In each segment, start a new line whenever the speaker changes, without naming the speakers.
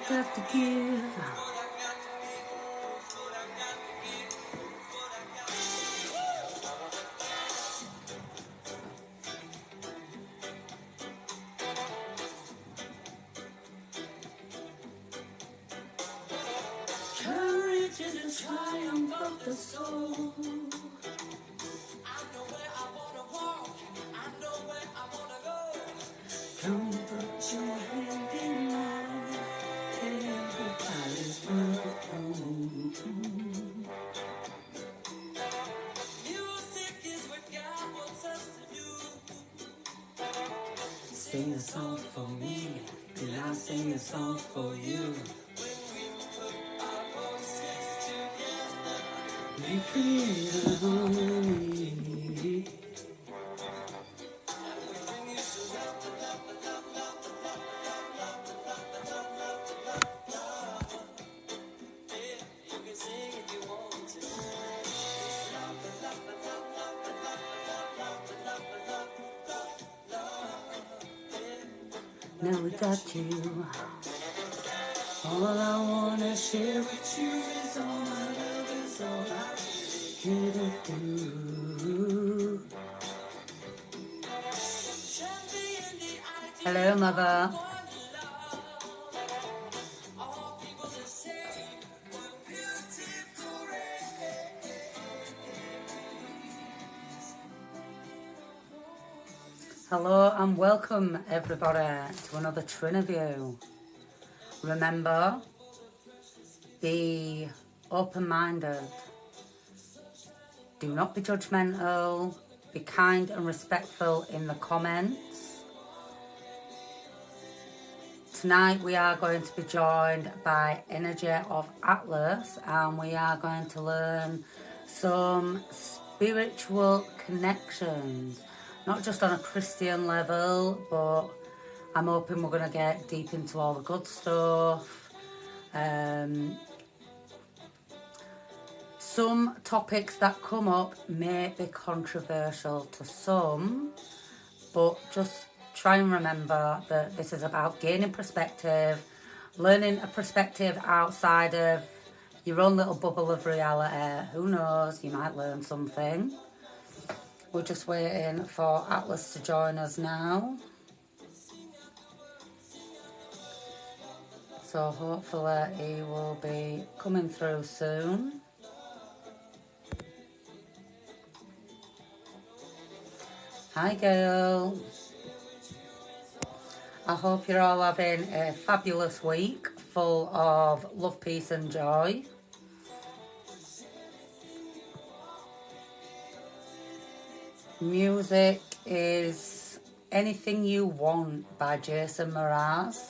got to give. Courage is the triumph of the soul. I know where I wanna walk. I know where I wanna go. Come put your hand in mine. Everybody's welcome. Music is what God wants us to do. Sing a song for me, and I'll sing a song for you. We create a harmony. Now we got you. All I wanna share with you is all my love, is all I here to do. Hello, mother. Hello and welcome everybody to another Triniview. Remember, be open-minded. Do not be judgmental. Be kind and respectful in the comments. Tonight we are going to be joined by Energy of Atlas, and we are going to learn some spiritual connections. Not just on a Christian level, but I'm hoping we're going to get deep into all the good stuff. Some topics that come up may be controversial to some, but just try and remember that this is about gaining perspective, learning a perspective outside of your own little bubble of reality. Who knows, you might learn something. We're just waiting for Atlas to join us now. So hopefully he will be coming through soon. Hi Gail. I hope you're all having a fabulous week full of love, peace and joy. Music is Anything You Want by Jason Mraz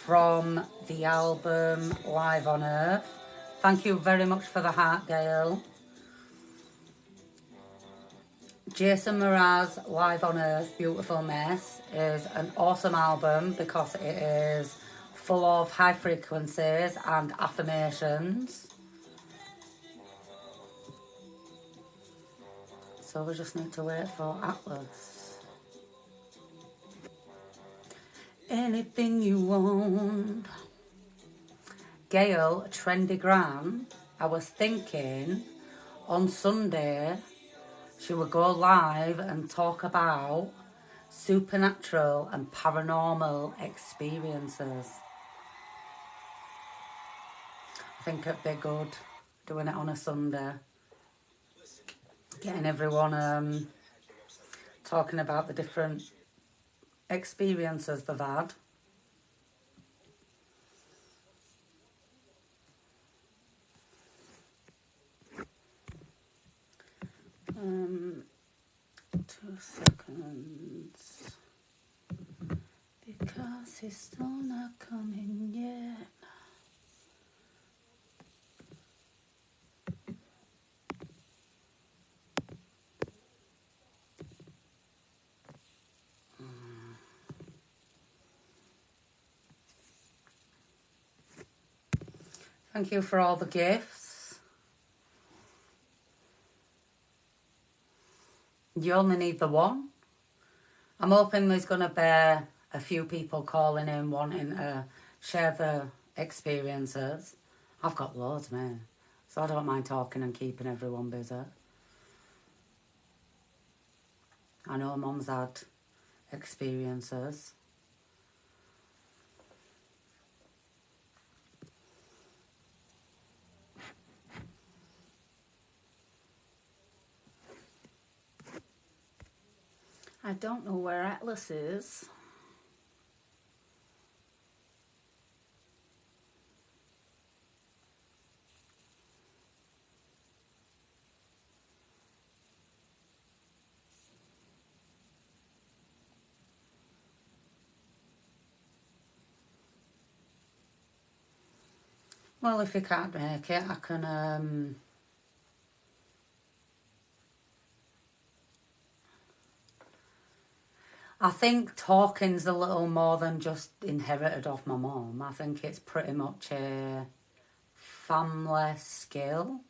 from the album Live on Earth. Thank you very much for the heart, Gail. Jason Mraz Live on Earth, Beautiful Mess is an awesome album because it is full of high frequencies and affirmations. So we just need to wait for Atlas. Anything you want. Gail, Trendy Gran, I was thinking on Sunday she would go live and talk about supernatural and paranormal experiences. I think it'd be good doing it on a Sunday. Getting everyone talking about the different experiences they've had. Two seconds. Because he's still not coming yet. Thank you for all the gifts. You only need the one. I'm hoping there's going to be a few people calling in wanting to share the experiences. I've got loads, mate. So I don't mind talking and keeping everyone busy. I know Mum's had experiences. I don't know where Atlas is. Well, if you can't make it, I can, I think talking's a little more than just inherited off my mum. I think it's pretty much a family skill.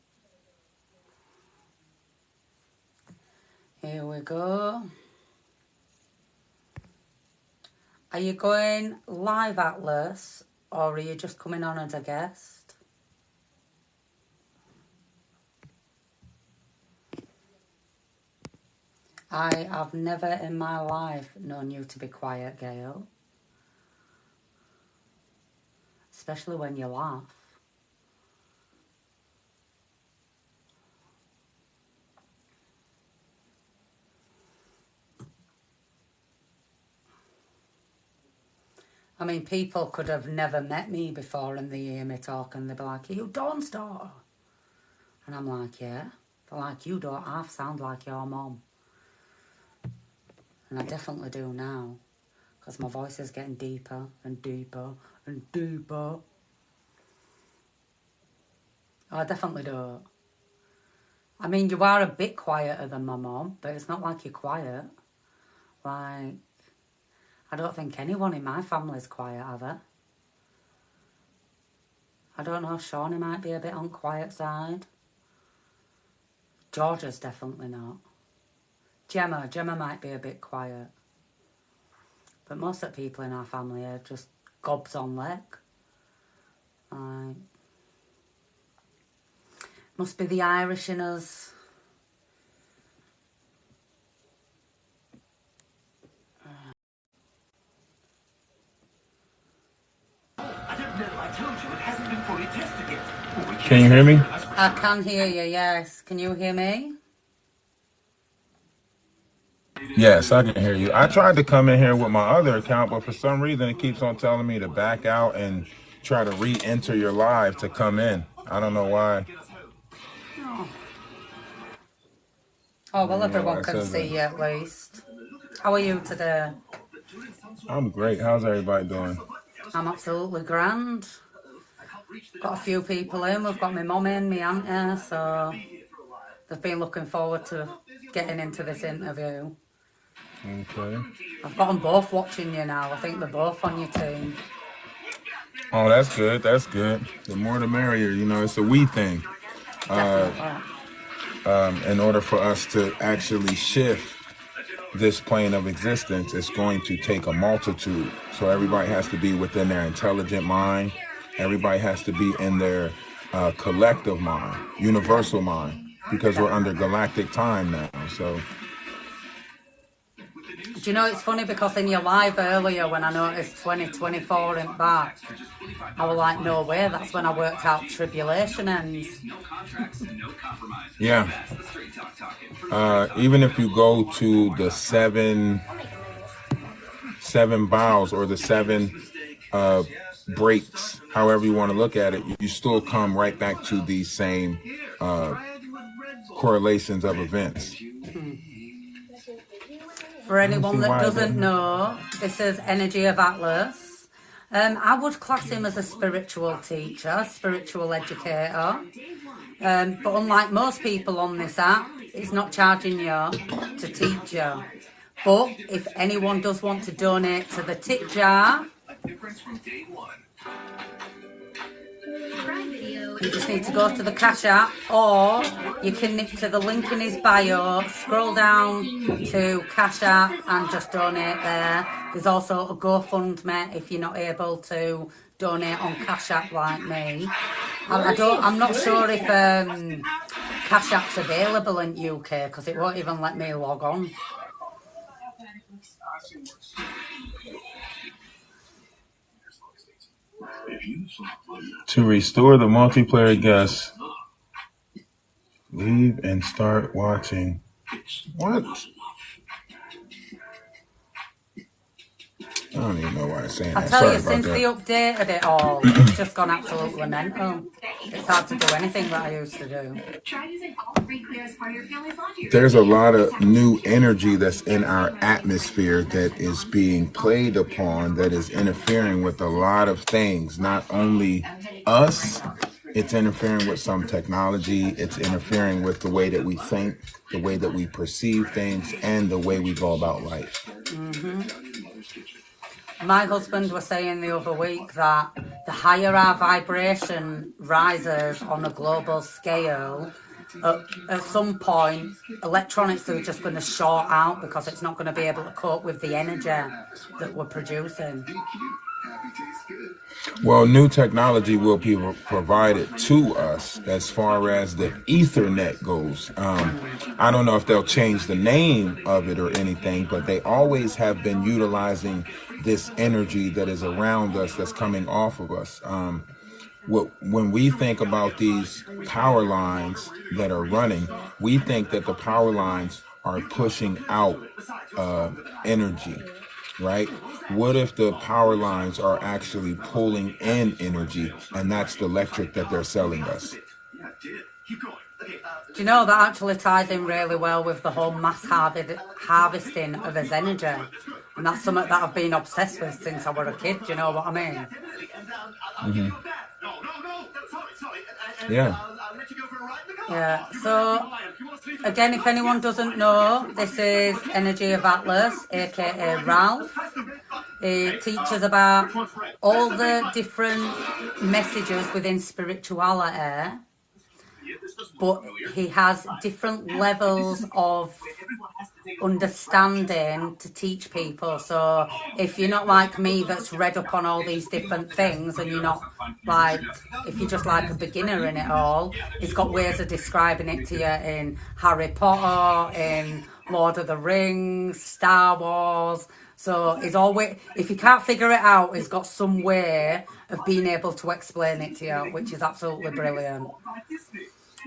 Here we go. Are you going live, Atlas, or are you just coming on as a guest? I have never in my life known you to be quiet, Gail. Especially when you laugh. I mean, people could have never met me before and they hear me talk and they'd be like, "Are you Dawn's daughter?" And I'm like, "Yeah." They're like, "You don't half sound like your mum." And I definitely do now. Because my voice is getting deeper and deeper and deeper. Oh, I definitely do. I mean, you are a bit quieter than my mum, but it's not like you're quiet. Like, I don't think anyone in my family is quiet, are they? I don't know, Shawnee might be a bit on the quiet side. Georgia's definitely not. Gemma might be a bit quiet. But most of the people in our family are just gobs on leg. Like, must be the Irish in us.
Can you hear me?
I can hear you, yes. Can you hear me?
Yes, I can hear you. I tried to come in here with my other account, but for some reason it keeps on telling me to back out and try to re-enter your live to come in. I don't know why.
Oh, well, everyone can see you at least. How are you today?
I'm great. How's everybody doing?
I'm absolutely grand. Got a few people in. We've got my mum in, my aunt here, so they've been looking forward to getting into this interview.
Okay.
I've got them both watching you now. I think they're both on your team.
Oh, that's good. That's good. The more the merrier. You know, it's a we thing.
Definitely.
In order for us to actually shift this plane of existence, it's going to take a multitude. So everybody has to be within their intelligent mind. Everybody has to be in their collective mind, universal mind, because we're under galactic time now. So,
do you know, it's funny because in your live earlier when I noticed 2024 in back, I was like, no way, that's when I worked out tribulation ends.
yeah. Even if you go to the seven vows or the seven breaks, however you want to look at it, you still come right back to these same correlations of events.
For anyone that doesn't know, this is Energy of Atlas. I would class him as a spiritual teacher, spiritual educator. But unlike most people on this app, he's not charging you to teach you. But if anyone does want to donate to the tip jar, you just need to go to the Cash App, or you can nick to the link in his bio, scroll down to Cash App and just donate there. There's also a GoFundMe if you're not able to donate on Cash App like me. I'm not sure if Cash App's available in UK because it won't even let me log on.
To restore the multiplayer guest, leave and start watching. What? I don't even know why I'm saying
I
that.
tell
Sorry
you,
about
since they
that.
updated it all, it's just gone absolutely mental. It's hard to do anything that I used to do.
There's a lot of new energy that's in our atmosphere that is being played upon, that is interfering with a lot of things. Not only us, it's interfering with some technology, it's interfering with the way that we think, the way that we perceive things, and the way we go about life.
My husband was saying the other week that the higher our vibration rises on a global scale, at some point, electronics are just going to short out because it's not going to be able to cope with the energy that we're producing.
Well, new technology will be provided to us as far as the Ethernet goes. I don't know if they'll change the name of it or anything, but they always have been utilizing this energy that is around us, that's coming off of us. When we think about these power lines that are running, we think that the power lines are pushing out energy, right? What if the power lines are actually pulling in energy, and that's the electric that they're selling us?
Do you know that actually ties in really well with the whole mass harvesting of his energy? And that's something that I've been obsessed with since I was a kid. Do you know what I mean?
Yeah.
Yeah. So, again, if anyone doesn't know, this is Energy of Atlas, aka Ralph. He teaches about all the different messages within spirituality, but he has different levels of understanding to teach people. So if you're not like me that's read up on all these different things, and you're not like, if you're just like a beginner in it all, he's got ways of describing it to you in Harry Potter, in Lord of the Rings, Star Wars. So he's always, if you can't figure it out, he's got some way of being able to explain it to you, which is absolutely brilliant.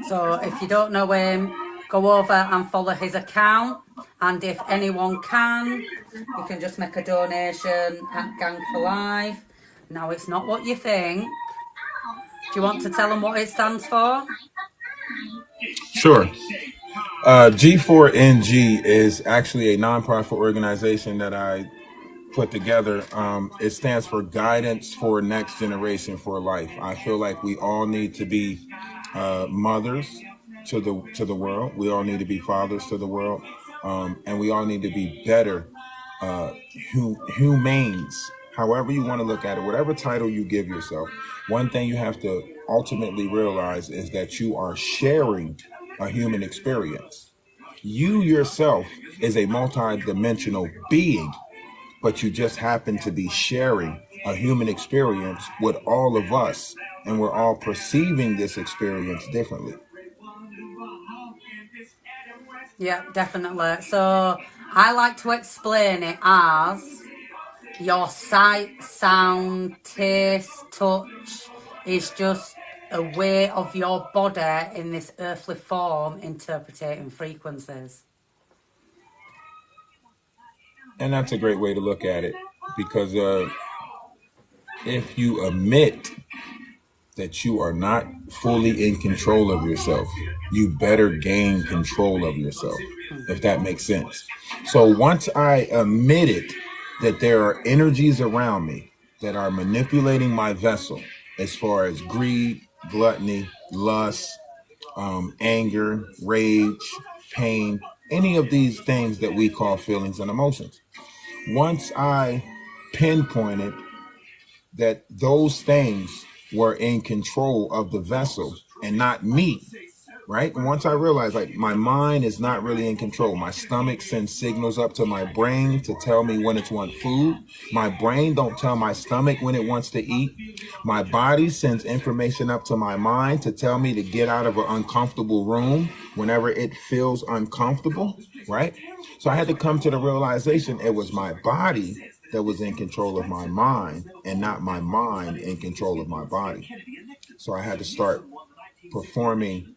So if you don't know him, go over and follow his account. And if anyone can, you can just make a donation at Gang for Life. Now, it's not what you think. Do you want to tell them what it stands for?
Sure. G4NG is actually a nonprofit organization that I put together. It stands for Guidance for Next Generation for Life. I feel like we all need to be mothers to the world. We all need to be fathers to the world, and we all need to be better humanes. However you want to look at it, whatever title you give yourself, one thing you have to ultimately realize is that you are sharing a human experience. You yourself is a multi-dimensional being, but you just happen to be sharing a human experience with all of us, and we're all perceiving this experience differently.
Yeah, definitely. So I like to explain it as your sight, sound, taste, touch is just a way of your body in this earthly form interpreting frequencies.
And that's a great way to look at it, because if you admit that you are not fully in control of yourself, you better gain control of yourself, if that makes sense. So once I admitted that there are energies around me that are manipulating my vessel, as far as greed, gluttony, lust, anger, rage, pain, any of these things that we call feelings and emotions. Once I pinpointed that those things were in control of the vessel and not me, right? And once I realized, like, my mind is not really in control. My stomach sends signals up to my brain to tell me when it's want food. My brain don't tell my stomach when it wants to eat. My body sends information up to my mind to tell me to get out of an uncomfortable room whenever it feels uncomfortable, right? So I had to come to the realization it was my body that was in control of my mind and not my mind in control of my body. So I had to start performing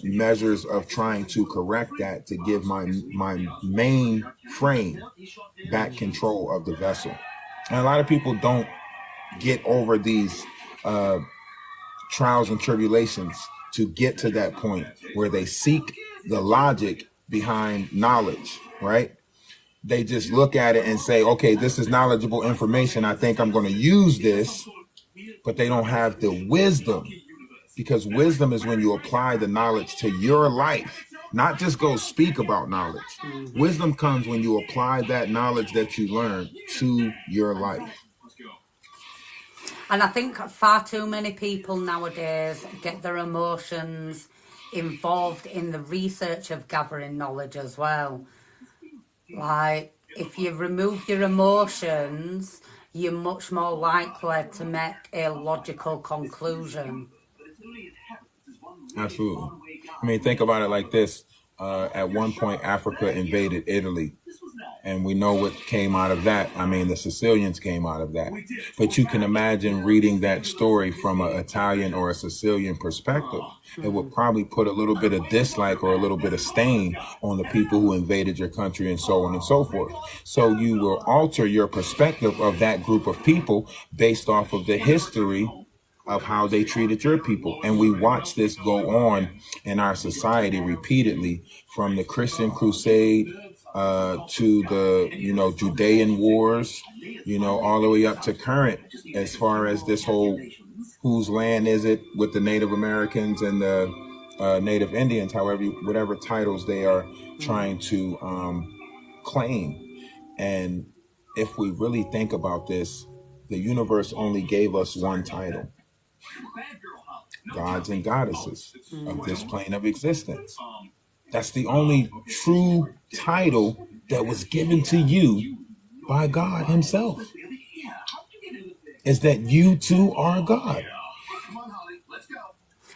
measures of trying to correct that to give my main frame back control of the vessel. And a lot of people don't get over these trials and tribulations to get to that point where they seek the logic behind knowledge, right? They just look at it and say, okay, this is knowledgeable information. I think I'm going to use this, but they don't have the wisdom, because wisdom is when you apply the knowledge to your life, not just go speak about knowledge. Wisdom comes when you apply that knowledge that you learn to your life.
And I think far too many people nowadays get their emotions involved in the research of gathering knowledge as well. Like, if you remove your emotions, you're much more likely to make a logical conclusion.
Absolutely. I mean, think about it like this. At one point, Africa invaded Italy. And we know what came out of that. I mean, the Sicilians came out of that. But you can imagine reading that story from an Italian or a Sicilian perspective. It would probably put a little bit of dislike or a little bit of stain on the people who invaded your country and so on and so forth. So you will alter your perspective of that group of people based off of the history of how they treated your people. And we watch this go on in our society repeatedly, from the Christian crusade to the, Judean wars, all the way up to current, as far as this whole whose land is it with the Native Americans and the Native Indians, whatever titles they are trying to claim. And if we really think about this, the universe only gave us one title: gods and goddesses of this plane of existence. That's the only true title that was given to you by God himself, is that you too are God.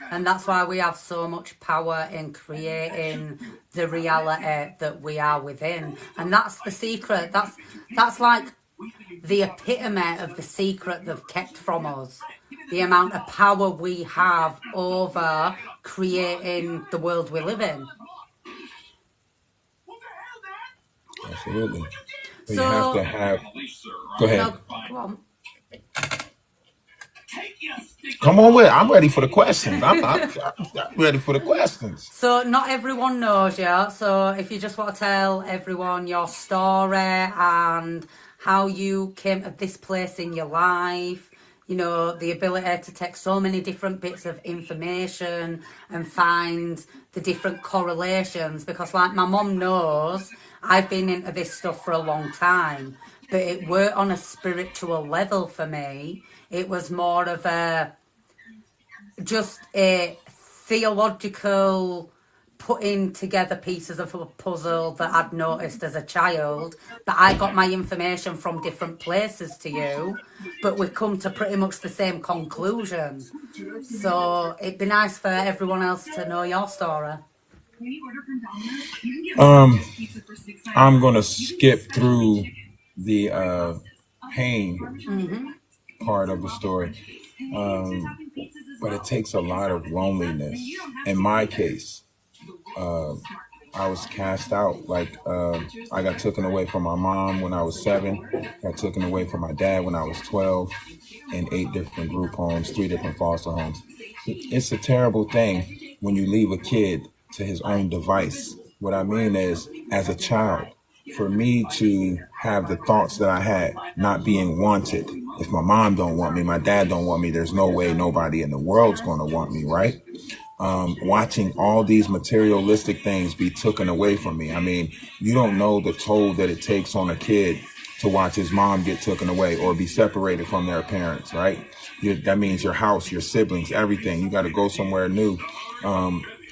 And that's why we have so much power in creating the reality that we are within. And that's the secret. That's like the epitome of the secret they've kept from us. The amount of power we have over creating the world we live in.
Absolutely. But
So,
you have to have... Go ahead.
No, go on.
Come on with it. I'm ready for the questions. I'm ready for the questions.
So not everyone knows you. So if you just want to tell everyone your story and how you came to this place in your life, the ability to take so many different bits of information and find the different correlations. Because like my mum knows, I've been into this stuff for a long time, but it weren't on a spiritual level for me. It was more of just a theological putting together pieces of a puzzle that I'd noticed as a child, that I got my information from different places to you, but we come to pretty much the same conclusion. So it'd be nice for everyone else to know your story.
I'm going to skip through the pain part of the story. But it takes a lot of loneliness. In my case, I was cast out. Like, I got taken away from my mom when I was 7, got taken away from my dad when I was 12, in 8 different group homes, 3 different foster homes. It's a terrible thing when you leave a kid to his own device. What I mean is, as a child, for me to have the thoughts that I had, not being wanted. If my mom don't want me, my dad don't want me, there's no way nobody in the world's going to want me, right? Watching all these materialistic things be taken away from me. I mean, you don't know the toll that it takes on a kid to watch his mom get taken away or be separated from their parents, right? That means your house, your siblings, everything. You got to go somewhere new.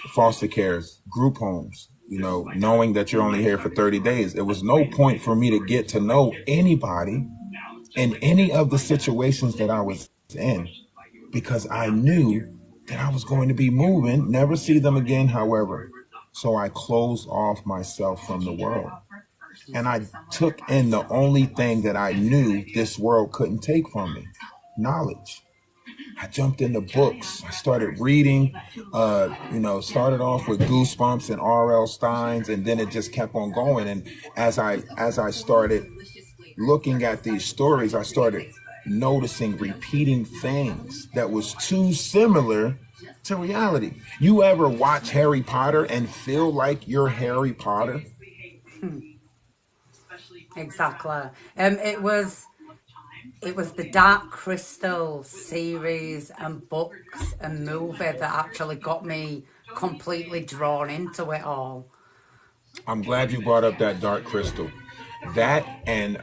foster cares, group homes, knowing that you're only here for 30 days. It was no point for me to get to know anybody in any of the situations that I was in, because I knew that I was going to be moving, never see them again, however. So I closed off myself from the world. And I took in the only thing that I knew this world couldn't take from me: knowledge. I jumped into books. I started reading, started off with Goosebumps and R.L. Stein's, and then it just kept on going. And as I started looking at these stories, I started noticing repeating things that was too similar to reality. You ever watch Harry Potter and feel like you're Harry Potter?
Exactly. It was the Dark Crystal series and books and movie that actually got me completely drawn into it all.
I'm glad you brought up that Dark Crystal. That and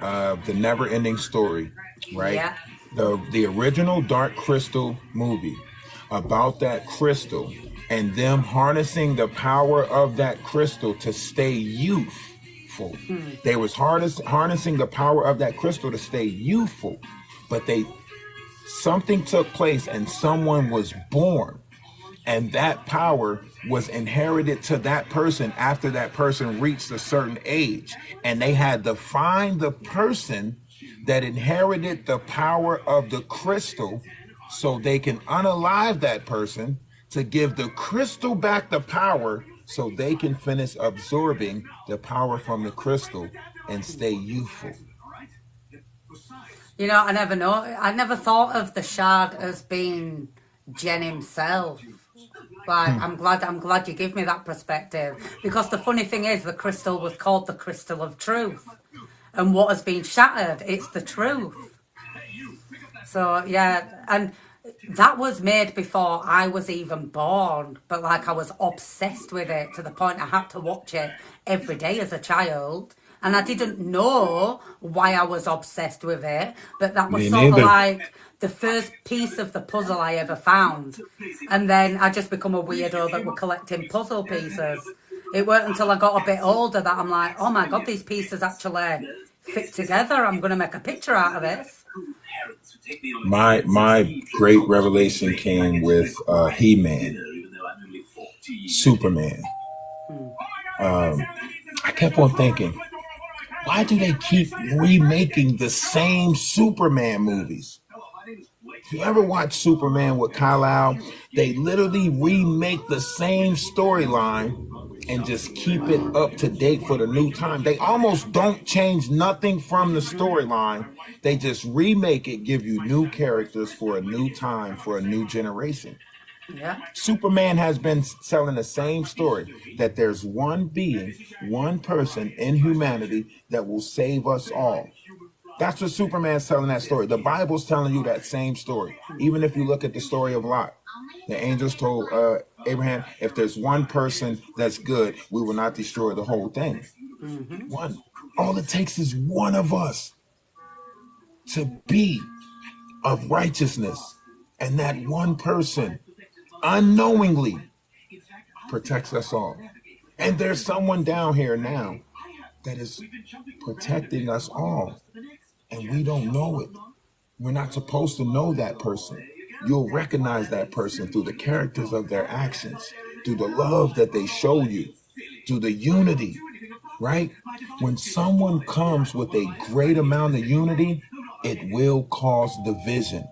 the Never Ending Story, right?
Yeah.
The original Dark Crystal movie, about that crystal and them harnessing the power of that crystal to stay youthful. They was harnessing the power of that crystal to stay youthful, but something took place and someone was born, and that power was inherited to that person after that person reached a certain age, and they had to find the person that inherited the power of the crystal so they can unalive that person to give the crystal back the power so they can finish absorbing the power from the crystal and stay youthful.
I never thought of the shard as being Jen himself. Like, I'm glad you give me that perspective, because the funny thing is, the crystal was called the crystal of truth, and what has been shattered, it's the truth. So yeah, and that was made before I was even born, but like I was obsessed with it to the point I had to watch it every day as a child. And I didn't know why I was obsessed with it, but that was
Me
sort of
neither.
like the first piece of the puzzle I ever found. And then I just become a weirdo that were collecting puzzle pieces. It weren't until I got a bit older that I'm like, oh my God, these pieces actually fit together. I'm going to make a picture out of this.
My great revelation came with He-Man, Superman. I kept on thinking, why do they keep remaking the same Superman movies? If you ever watch Superman with Kal-El, they literally remake the same storyline and just keep it up to date for the new time. They almost don't change nothing from the storyline. They just remake it, give you new characters for a new time, for a new generation.
Yeah.
Superman has been telling the same story, that there's one being, one person in humanity that will save us all. That's what Superman's telling that story. The Bible's telling you that same story. Even if you look at the story of Lot, the angels told Abraham, if there's one person that's good, we will not destroy the whole thing. One. All it takes is one of us to be of righteousness. And that one person unknowingly protects us all. And there's someone down here now that is protecting us all. And we don't know it. We're not supposed to know that person. You'll recognize that person through the characters of their actions, through the love that they show you, through the unity, right? When someone comes with a great amount of unity, it will cause division.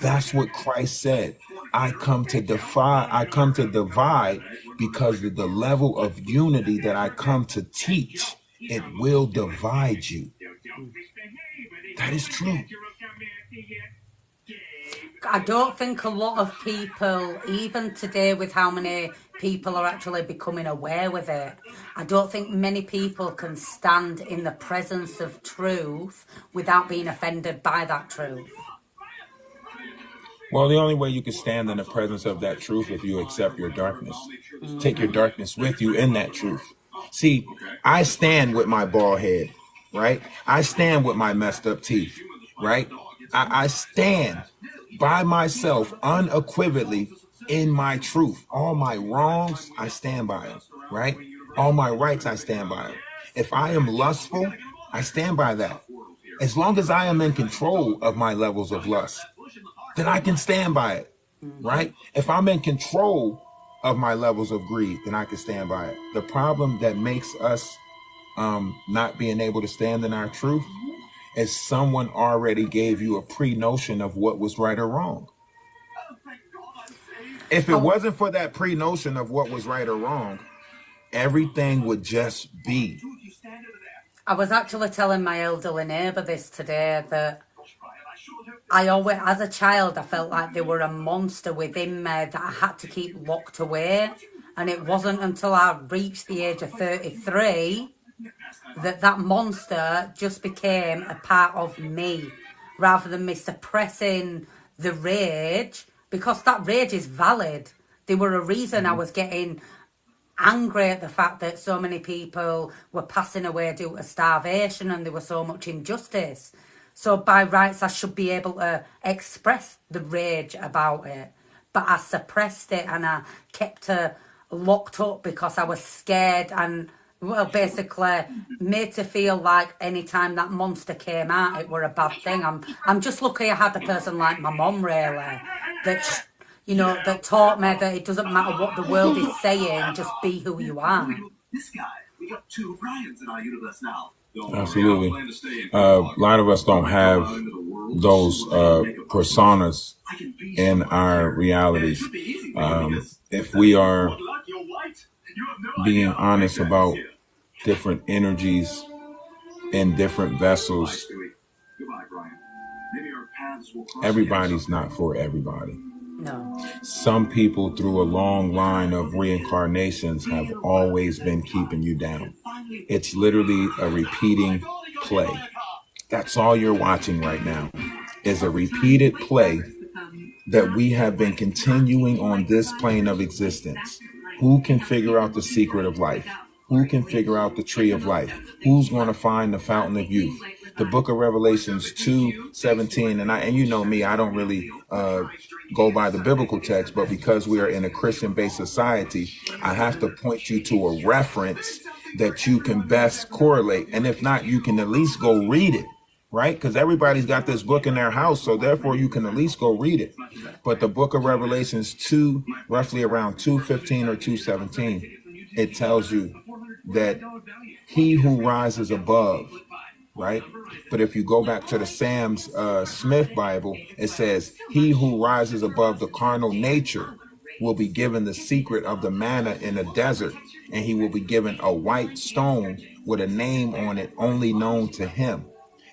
That's what Christ said. I come to divide because of the level of unity that I come to teach. It will divide you. That is true.
I don't think a lot of people, even today with how many people are actually becoming aware with it, I don't think many people can stand in the presence of truth without being offended by that truth.
Well, the only way you can stand in the presence of that truth if you accept your darkness. Take your darkness with you in that truth. See, I stand with my bald head, right? I stand with my messed up teeth, right? I stand by myself unequivocally in my truth. All my wrongs, I stand by them, right? All my rights, I stand by them. If I am lustful, I stand by that. As long as I am in control of my levels of lust, then I can stand by it, right? If I'm in control of my levels of greed, then I can stand by it. The problem that makes us not being able to stand in our truth is someone already gave you a pre-notion of what was right or wrong. If it wasn't for that pre-notion of what was right or wrong, everything would just be.
I was actually telling my elderly neighbour this today, that I always, as a child, I felt like there were a monster within me that I had to keep locked away. And it wasn't until I reached the age of 33 that that monster just became a part of me, rather than me suppressing the rage, because that rage is valid. There were a reason I was getting angry at the fact that so many people were passing away due to starvation and there was so much injustice. So by rights, I should be able to express the rage about it. But I suppressed it and I kept her locked up because I was scared and, well, basically made to feel like any time that monster came out, it were a bad thing. I'm just lucky I had a person like my mum, really, that that taught me that it doesn't matter what the world is saying, just be who you are.
Absolutely. A lot of us don't have those personas in our realities. If we are being honest about different energies in different vessels, everybody's not for everybody.
No.
Some people through a long line of reincarnations have always been keeping you down. It's literally a repeating play. That's all you're watching right now is a repeated play that we have been continuing on this plane of existence. Who can figure out the secret of life? Who can figure out the tree of life? Who's going to find the fountain of youth? The book of Revelations 2:17, and you know me, I don't really go by the biblical text, but because we are in a Christian-based society, I have to point you to a reference that you can best correlate. And if not, you can at least go read it, right? Because everybody's got this book in their house, so therefore you can at least go read it. But the book of Revelations 2, roughly around 2:15 or 2:17, it tells you that he who rises above, right? But if you go back to the Sam Smith Bible, it says, he who rises above the carnal nature will be given the secret of the manna in the desert, and he will be given a white stone with a name on it only known to him.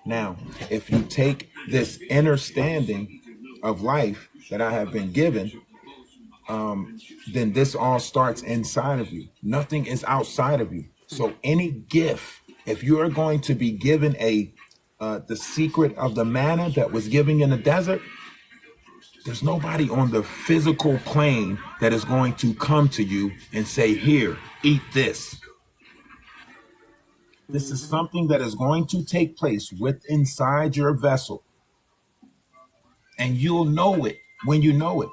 Now, if you take this understanding of life that I have been given, then this all starts inside of you. Nothing is outside of you. So any gift, if you are going to be given the secret of the manna that was given in the desert, there's nobody on the physical plane that is going to come to you and say, here, eat this. This is something that is going to take place inside your vessel. And you'll know it when you know it.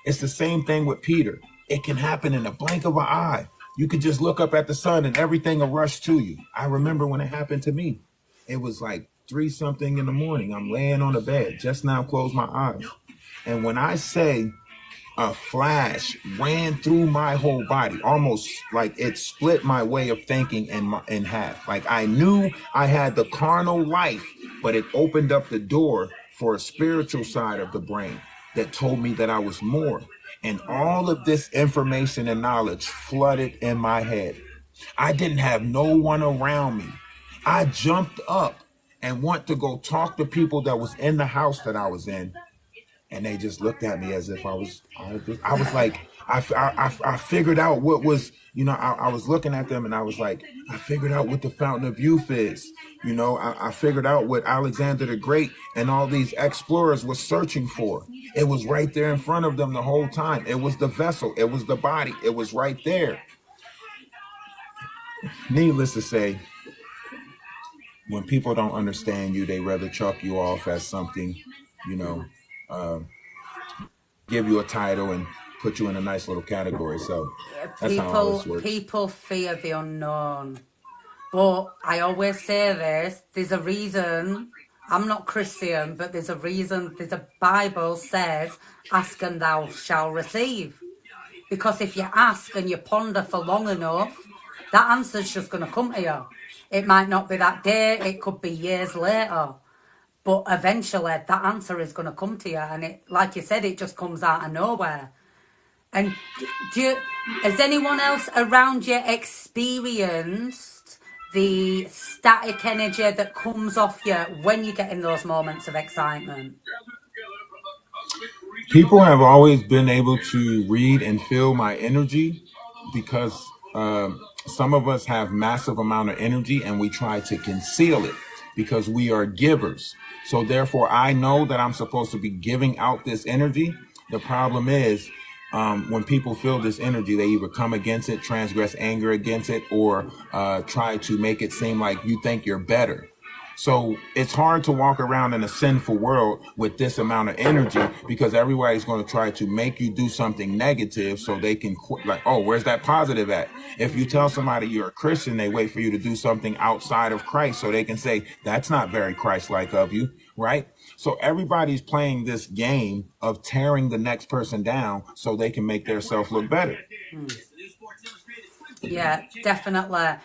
It's the same thing with Peter. It can happen in a blink of an eye. You could just look up at the sun and everything will rush to you. I remember when it happened to me. It was like 3-something in the morning. I'm laying on the bed, just now closed my eyes. And when I say a flash ran through my whole body, almost like it split my way of thinking in half. Like I knew I had the carnal life, but it opened up the door for a spiritual side of the brain that told me that I was more. And all of this information and knowledge flooded in my head. I didn't have no one around me. I jumped up and went to go talk to people that was in the house that I was in. And they just looked at me as if I was like, I figured out what was, I was looking at them and I was like, I figured out what the fountain of youth is. I figured out what Alexander the Great and all these explorers were searching for. It was right there in front of them the whole time. It was the vessel. It was the body. It was right there. Needless to say, when people don't understand you, they rather chalk you off as something, give you a title and put you in a nice little category. So that's how all this works.
People fear the unknown. But I always say this, there's a reason, I'm not Christian, but there's a reason, there's a Bible says, ask and thou shalt receive. Because if you ask and you ponder for long enough, that answer's just going to come to you. It might not be that day, it could be years later. But eventually that answer is going to come to you. And it, like you said, it just comes out of nowhere. And has anyone else around you experienced the static energy that comes off you when you get in those moments of excitement?
People have always been able to read and feel my energy because some of us have massive amount of energy and we try to conceal it because we are givers. So therefore, I know that I'm supposed to be giving out this energy. The problem is when people feel this energy, they either come against it, transgress anger against it, or try to make it seem like you think you're better. So it's hard to walk around in a sinful world with this amount of energy because everybody's going to try to make you do something negative so they can quit. Like, oh, where's that positive at? If you tell somebody you're a Christian, they wait for you to do something outside of Christ so they can say, that's not very Christ-like of you, right? So everybody's playing this game of tearing the next person down so they can make themselves look better.
Yeah, definitely.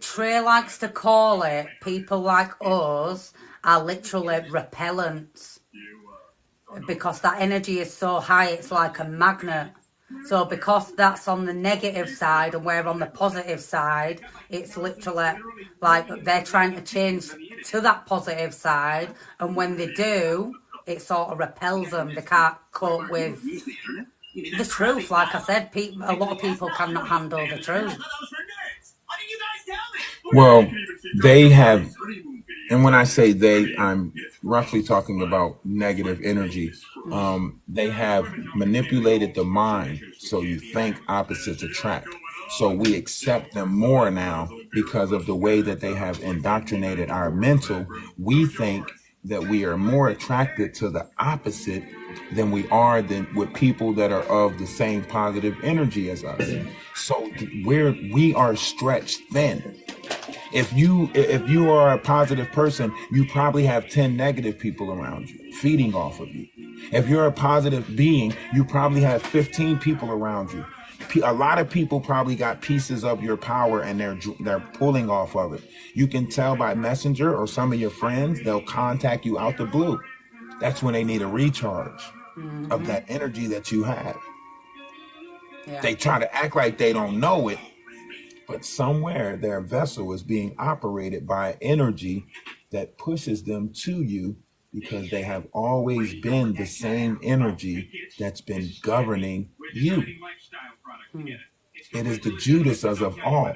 Trey likes to call it, people like us are literally repellents because that energy is so high, it's like a magnet. So because that's on the negative side and we're on the positive side, it's literally like they're trying to change to that positive side, and when they do, it sort of repels them. They can't cope with the truth. Like I said, a lot of people cannot handle the truth.
Well, they have, and when I say they, I'm roughly talking about negative energy. They have manipulated the mind so you think opposites attract. So we accept them more now because of the way that they have indoctrinated our mental. We think that we are more attracted to the opposite than we are than with people that are of the same positive energy as us. So we are stretched thin. If you are a positive person, you probably have 10 negative people around you feeding off of you. If you're a positive being, you probably have 15 people around you. A lot of people probably got pieces of your power and they're pulling off of it. You can tell by messenger or some of your friends, they'll contact you out the blue. That's when they need a recharge of that energy that you have. Yeah. They try to act like they don't know it, but somewhere their vessel is being operated by energy that pushes them to you because they have always been the same energy that's been governing you. It is the Judas of all.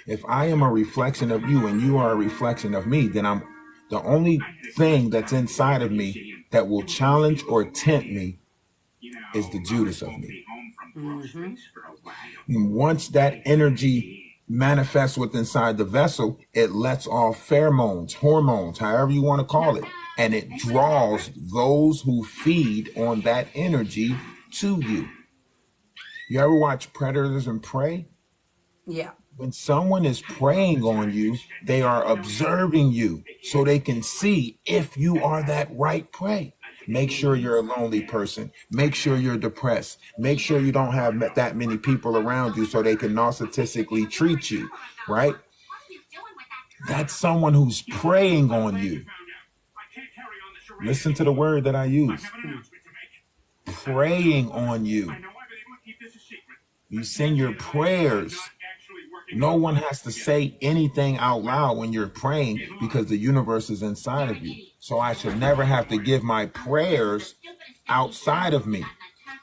If I am a reflection of you and you are a reflection of me, then I'm the only thing that's inside of me that will challenge or tempt me is the Judas of me. And once that energy manifests within inside the vessel, it lets off pheromones, hormones, however you want to call it, and it draws those who feed on that energy to you. You ever watch Predators and Prey?
Yeah.
When someone is preying on you, they are observing you so they can see if you are that right prey. Make sure you're a lonely person. Make sure you're depressed. Make sure you don't have that many people around you so they can narcissistically treat you, right? That's someone who's preying on you. Listen to the word that I use. Preying on you. You send your prayers. No one has to say anything out loud when you're praying because the universe is inside of you. So I should never have to give my prayers outside of me.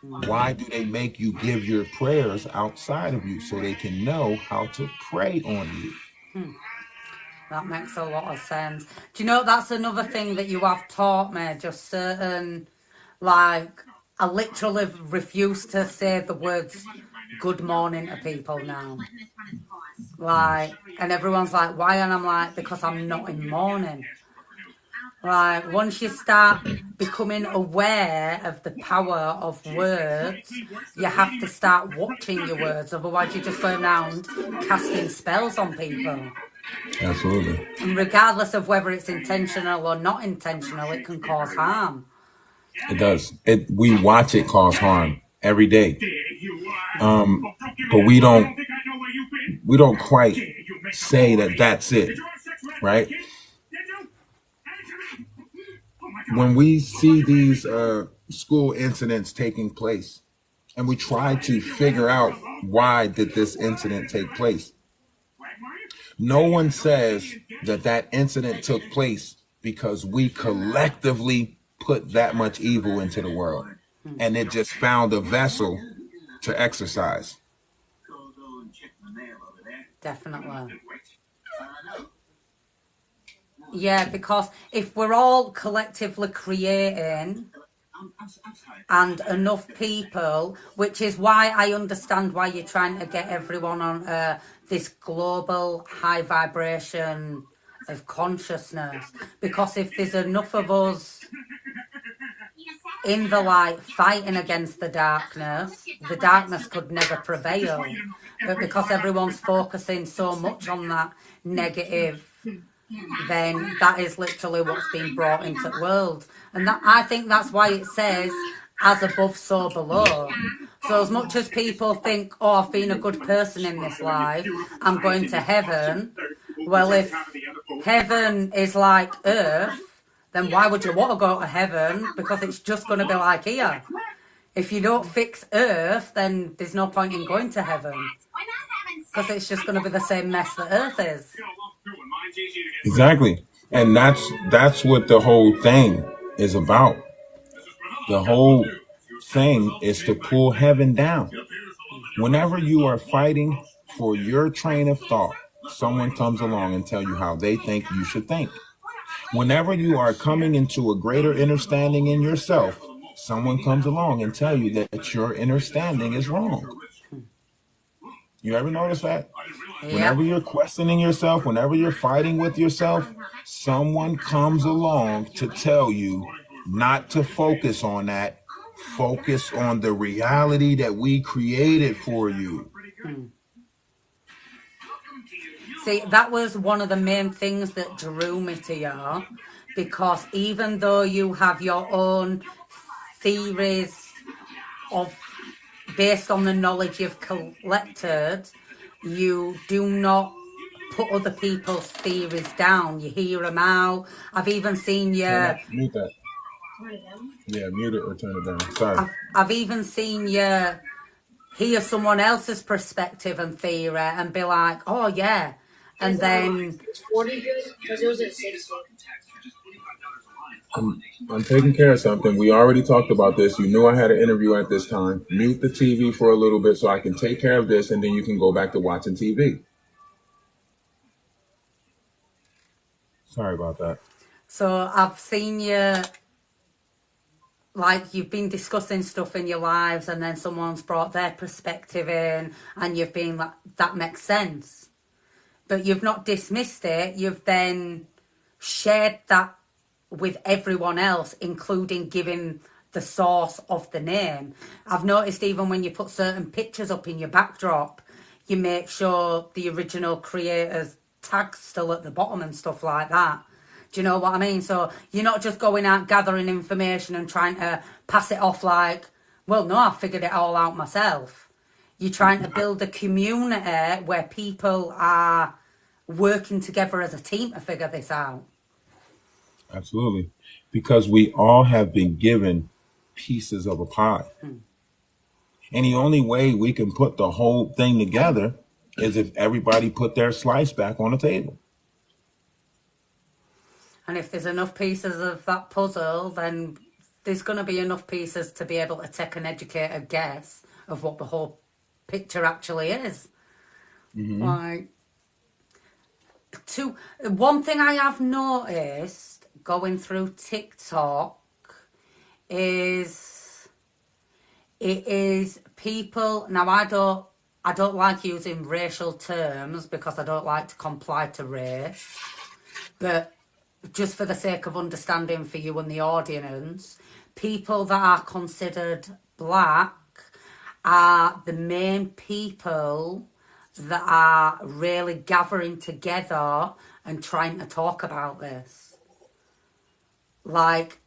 Why do they make you give your prayers outside of you? So they can know how to pray on you.
That makes a lot of sense. Do you know, that's another thing that you have taught me, just certain, like, I literally refuse to say the words good morning to people now. Like, and everyone's like, why? And I'm like, because I'm not in mourning. Like, once you start becoming aware of the power of words, you have to start watching your words. Otherwise, you're just going around casting spells on people.
Absolutely.
And regardless of whether it's intentional or not intentional, it can cause harm.
It does. We watch it cause harm every day. But we don't quite say that that's it, right? When we see these school incidents taking place, and we try to figure out why did this incident take place, no one says that that incident took place because we collectively put that much evil into the world, and it just found a vessel to exercise.
Definitely. Yeah, because if we're all collectively creating and enough people, which is why I understand why you're trying to get everyone on this global high vibration of consciousness, because if there's enough of us in the light fighting against the darkness could never prevail. But because everyone's focusing so much on that negative, then that is literally what's been brought into the world. And that, I think that's why it says, as above, so below. So as much as people think, oh, I've been a good person in this life, I'm going to heaven. Well, if heaven is like earth, then why would you want to go to heaven? Because it's just going to be like here. If you don't fix earth, then there's no point in going to heaven. Because it's just going to be the same mess that earth is.
Exactly. And that's what the whole thing is about. The whole thing is to pull heaven down. Whenever you are fighting for your train of thought, someone comes along and tell you how they think you should think. Whenever you are coming into a greater understanding in yourself, someone comes along and tell you that your understanding is wrong. You ever notice that?
Yeah.
Whenever you're questioning yourself, whenever you're fighting with yourself, someone comes along to tell you not to focus on that. Focus on the reality that we created for you.
See, that was one of the main things that drew me to you, because even though you have your own theories of based on the knowledge you've collected, you do not put other people's theories down. You hear them out. I've even seen you.
Mute that. Yeah, mute it or turn it down. Sorry.
I've even seen you hear someone else's perspective and theory and be like, oh yeah. And then
It's 40 good because it was at 60.
I'm taking care of something. We already talked about this. You knew I had an interview at this time. Mute the TV for a little bit so I can take care of this, and then you can go back to watching TV. Sorry about that.
So I've seen you, like, you've been discussing stuff in your lives, and then someone's brought their perspective in, and you've been like, that makes sense. But you've not dismissed it. You've then shared that with everyone else, including giving the source of the name. I've noticed even when you put certain pictures up in your backdrop, you make sure the original creator's tag's still at the bottom and stuff like that. Do you know what I mean? So you're not just going out gathering information and trying to pass it off like, well, no, I figured it all out myself. You're trying to build a community where people are working together as a team to figure this out.
Absolutely. Because we all have been given pieces of a pie. And the only way we can put the whole thing together is if everybody put their slice back on the table.
And if there's enough pieces of that puzzle, then there's going to be enough pieces to be able to take an educated guess of what the whole picture actually is. Like, one thing I have noticed going through TikTok is it is people. Now I don't like using racial terms because I don't like to comply to race, but just for the sake of understanding for you and the audience, people that are considered black are the main people that are really gathering together and trying to talk about this. Like,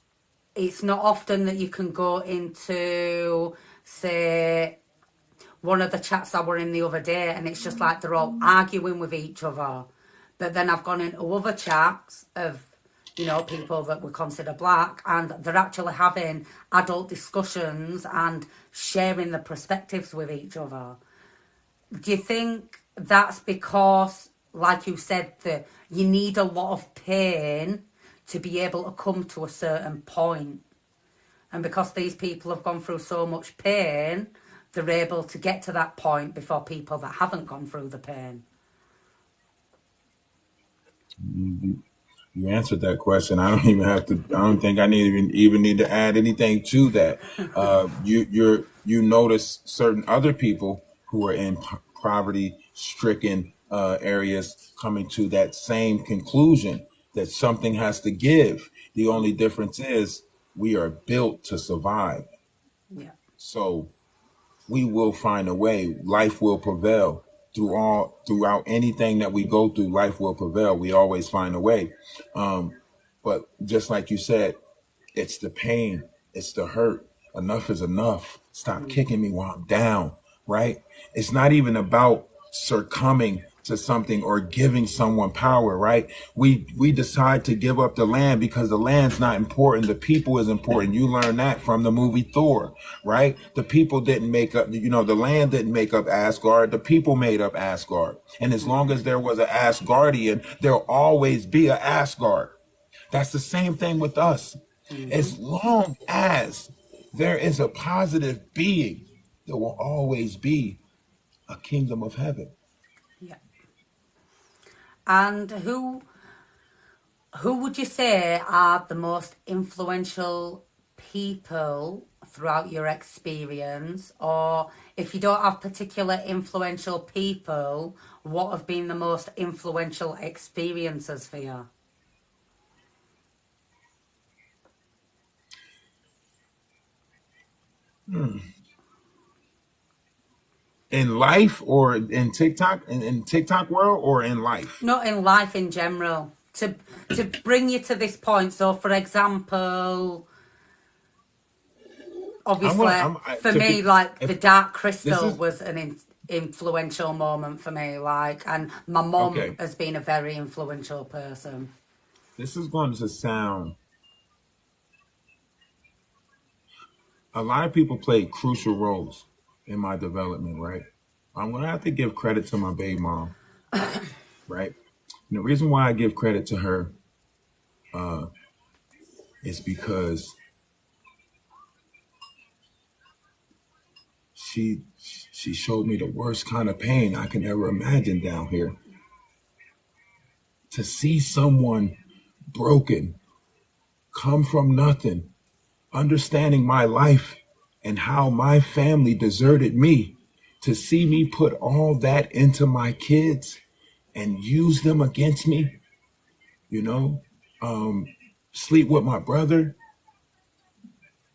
it's not often that you can go into, say, one of the chats I were in the other day, and it's just like they're all arguing with each other. But then I've gone into other chats of, people that we consider black, and they're actually having adult discussions and sharing the perspectives with each other. Do you think that's because, like you said, that you need a lot of pain to be able to come to a certain point? And because these people have gone through so much pain, they're able to get to that point before people that haven't gone through the pain.
You answered that question. I don't even have to. I don't think I even need to add anything to that. You notice certain other people who are in poverty stricken areas coming to that same conclusion that something has to give. The only difference is we are built to survive.
Yeah.
So we will find a way. Life will prevail throughout anything that we go through. Life will prevail. We always find a way. But just like you said, it's the pain, it's the hurt. Enough is enough. Stop kicking me while I'm down, right? It's not even about succumbing to something or giving someone power, right? We decide to give up the land because the land's not important. The people is important. You learn that from the movie Thor, right? The people didn't make up, the land didn't make up Asgard. The people made up Asgard. And as long as there was an Asgardian, there'll always be an Asgard. That's the same thing with us. As long as there is a positive being, there will always be a kingdom of heaven.
Yeah. And who would you say are the most influential people throughout your experience? Or if you don't have particular influential people, what have been the most influential experiences for you?
In life or in TikTok, in TikTok world or in life?
Not in life in general. To bring you to this point. So, for example, obviously, for
To
me,
be,
like the
if
Dark
this
Crystal
is
was an influential moment for me. Like, and my mum
okay,
has been a very influential person.
this is going to sound, a lot of people played crucial roles in my development, right? I'm going to have to give credit to my baby mom, right? And the reason why I give credit to her is because she she showed me the worst kind of pain I can ever imagine down here. To see someone broken, come from nothing, understanding my life and how my family deserted me, to see me put all that into my kids and use them against me, you know, um, sleep with my brother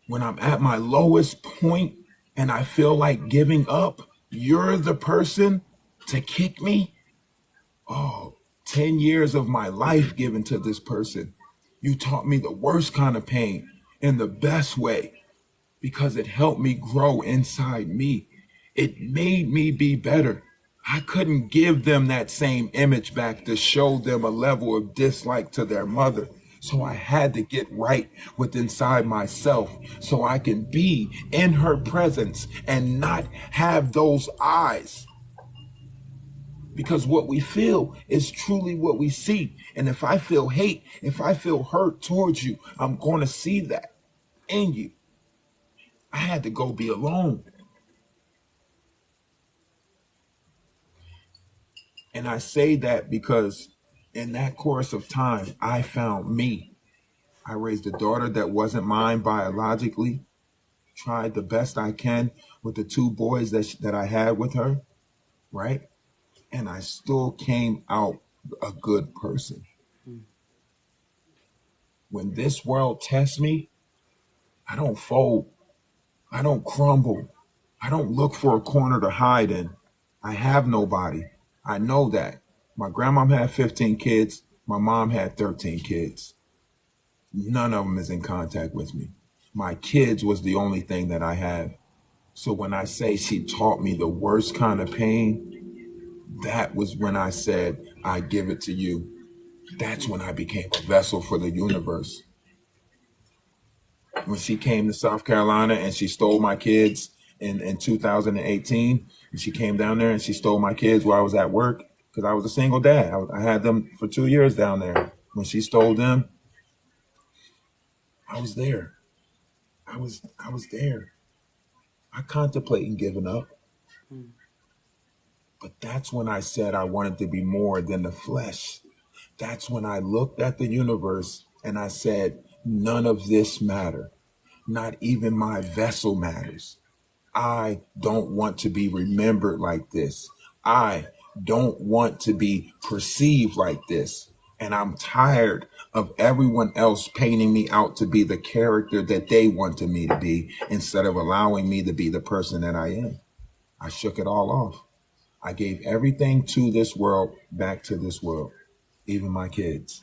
when I'm at my lowest point and I feel like giving up. You're the person to kick me. Oh, 10 years of my life given to this person. You taught me the worst kind of pain in the best way because it helped me grow inside me. It made me be better. I couldn't give them that same image back to show them a level of dislike to their mother. So I had to get right with inside myself so I can be in her presence and not have those eyes. Because what we feel is truly what we see. And if I feel hate, if I feel hurt towards you, I'm going to see that in you. I had to go be alone. And I say that because in that course of time, I found me. I raised a daughter that wasn't mine biologically, tried the best I can with the two boys that I had with her, right? And I still came out a good person. When this world tests me, I don't fold. I don't crumble. I don't look for a corner to hide in. I have nobody. I know that. My grandmom had 15 kids. My mom had 13 kids. None of them is in contact with me. My kids was the only thing that I have. So when I say she taught me the worst kind of pain, that was when I said, I give it to you. That's when I became a vessel for the universe. When she came to South Carolina and she stole my kids in 2018, and she came down there and she stole my kids while I was at work because I was a single dad. I had them for 2 years down there. When she stole them, I was there. I was there. I contemplating giving up, but that's when I said I wanted to be more than the flesh. That's when I looked at the universe and I said, none of this matter. Not even my vessel matters. I don't want to be remembered like this. I don't want to be perceived like this. And I'm tired of everyone else painting me out to be the character that they wanted me to be instead of allowing me to be the person that I am. I shook it all off. I gave everything to this world back to this world, even my kids.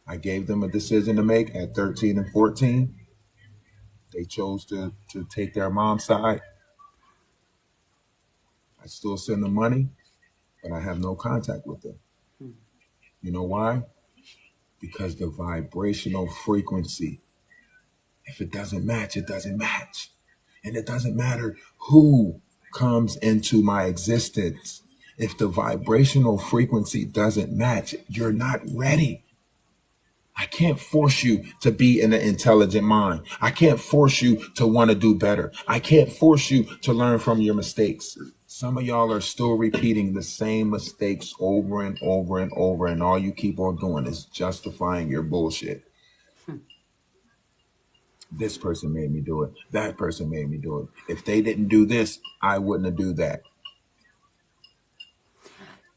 I gave them a decision to make at 13 and 14. They chose to take their mom's side. I still send them money, but I have no contact with them. You know why? Because the vibrational frequency, if it doesn't match, it doesn't match. And it doesn't matter who comes into my existence. If the vibrational frequency doesn't match, you're not ready. I can't force you to be in an intelligent mind. I can't force you to want to do better. I can't force you to learn from your mistakes. Some of y'all are still repeating the same mistakes over and over and over, and all you keep on doing is justifying your bullshit. This person made me do it. That person made me do it. If they didn't do this, I wouldn't have do that.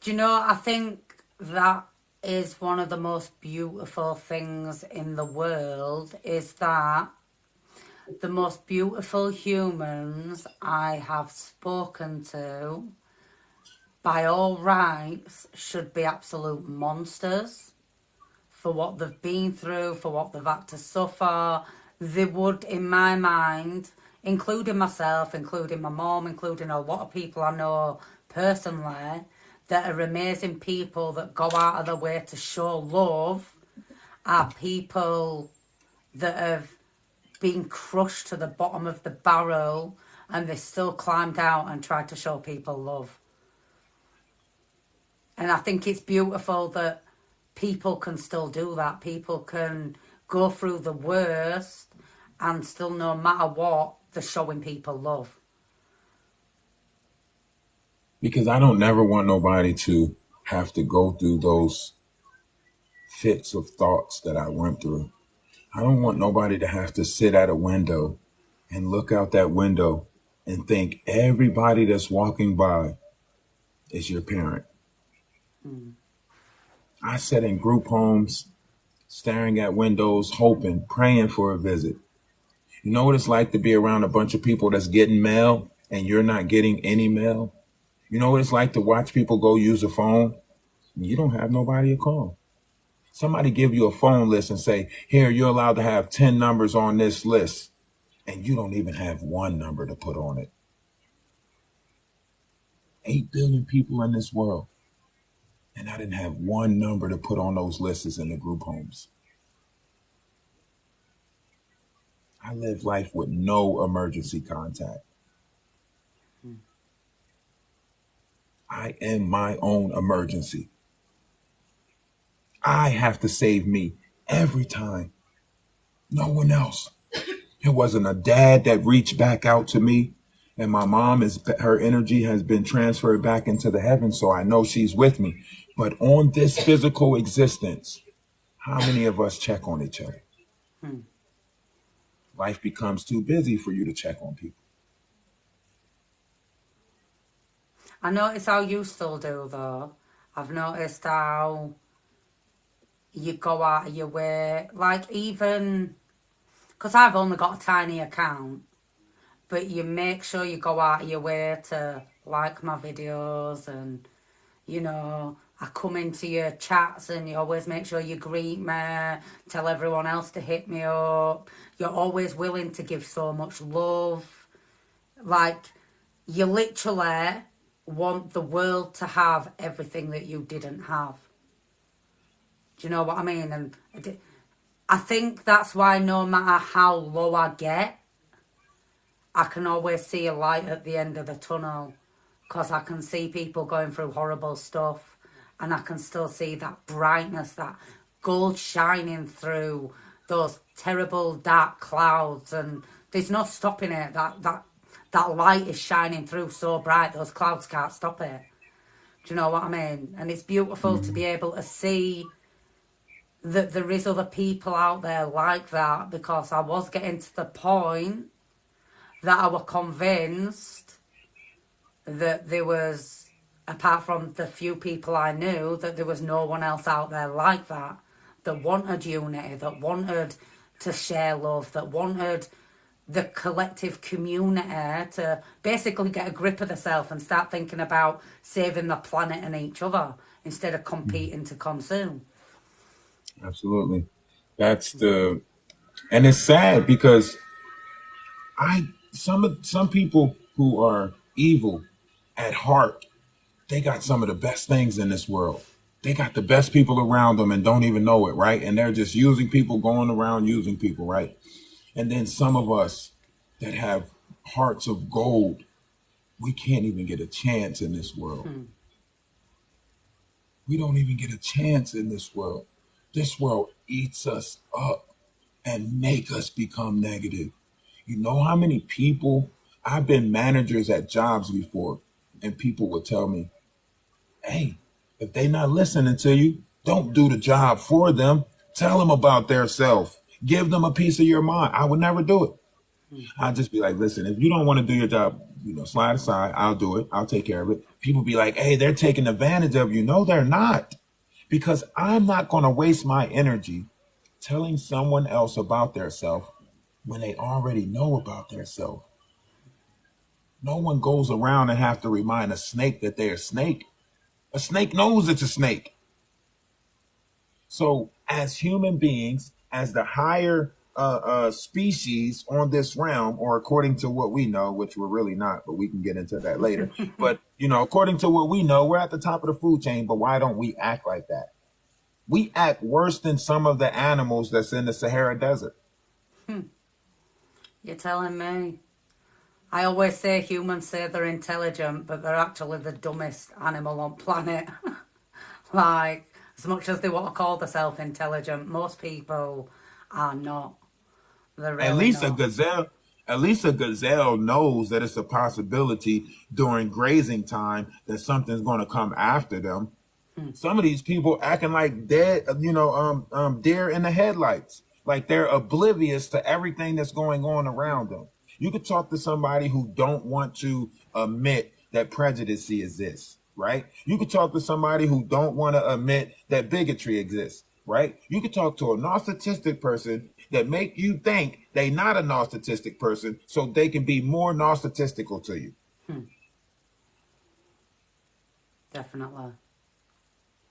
Do you know, I think that is one of the most beautiful things in the world is that the most beautiful humans I have spoken to, by all rights, should be absolute monsters for what they've been through, for what they've had to suffer. They would, in my mind, including myself, including my mom, including a lot of people I know personally, that are amazing people that go out of their way to show love, are people that have been crushed to the bottom of the barrel and they still climbed out and tried to show people love. And I think it's beautiful that people can still do that. People can go through the worst and still, no matter what, they're showing people love.
Because I don't never want nobody to have to go through those fits of thoughts that I went through. I don't want nobody to have to sit at a window and look out that window and think everybody that's walking by is your parent. I sat in group homes, staring at windows, hoping, praying for a visit. You know what it's like to be around a bunch of people that's getting mail and you're not getting any mail? You know what it's like to watch people go use a phone? You don't have nobody to call. Somebody give you a phone list and say, here, you're allowed to have 10 numbers on this list. And you don't even have one number to put on it. 8 billion people in this world. And I didn't have one number to put on those lists in the group homes. I live life with no emergency contact. I am my own emergency. I have to save me every time. No one else. It wasn't a dad that reached back out to me. And my mom her energy has been transferred back into the heavens, so I know she's with me. But on this physical existence, how many of us check on each other? Life becomes too busy for you to check on people.
I notice how you still do, though. I've noticed how you go out of your way. Like, even because I've only got a tiny account, but you make sure you go out of your way to like my videos, and you know, I come into your chats and you always make sure you greet me, tell everyone else to hit me up. You're always willing to give so much love. Like, you literally want the world to have everything that you didn't have. Do you know what I mean? And I think that's why no matter how low I get, I can always see a light at the end of the tunnel, because I can see people going through horrible stuff, and I can still see that brightness, that gold shining through those terrible dark clouds, and there's no stopping it. That light is shining through so bright, those clouds can't stop it. Do you know what I mean? And it's beautiful to be able to see that there is other people out there like that, because I was getting to the point that I was convinced that there was, apart from the few people I knew, that there was no one else out there like that, that wanted unity, that wanted to share love, that wanted the collective community to basically get a grip of themselves and start thinking about saving the planet and each other instead of competing to consume.
Absolutely. That's the, and it's sad because some people who are evil at heart, they got some of the best things in this world. They got the best people around them and don't even know it, right? And they're just using people, going around using people, right? And then some of us that have hearts of gold, we can't even get a chance in this world. We don't even get a chance in this world. This world eats us up and make us become negative. You know how many people, I've been managers at jobs before, and people would tell me, hey, if they not listening to you, don't do the job for them. Tell them about their self. Give them a piece of your mind. I would never do it. I'd just be like, listen, if you don't want to do your job, slide aside. I'll do it. I'll take care of it. People be like, hey, they're taking advantage of you. No, they're not. Because I'm not going to waste my energy telling someone else about their self when they already know about their self. No one goes around and have to remind a snake that they're a snake. A snake knows it's a snake. So as human beings, as the higher species on this realm, or according to what we know, which we're really not, but we can get into that later. But, according to what we know, we're at the top of the food chain, but why don't we act like that? We act worse than some of the animals that's in the Sahara Desert.
You're telling me. I always say humans say they're intelligent, but they're actually the dumbest animal on planet. Like, as much as they want to call themselves intelligent, most people are not. They're
At
really
least a
not.
gazelle, at least a gazelle knows that it's a possibility during grazing time that something's going to come after them. Some of these people acting like dead, deer in the headlights, like they're oblivious to everything that's going on around them. You could talk to somebody who don't want to admit that prejudice exists, right? You could talk to somebody who don't want to admit that bigotry exists, right? You could talk to a narcissistic person that make you think they not a narcissistic person so they can be more narcissistical to you.
Definitely.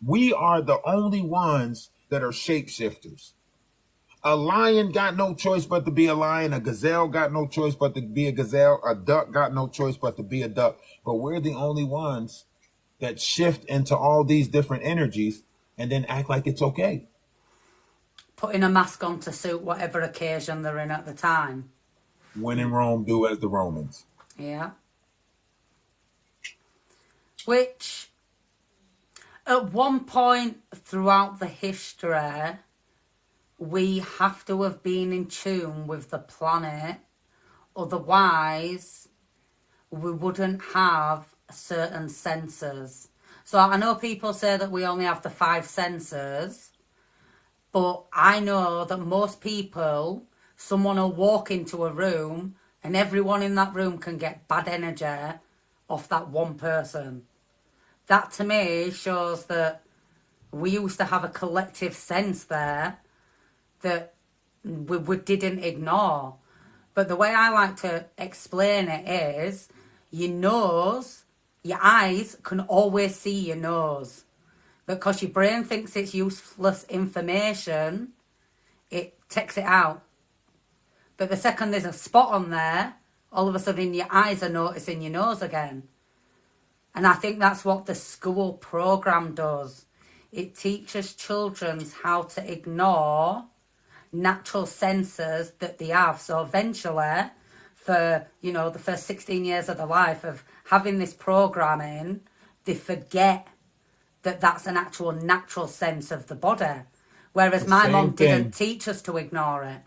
We are the only ones that are shapeshifters. A lion got no choice but to be a lion. A gazelle got no choice but to be a gazelle. A duck got no choice but to be a duck. But we're the only ones that shift into all these different energies and then act like it's okay.
Putting a mask on to suit whatever occasion they're in at the time.
When in Rome, do as the Romans.
Yeah. Which, at one point throughout the history, we have to have been in tune with the planet. Otherwise, we wouldn't have certain senses. So I know people say that we only have the 5 senses, but I know that most people, someone will walk into a room and everyone in that room can get bad energy off that one person. That to me shows that we used to have a collective sense there that we didn't ignore. But the way I like to explain it is your nose, your eyes can always see your nose. Because your brain thinks it's useless information, it takes it out. But the second there's a spot on there, all of a sudden your eyes are noticing your nose again. And I think that's what the school program does. It teaches children how to ignore natural senses that they have. So eventually, for, the first 16 years of their life of having this programming, they forget that that's an actual natural sense of the body. Whereas
The
my
same
mom didn't
thing.
teach us to ignore it.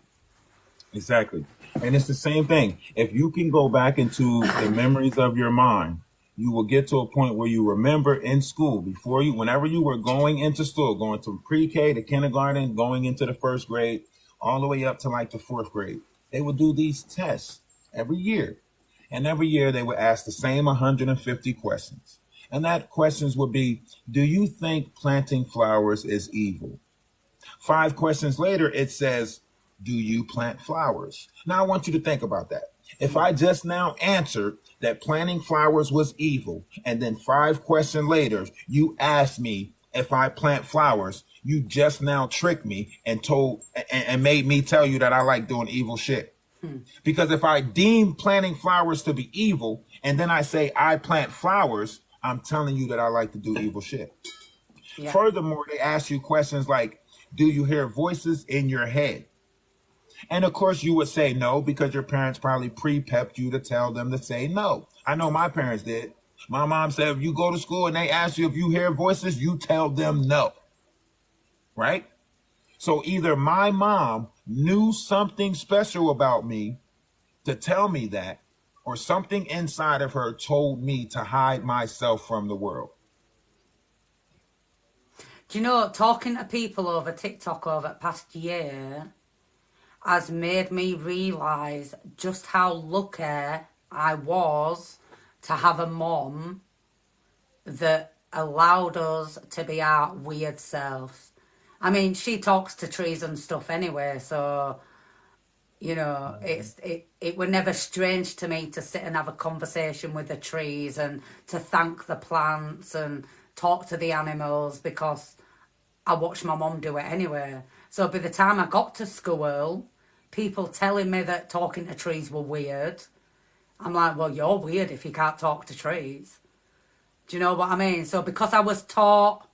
Exactly. And it's the same thing. If you can go back into the memories of your mind, you will get to a point where you remember in school whenever you were going into school, going from pre-K to kindergarten, going into the first grade, all the way up to like the fourth grade. They would do these tests every year. And every year they would ask the same 150 questions. And that questions would be, do you think planting flowers is evil? 5 questions later, it says, do you plant flowers? Now, I want you to think about that. If I just now answered that planting flowers was evil, and then 5 questions later, you asked me if I plant flowers, you just now tricked me and made me tell you that I like doing evil shit. Because if I deem planting flowers to be evil, and then I say I plant flowers, I'm telling you that I like to do evil shit.
Yeah.
Furthermore, they ask you questions like, do you hear voices in your head? And of course, you would say no because your parents probably pre-pepped you to tell them to say no. I know my parents did. My mom said, if you go to school and they ask you if you hear voices, you tell them no. Right? So either my mom knew something special about me to tell me that, or something inside of her told me to hide myself from the world.
Do you know, talking to people over TikTok over the past year has made me realise just how lucky I was to have a mom that allowed us to be our weird selves. I mean, she talks to trees and stuff anyway, so it were never strange to me to sit and have a conversation with the trees and to thank the plants and talk to the animals because I watched my mom do it anyway. So by the time I got to school, people telling me that talking to trees were weird. I'm like, well, you're weird if you can't talk to trees. Do you know what I mean? So because I was taught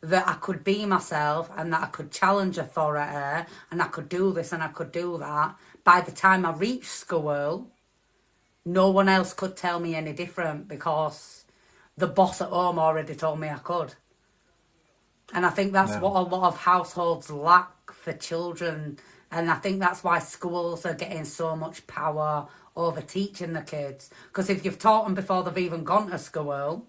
that I could be myself and that I could challenge authority and I could do this and I could do that, by the time I reached school, no one else could tell me any different because the boss at home already told me I could. And I think that's what
Now,
a lot of households lack for children. And I think that's why schools are getting so much power over teaching the kids. Because if you've taught them before they've even gone to school,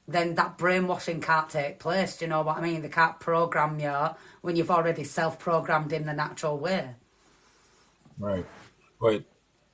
then that brainwashing can't take place. Do you know what I mean? They can't program you when you've already self-programmed in the natural way.
right. But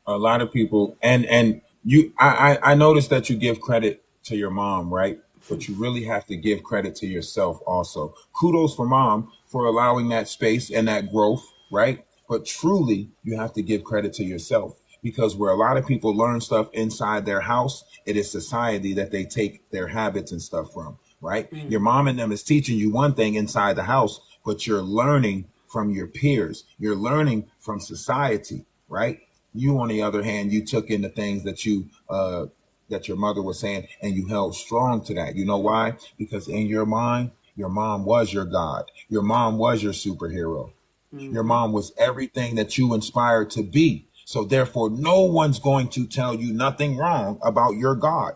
a lot of people and you I noticed that you give credit to your mom, right? But you really have to give credit to yourself also. Kudos for mom for allowing that space and that growth, right? But truly you have to give credit to yourself because where a lot of people learn stuff inside their house, it is society that they take their habits and stuff from, right? Your mom and them is teaching you one thing inside the house, but you're learning from your peers. You're learning from society, right? You, on the other hand, you took in the things that your mother was saying, and you held strong to that. You know why? Because in your mind, your mom was your God. Your mom was your superhero. Your mom was everything that you inspired to be. So therefore, no one's going to tell you nothing wrong about your God,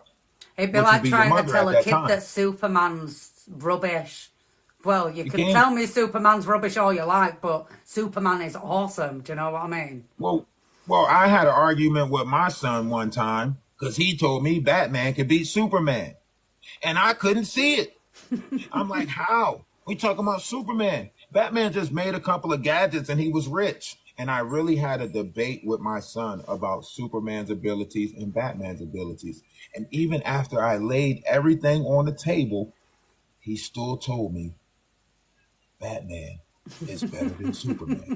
It'd be
which would
like
be your
trying to
mother
tell
at
a
that
kid
time.
that Superman's rubbish. Well, you
You
can
can't.
tell me Superman's rubbish all you like, but Superman is awesome. Do you know what I mean?
Well, well, I had an argument with my son one time because he told me Batman could beat Superman, and I couldn't see it. I'm like, how? We talking about Superman. Batman just made a couple of gadgets and he was rich. And I really had a debate with my son about Superman's abilities and Batman's abilities. And even after I laid everything on the table, he still told me Batman is better than Superman.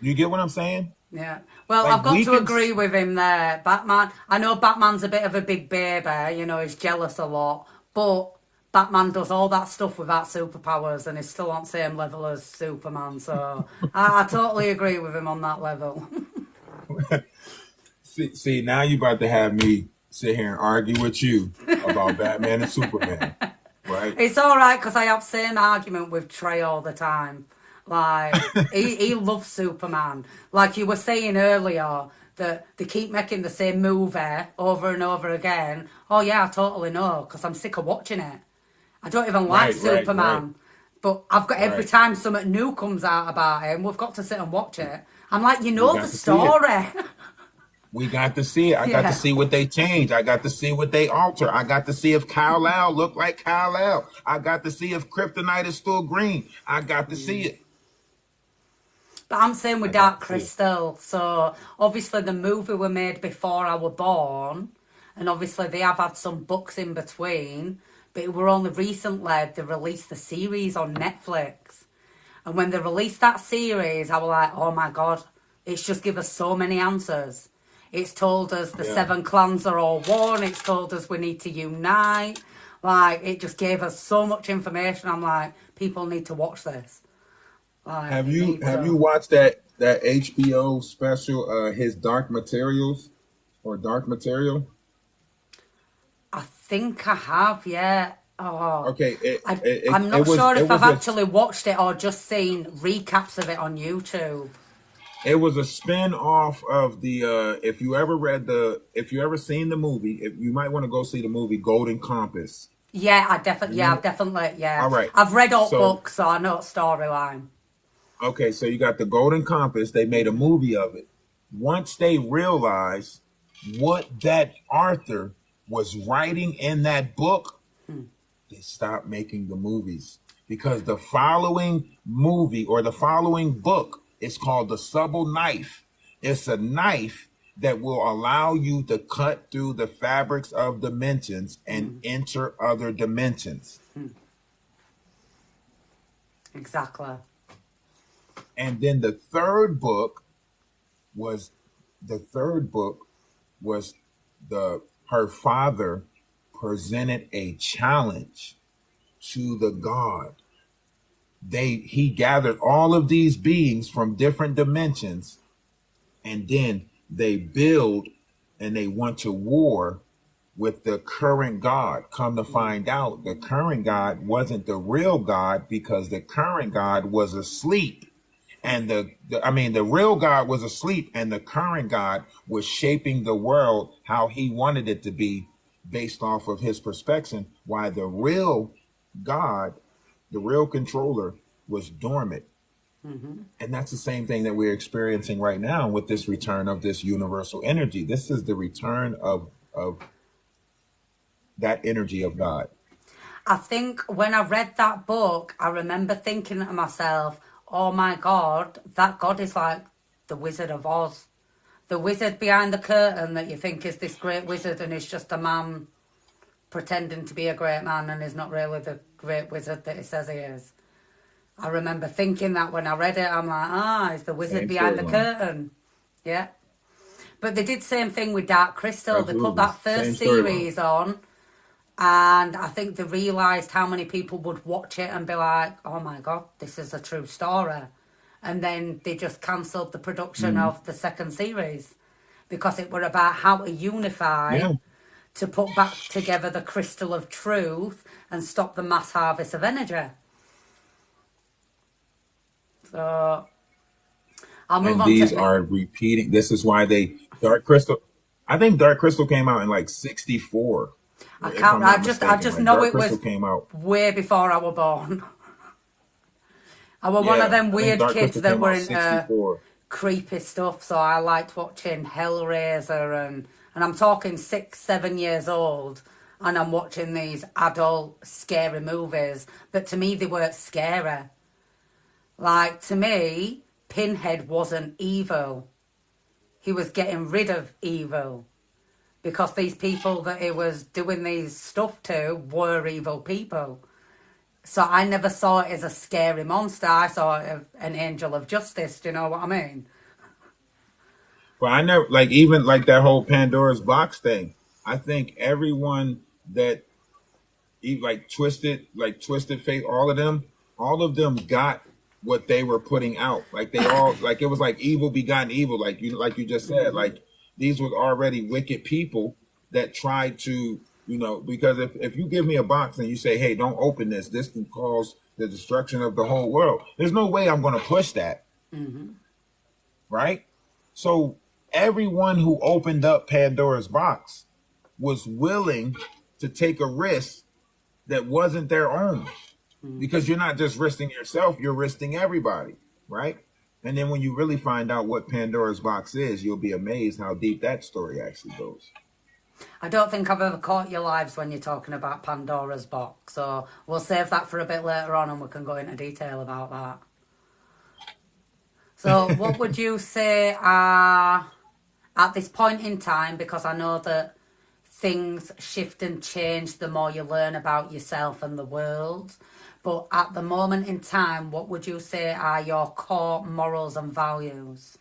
You get what I'm saying?
Yeah. Well,
Like
I've got
we
to
can.
agree with him there. Batman, I know Batman's a bit of a big baby, he's jealous a lot, but Batman does all that stuff without superpowers and is still on the same level as Superman. So I totally agree with him on that level.
See, now you about to have me sit here and argue with you about Batman and Superman, right?
It's all right because I have same argument with Trey all the time. Like he loves Superman. Like you were saying earlier that they keep making the same movie over and over again. Oh yeah, I totally know because I'm sick of watching it. I don't even like
Right,
Superman, but I've got every
right.
time something new comes out about him, we've got to sit and watch it. I'm like, you
We
know the
got to see it.
story.
We got to see it. I got to
Yeah.
see what they change. I got to see what they alter. I got to see if Kal-El looked like Kal-El. I got to see if Kryptonite is still green. I got to see it.
But I'm saying with
I got
Dark
to see it.
Crystal, so obviously the movie were made before I were born, and obviously they have had some books in between, but it were only recently they released the series on Netflix. And when they released that series, I was like, oh my God, it's just give us so many answers. It's told us the
Yeah.
seven clans are all one. It's told us we need to unite. Like, it just gave us so much information. I'm like, people need to watch this. Like,
Have
they
you
need
have you
to.
watched that HBO special, His Dark Materials or Dark Material?
I think I have, yeah. Oh,
Okay,
I'm
it
not
was
sure
it
if I've
was a
actually watched it or just seen recaps of it on YouTube.
it was a spin off of the if you ever seen the movie, if you might want to go see the movie Golden Compass.
Yeah,
You
I've
remember?
definitely, yeah.
All right.
I've read all
So
books, so I know storyline.
okay, so you got the Golden Compass. They made a movie of it. Once they realized what that Arthur was writing in that book, they stopped making the movies because the following movie or the following book is called The Subtle Knife. It's a knife that will allow you to cut through the fabrics of dimensions and enter other dimensions.
Exactly.
And then was the third book was the her father presented a challenge to the god. He gathered all of these beings from different dimensions, and then they build and they went to war with the current god. Come to find out, the current god wasn't the real god because the current god was asleep. And the real God was asleep, and the current God was shaping the world how he wanted it to be based off of his perspective, while the real God, the real controller, was dormant. And that's the same thing that we're experiencing right now with this return of this universal energy. This is the return of that energy of God.
I think when I read that book, I remember thinking to myself, oh my God, that God is like the Wizard of Oz. The wizard behind the curtain that you think is this great wizard and is just a man pretending to be a great man and is not really the great wizard that he says he is. I remember thinking that when I read it, I'm like, it's the wizard
Same
behind the
storyline.
curtain. Yeah. But they did the same thing with Dark Crystal. They put
Absolutely.
that
Same
first
storyline.
series on, and I think they realised how many people would watch it and be like, oh my God, this is a true story. And then they just cancelled the production
Mhm.
of the second series because it were about how to unify
Yeah.
to put back together the crystal of truth and stop the mass harvest of energy. So I'll move
And
on to
these are repeating. This is why they Dark Crystal. I think Dark Crystal came out in like '64,
I
if
can't.
I'm not
I
mistaken.
just
Right,
know
Dark
it
Crystal
was
came out.
way before I was born. I was one of
Yeah,
them
I think
weird
Dark
kids
Crystal
that
came
were
out
into
'64.
creepy stuff. So I liked watching Hellraiser and I'm talking 6, 7 years old, and I'm watching these adult scary movies. But to me, they weren't scary. Like to me, Pinhead wasn't evil. He was getting rid of evil because these people that he was doing these stuff to were evil people. So I never saw it as a scary monster. I saw it as an angel of justice. Do you know what I mean?
But I never like even like that whole Pandora's box thing. I think everyone that like twisted fate, all of them got what they were putting out. Like they all like it was like evil begotten evil, like you just said. Like these were already wicked people that tried to, because if you give me a box and you say, hey, don't open this can cause the destruction of the whole world. There's no way I'm gonna push that. Right? So everyone who opened up Pandora's box was willing to take a risk that wasn't their own, because you're not just risking yourself, you're risking everybody, right? And then when you really find out what Pandora's box is, you'll be amazed how deep that story actually goes.
I don't think I've ever caught your lives when you're talking about Pandora's box. So we'll save that for a bit later on and we can go into detail about that. So what would you say are, at this point in time, because I know that things shift and change the more you learn about yourself and the world, but at the moment in time, what would you say are your core morals and values?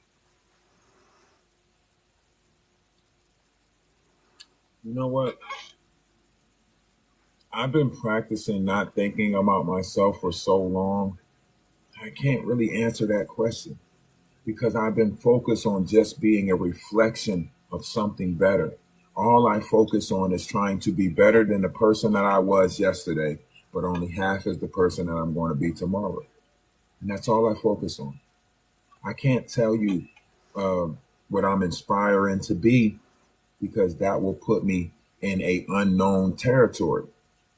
You know what? I've been practicing not thinking about myself for so long. I can't really answer that question because I've been focused on just being a reflection of something better. All I focus on is trying to be better than the person that I was yesterday, but only half as the person that I'm going to be tomorrow. And that's all I focus on. I can't tell you what I'm inspiring to be, because that will put me in a unknown territory.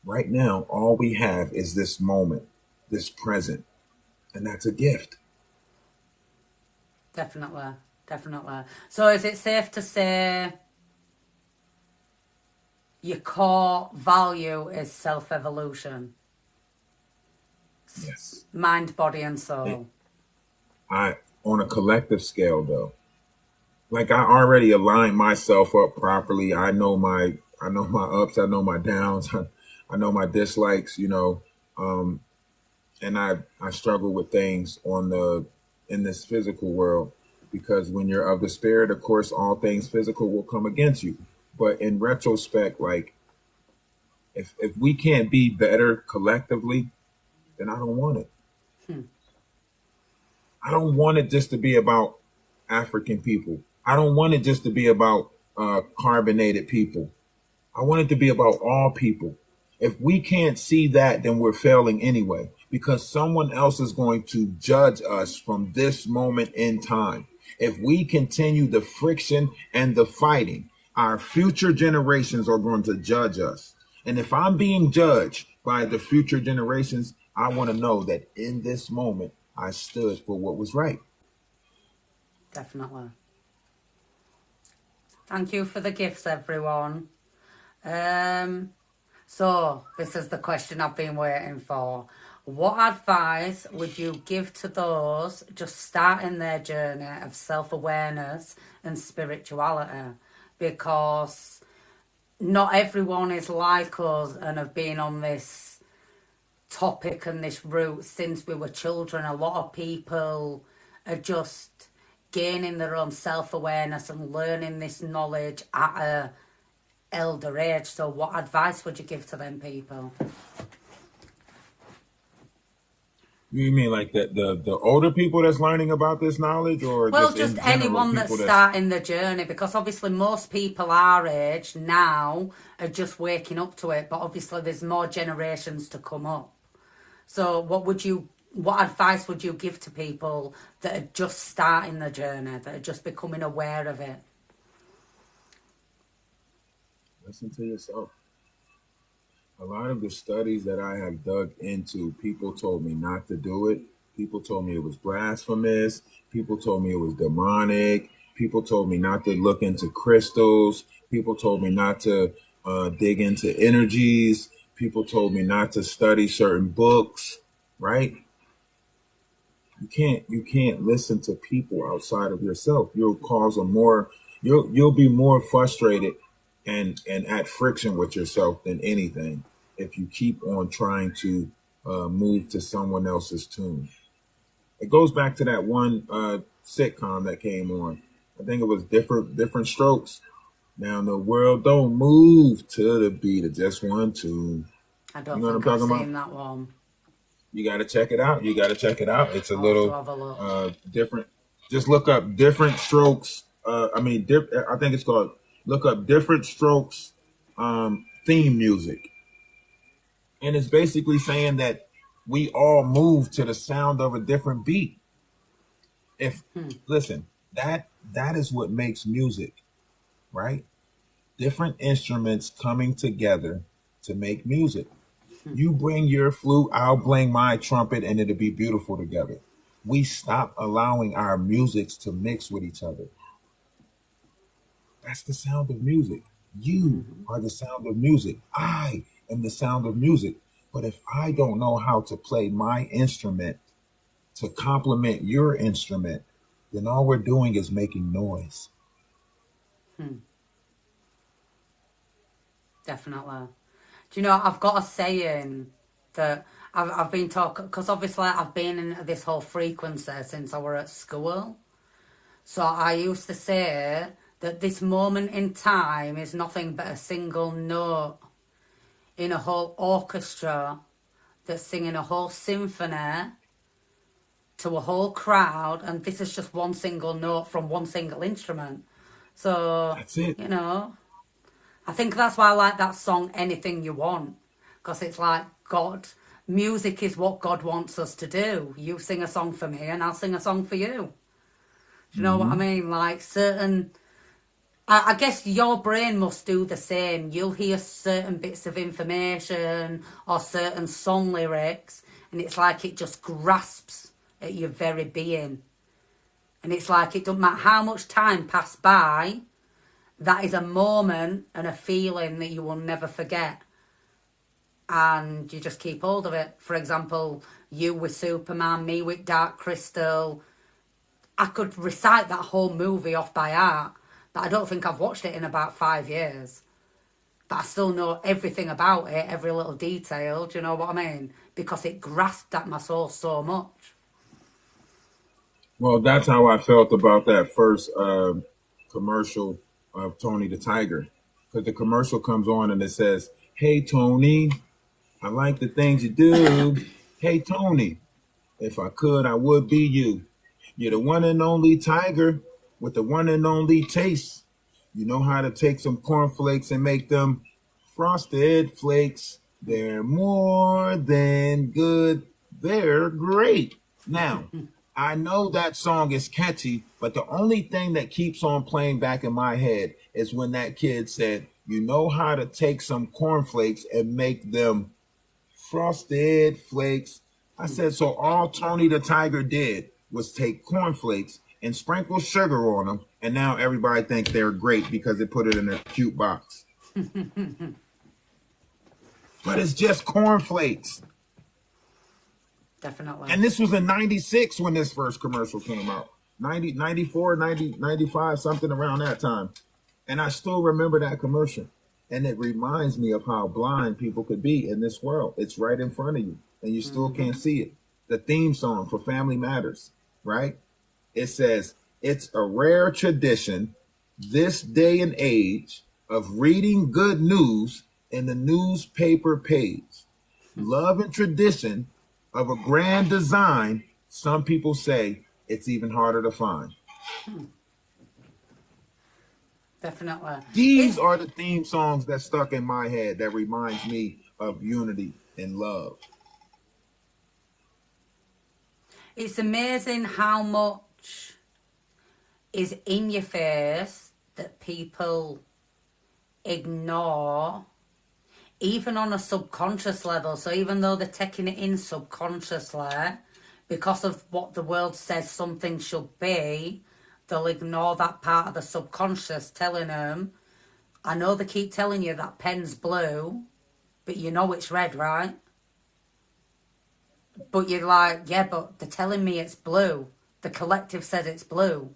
Right now, all we have is this moment, this present, and that's a gift.
Definitely, definitely. So is it safe to say your core value is self-evolution?
Yes.
Mind, body and
And
soul.
I, on a collective scale, though, like I already aligned myself up properly. I know my ups, I know my downs, I know my dislikes, and I struggle with things in this physical world, because when you're of the spirit, of course, all things physical will come against you. But in retrospect, like if we can't be better collectively, then I don't want it. I don't want it just to be about African people. I don't want it just to be about carbonated people. I want it to be about all people. If we can't see that, then we're failing anyway, because someone else is going to judge us from this moment in time. If we continue the friction and the fighting, our future generations are going to judge us. And if I'm being judged by the future generations, I want to know that in this moment, I stood for what was right.
Definitely. Thank you for the gifts, everyone. Um, so this is the question I've been waiting for. What advice would you give to those just starting their journey of self-awareness and spirituality? Because not everyone is like us and have been on this topic and this route since we were children. A lot of people are just gaining their own self-awareness and learning this knowledge at a elder age. So what advice would you give to them people?
You mean like the older people that's learning about this knowledge, or
Well,
just
just
in general
anyone that's
people that's
starting the journey, because obviously most people our age now are just waking up to it, but obviously there's more generations to come up. So what advice would you give to people that are just starting the journey, that are just becoming aware of it?
listen to yourself? A lot of the studies that I have dug into, people told me not to do it. People told me it was blasphemous. People told me it was demonic. People told me not to look into crystals. People told me not to dig into energies. People told me not to study certain books. Right? You can't listen to people outside of yourself. You'll be more frustrated and at friction with yourself than anything if you keep on trying to move to someone else's tune. It goes back to that one sitcom that came on. I think it was different strokes. Now the world don't move to the beat of just one tune.
I
You
don't
know what I'm
think I've
talking about?
seen that one.
You got to check it out. You got to check it out. It's a
I'll have to
little
have a look.
different. Just look up different strokes. I think it's called look up different strokes theme music, and it's basically saying that we all move to the sound of a different beat. If listen, that is what makes music, right? Different instruments coming together to make music. You bring your flute, I'll bring my trumpet, and it'll be beautiful together. We stop allowing our musics to mix with each other. That's the sound of music. You are the sound of music. I am the sound of music. But if I don't know how to play my instrument to complement your instrument, then all we're doing is making noise.
Definitely. Do you know, I've got a saying that I've been talking, because obviously I've been in this whole frequency since I were at school. So I used to say that this moment in time is nothing but a single note in a whole orchestra that's singing a whole symphony to a whole crowd, and this is just one single note from one single instrument. So,
That's it.
you know, I think that's why I like that song, Anything You Want, because it's like God, music is what God wants us to do. You sing a song for me and I'll sing a song for you. Do you know what I mean? Like certain, I guess your brain must do the same. You'll hear certain bits of information or certain song lyrics, and it's like it just grasps at your very being. And it's like it doesn't matter how much time passed by, that is a moment and a feeling that you will never forget. And you just keep hold of it. For example, you with Superman, me with Dark Crystal. I could recite that whole movie off by heart, but I don't think I've watched it in about 5 years. But I still know everything about it, every little detail. Do you know what I mean? Because it grasped at my soul so much.
Well, that's how I felt about that first commercial of Tony the Tiger. Because the commercial comes on and it says, "Hey, Tony, I like the things you do. Hey, Tony, if I could, I would be you. You're the one and only tiger with the one and only taste. You know how to take some cornflakes and make them frosted flakes. They're more than good. They're great." Now, I know that song is catchy, but the only thing that keeps on playing back in my head is when that kid said, "You know how to take some cornflakes and make them frosted flakes." I said, so all Tony the Tiger did was take cornflakes and sprinkle sugar on them, and now everybody thinks they're great because they put it in a cute box. But it's just cornflakes.
Definitely.
And this was in 96 when this first commercial came out. 90, 94, 90, 95, something around that time. And I still remember that commercial. And it reminds me of how blind people could be in this world. It's right in front of you, and you still can't see it. The theme song for Family Matters, right? It says, "It's a rare tradition this day and age of reading good news in the newspaper page. Love and tradition of a grand design. Some people say it's even harder to find."
Definitely.
These
It's
are the theme songs that stuck in my head that reminds me of unity and love.
it's amazing how much is in your face that people ignore, even on a subconscious level. So even though they're taking it in subconsciously, because of what the world says something should be, they'll ignore that part of the subconscious telling them, I know they keep telling you that pen's blue, but you know it's red, right? But you're like, yeah, but they're telling me it's blue. The collective says it's blue.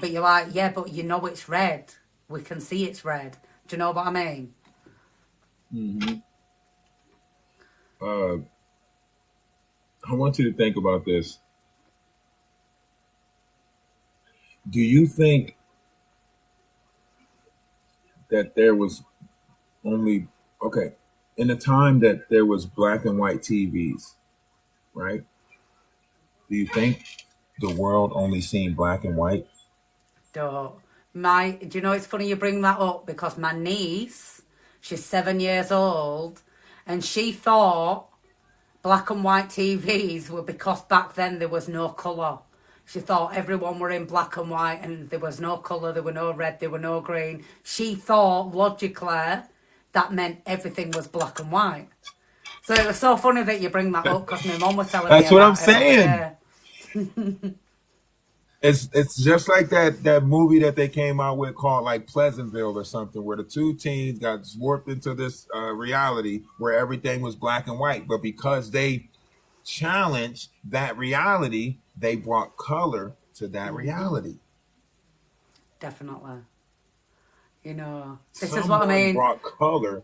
But you're like, yeah, but you know it's red. We can see it's red. Do you know what I mean?
I want you to think about this. Do you think that there was only, okay, in the time that there was black and white TVs, right? Do you think the world only seen black and white?
Don't. Do you know it's funny you bring that up because my niece, she's 7 years old, and she thought black and white TVs were because back then there was no colour. She thought everyone were in black and white and there was no colour, there were no red, there were no green. She thought logically that meant everything was black and white. So it was so funny that you bring that up because my mum was telling me
That's what I'm
about it the other
saying.
day.
It's just like that movie that they came out with called like Pleasantville or something, where the two teens got warped into this reality where everything was black and white, but because they challenged that reality, they brought color to that reality.
Definitely. You know, this is what I
Someone
mean.
brought color.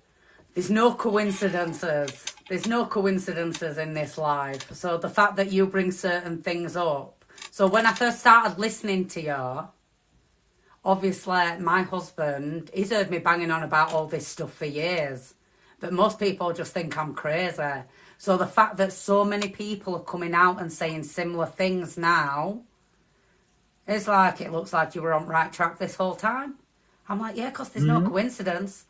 There's no coincidences. There's no coincidences in this life. So the fact that you bring certain things up. So when I first started listening to you, obviously my husband, he's heard me banging on about all this stuff for years. But most people just think I'm crazy. So the fact that so many people are coming out and saying similar things now, it's like it looks like you were on right track this whole time. I'm like, yeah, because there's no coincidence.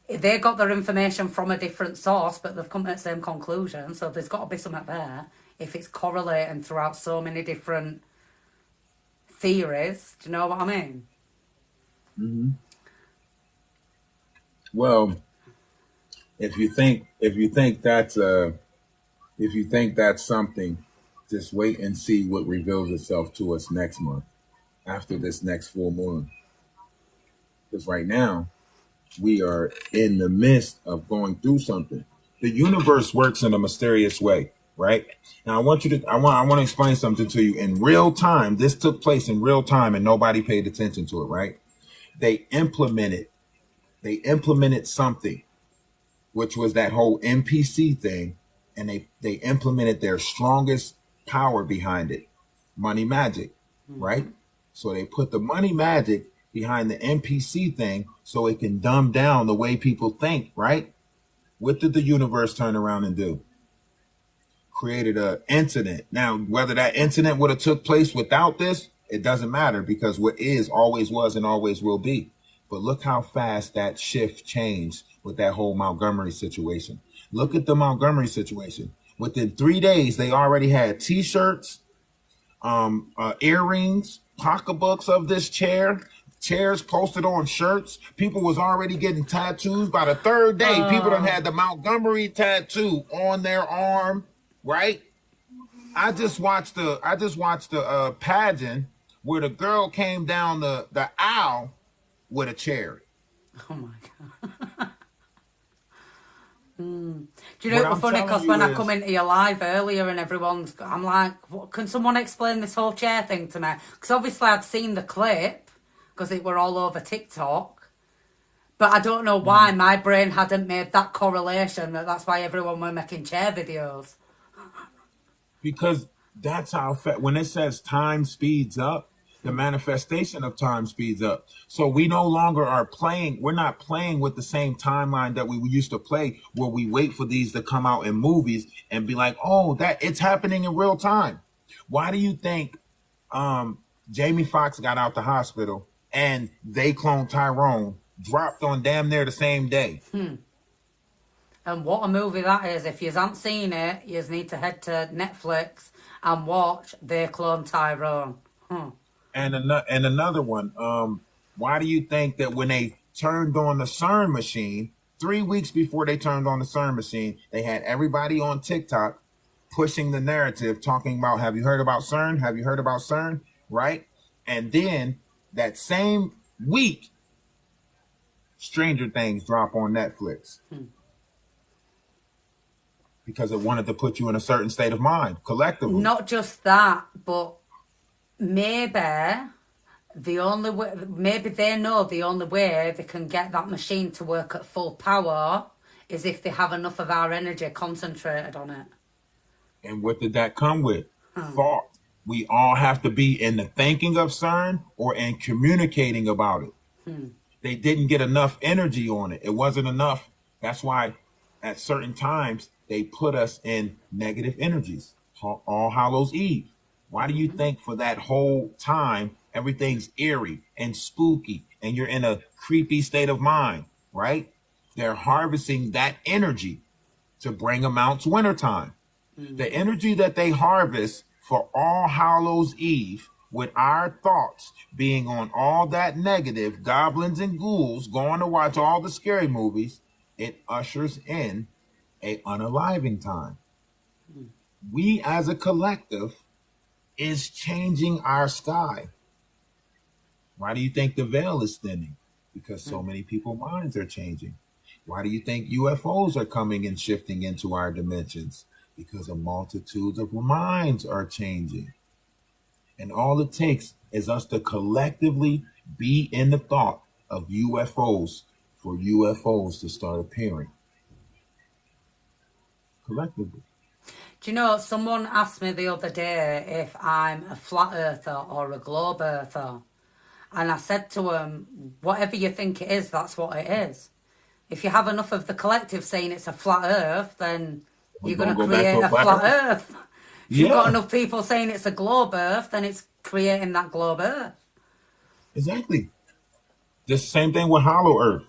They got their information from a different source, but they've come to the same conclusion. So there's got to be something there if it's correlating throughout so many different theories. Do you know what I mean?
Well, if you think that's something, just wait and see what reveals itself to us next month after this next full moon. Because right now we are in the midst of going through something. The universe works in a mysterious way, right? Now I want to explain something to you in real time. This took place in real time and nobody paid attention to it, right? They implemented something, which was that whole NPC thing, and they implemented their strongest power behind it, money magic, right? So they put the money magic behind the NPC thing so it can dumb down the way people think, right? What did the universe turn around and do? Created an incident. Now, whether that incident would have took place without this, it doesn't matter because what is always was and always will be. But look how fast that shift changed with that whole Montgomery situation. Look at the Montgomery situation. Within 3 days, they already had T-shirts, earrings, pocketbooks of this chairs posted on shirts. People was already getting tattoos. By the third day, people done had the Montgomery tattoo on their arm, right? I just watched the pageant where the girl came down the aisle with a cherry.
Oh my God. Do you know
What
it was
I'm
funny?
telling
Because
you
when I
is,
come into your live earlier and I'm like, what, can someone explain this whole chair thing to me? Because obviously I'd seen the clip because it were all over TikTok. But I don't know why my brain hadn't made that correlation that's why everyone were making chair videos.
because that's how when it says time speeds up, the manifestation of time speeds up. So we no longer are playing. We're not playing with the same timeline that we used to play, where we wait for these to come out in movies and be like, "Oh, that it's happening in real time." Why do you think Jamie Foxx got out the hospital and they cloned Tyrone, dropped on damn near the same day?
And what a movie that is. If you haven't seen it, you need to head to Netflix and watch They Clone Tyrone.
And another one. Why do you think that when they turned on the CERN machine, 3 weeks before they turned on the CERN machine, they had everybody on TikTok pushing the narrative, talking about, "Have you heard about CERN? Have you heard about CERN?" Right? And then that same week, Stranger Things drop on Netflix because it wanted to put you in a certain state of mind collectively.
Not just that, but maybe the only way, maybe they know the only way they can get that machine to work at full power is if they have enough of our energy concentrated on it.
And what did that come with? Thought. We all have to be in the thinking of CERN or in communicating about it. They didn't get enough energy on it. It wasn't enough. That's why at certain times they put us in negative energies. All Hallows Eve. Why do you think for that whole time everything's eerie and spooky and you're in a creepy state of mind, right? They're harvesting that energy to bring them out to wintertime. The energy that they harvest for All Hallows Eve, with our thoughts being on all that negative, goblins and ghouls going to watch all the scary movies, it ushers in a unaliving time. We as a collective is changing our sky. Why do you think the veil is thinning? Because so many people's minds are changing. Why do you think UFOs are coming and shifting into our dimensions? Because a multitude of minds are changing. And all it takes is us to collectively be in the thought of UFOs for UFOs to start appearing. Collectively.
Do you know, someone asked me the other day if I'm a flat earther or a globe earther. And I said to him, whatever you think it is, that's what it is. If you have enough of the collective saying it's a flat earth, then
We're
you're going to
go back
create
to
a flat
earth.
earth. If you've got
Yeah,
enough people saying it's a globe earth, then it's creating that globe earth.
exactly. The same thing with Hollow Earth.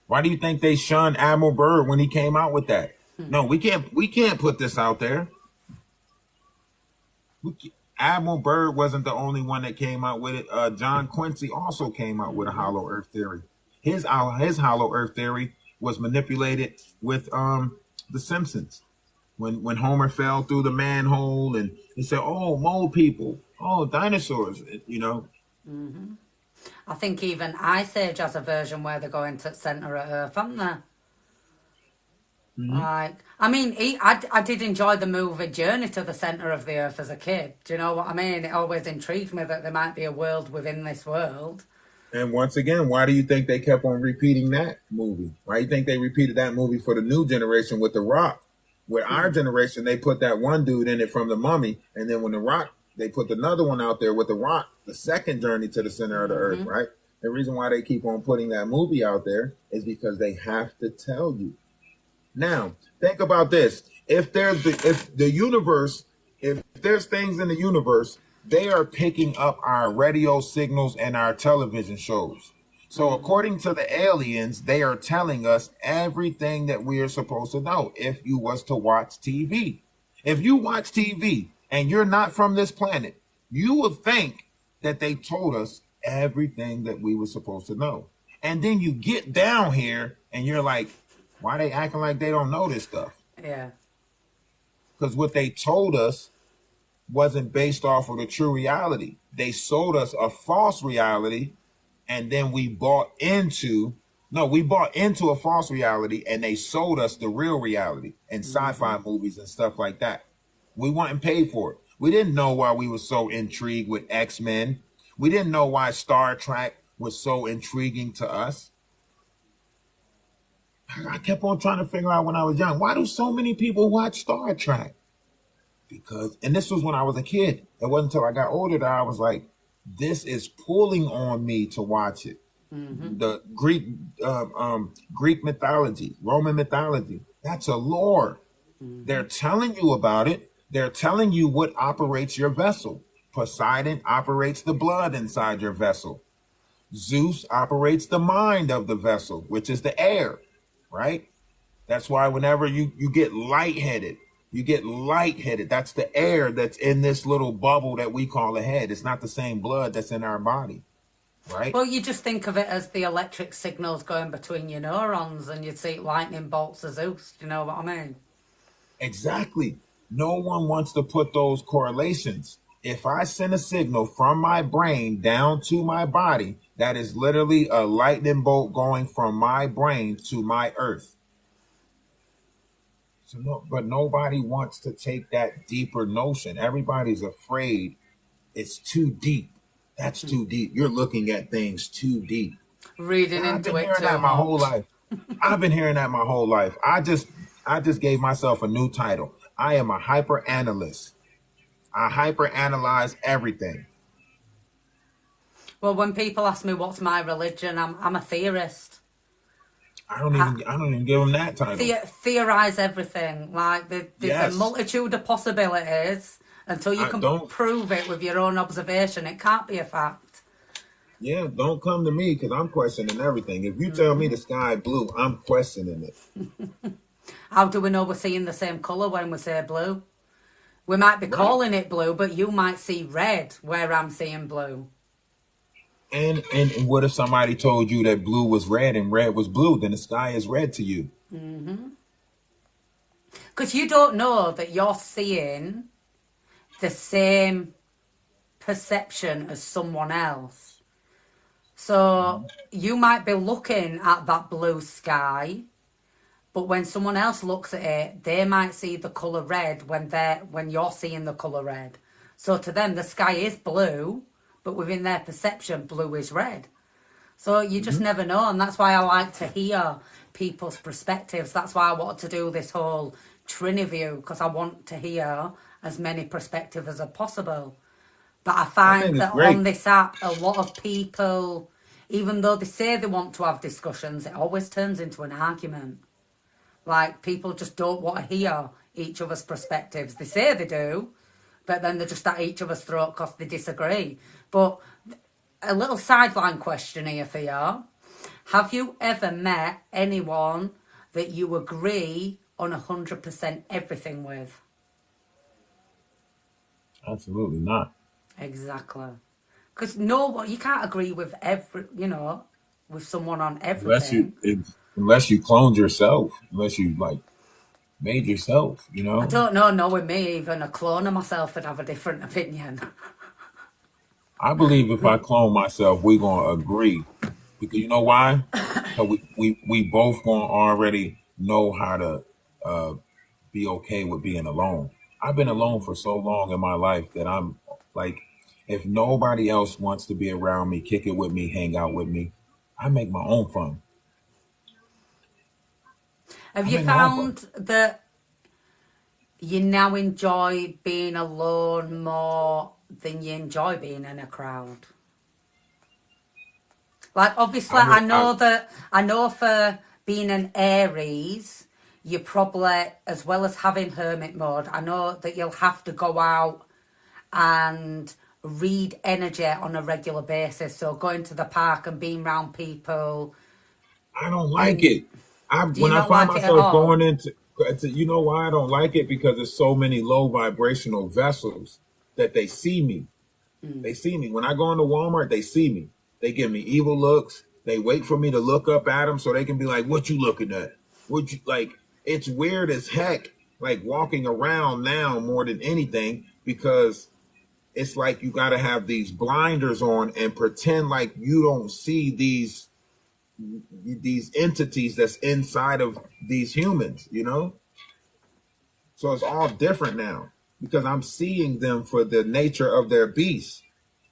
Why do you think they shunned Admiral Byrd when he came out with that? No, we can't put this out there. Admiral Byrd wasn't the only one that came out with it. John Quincy also came out with a Hollow Earth theory. His Hollow Earth theory was manipulated with the Simpsons. When Homer fell through the manhole and he said, "Oh, mole people, oh, dinosaurs," you know.
I think even Ice Age has a version where they're going to the centre of Earth, haven't they?
Mhm.
Like, I mean, I did enjoy the movie Journey to the Centre of the Earth as a kid. Do you know what I mean? It always intrigued me that there might be a world within this world.
And once again, why do you think they kept on repeating that movie? Why do you think they repeated that movie for the new generation with The Rock? With our generation, they put that one dude in it from The Mummy, and then when The Rock, they put another one out there with The Rock, the second journey to the center of the earth, right? The reason why they keep on putting that movie out there is because they have to tell you. Now, think about this. If the universe, if there's things in the universe, they are picking up our radio signals and our television shows. So according to the aliens, they are telling us everything that we are supposed to know if you was to watch TV. If you watch TV and you're not from this planet, you would think that they told us everything that we were supposed to know. And then you get down here and you're like, why they acting like they don't know this stuff?
Yeah.
Because what they told us wasn't based off of the true reality. They sold us a false reality, and then we bought into a false reality, and they sold us the real reality in sci-fi movies and stuff like that. We weren't paid for it. We didn't know why we were so intrigued with X-Men. We didn't know why Star Trek was so intriguing to us. I kept on trying to figure out when I was young, why do so many people watch Star Trek? Because, and this was when I was a kid. It wasn't until I got older that I was like, this is pulling on me to watch it. The Greek mythology, Roman mythology, that's a lore. They're telling you about it. They're telling you what operates your vessel. Poseidon operates the blood inside your vessel. Zeus operates the mind of the vessel, which is the air, right? That's why whenever you get lightheaded, you get lightheaded. That's the air that's in this little bubble that we call a head. It's not the same blood that's in our body, right?
Well, you just think of it as the electric signals going between your neurons and you'd see lightning bolts of Zeus. Do you know what I mean?
Exactly. No one wants to put those correlations. If I send a signal from my brain down to my body, that is literally a lightning bolt going from my brain to my earth. So no, but nobody wants to take that deeper notion. Everybody's afraid it's too deep. That's too deep. You're looking at things too deep.
Reading
I've
into
been
it
hearing
too
that my whole
much.
life. I've been hearing that my whole life. I just gave myself a new title. I am a hyper analyst. I hyper analyze everything.
Well, when people ask me what's my religion, I'm a theorist.
I don't even give them that title.
Theorize everything. Like there's a
Yes.
multitude of possibilities. Until you
I
can
don't
prove it with your own observation, it can't be a fact.
Yeah, don't come to me because I'm questioning everything. If you tell me the sky blue, I'm questioning it.
How do we know we're seeing the same colour when we say blue? We might be
Right.
calling it blue, but you might see red where I'm seeing blue.
And what if somebody told you that blue was red and red was blue? Then the sky is red to you.
Because you don't know that you're seeing the same perception as someone else. So you might be looking at that blue sky, but when someone else looks at it, they might see the colour red when you're seeing the colour red. So to them, the sky is blue, but within their perception, blue is red. So you just
Mhm.
never know, and that's why I like to hear people's perspectives. That's why I wanted to do this whole Triniview, because I want to hear as many perspectives as possible. But I
I
find
think it's
that on
great.
this app, a lot of people, even though they say they want to have discussions, it always turns into an argument. Like, people just don't want to hear each other's perspectives. They say they do, but then they're just at each other's throat because they disagree. But a little sideline question here for you. Have you ever met anyone that you agree on 100% everything with?
Absolutely not.
Exactly. Because no, you can't agree with with someone on
Unless you
everything.
unless you cloned yourself, unless you like made yourself,
I don't know, knowing me, even a clone of myself would have a different opinion.
I believe if I clone myself, we're gonna agree. Because you know why? Because we both gonna already know how to uh, be okay with being alone. I've been alone for so long in my life that I'm like, if nobody else wants to be around me, kick it with me, hang out with me, I make my own fun.
Have
I
you
make my own fun.
found that you now enjoy being alone more than you enjoy being in a crowd? Like, obviously,
I mean,
I know for being an Aries, you probably, as well as having hermit mode, I know that you'll have to go out and read energy on a regular basis. So going to the park and being around people,
I don't like
and
it. I
do you
when I
not
find
like it at
myself
all?
going you know why I don't like it? Because there's so many low vibrational vessels that they see me. They see me. When I go into Walmart, they see me. They give me evil looks. They wait for me to look up at them so they can be like, "What you looking at? What you like?" It's weird as heck, like walking around now more than anything because it's like you got to have these blinders on and pretend like you don't see these entities that's inside of these humans, So it's all different now because I'm seeing them for the nature of their beast.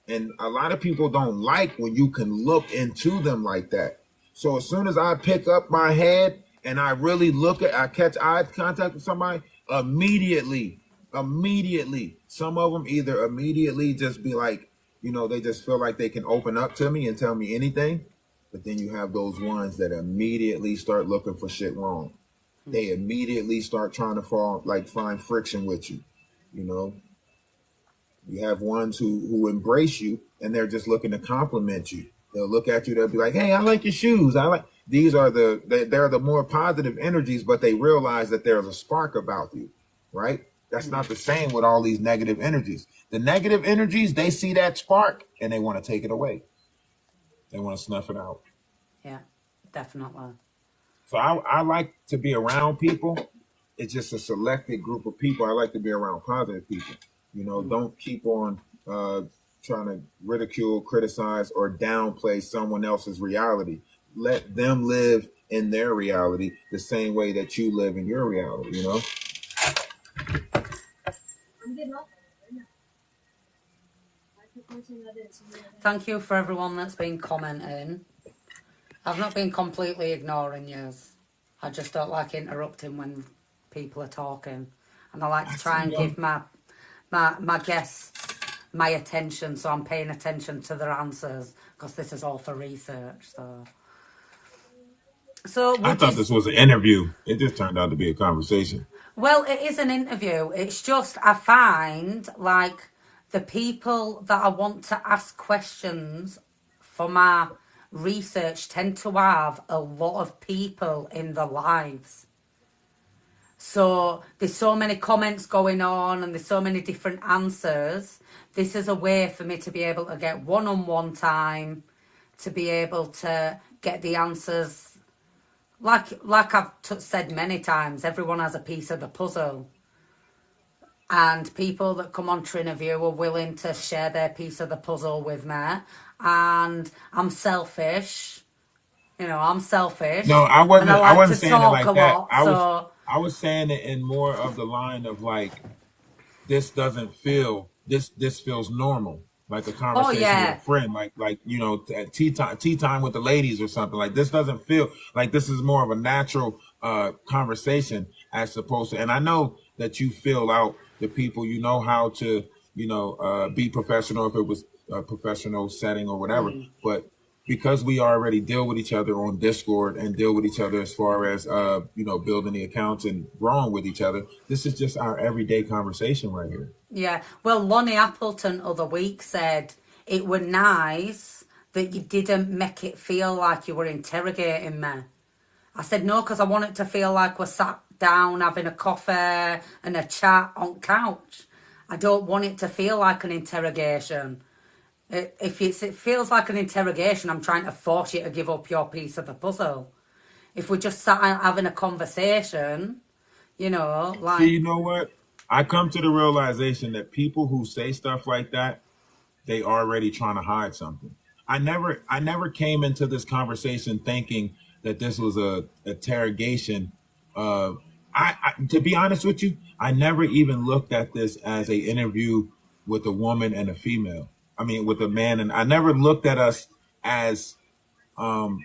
And a lot of people don't like when you can look into them like that. So as soon as I pick up my head and I really I catch eye contact with somebody, immediately, some of them either immediately just be like, they just feel like they can open up to me and tell me anything. But then you have those ones that immediately start looking for shit wrong. They immediately start trying to find friction with you, you know. You have ones who embrace you and they're just looking to compliment you. They'll look at you, they'll be like, "Hey, I like your shoes. I like." These are they're the more positive energies, but they realize that there's a spark about you, right? That's not the same with all these negative energies. The negative energies, they see that spark and they want to take it away. They want to snuff it out.
Yeah, definitely.
So I like to be around people. It's just a selected group of people. I like to be around positive people. Don't keep on trying to ridicule, criticize, or downplay someone else's reality. Let them live in their reality the same way that you live in your reality.
Thank you for everyone that's been commenting. I've not been completely ignoring yous. I just don't like interrupting when people are talking. And I like
I
to try
see
and
them.
give my guests my attention, so I'm paying attention to their answers, because this is all for research. So
I
would you...
thought this was an interview. It just turned out to be a conversation.
Well, it is an interview. It's just I find like the people that I want to ask questions for my research tend to have a lot of people in their lives. So there's so many comments going on and there's so many different answers. This is a way for me to be able to get one-on-one time, to be able to get the answers. Like I've said many times, everyone has a piece of the puzzle. And people that come on Triniview are willing to share their piece of the puzzle with me. And I'm selfish. I'm
No,
selfish.
I
And I
wasn't. I
like
wasn't
to
saying it
talk a
like that.
lot. So,
I was saying it in more of the line of like, this doesn't feel this feels normal, like a
oh,
conversation with a
yeah.
friend, like at tea time with the ladies or something. Like this doesn't feel like this is more of a natural conversation as opposed to. And I know that you feel out the people. You know how to be professional if it was a professional setting or whatever, but because we already deal with each other on Discord and deal with each other as far as building the accounts and growing with each other, this is just our everyday conversation right here.
Yeah. Well, Lonnie Appleton other week said it were nice that you didn't make it feel like you were interrogating me. I said, no, because I want it to feel like we're sat down having a coffee and a chat on couch. I don't want it to feel like an interrogation. If it feels like an interrogation, I'm trying to force you to give up your piece of the puzzle. If we just sat having a conversation,
See,
like...
you know what? I come to the realization that people who say stuff like that, they already trying to hide something. I never came into this conversation thinking that this was a interrogation. Uh, to be honest with you, I never even looked at this as a interview with a woman and a female. I mean, with a man, and I never looked at us as um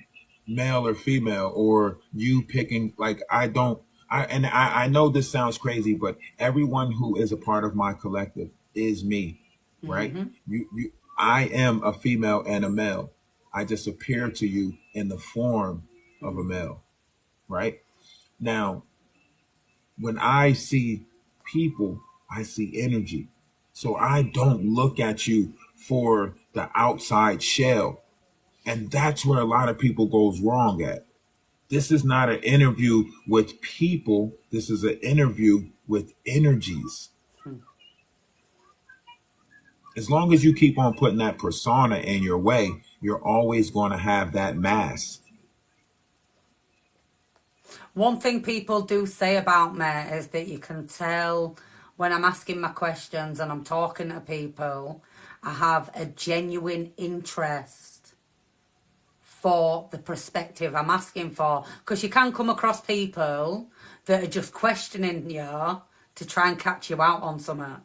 male or female or you picking like I know this sounds crazy, but everyone who is a part of my collective is me, right? You I am a female and a male. I just appear to you in the form of a male, right? Now, when I see people, I see energy. So I don't look at you for the outside shell. And that's where a lot of people goes wrong at. This is not an interview with people. This is an interview with energies. As long as you keep on putting that persona in your way, you're always going to have that mask.
One thing people do say about me is that you can tell when I'm asking my questions and I'm talking to people, I have a genuine interest for the perspective I'm asking for. Because you can come across people that are just questioning you to try and catch you out on something.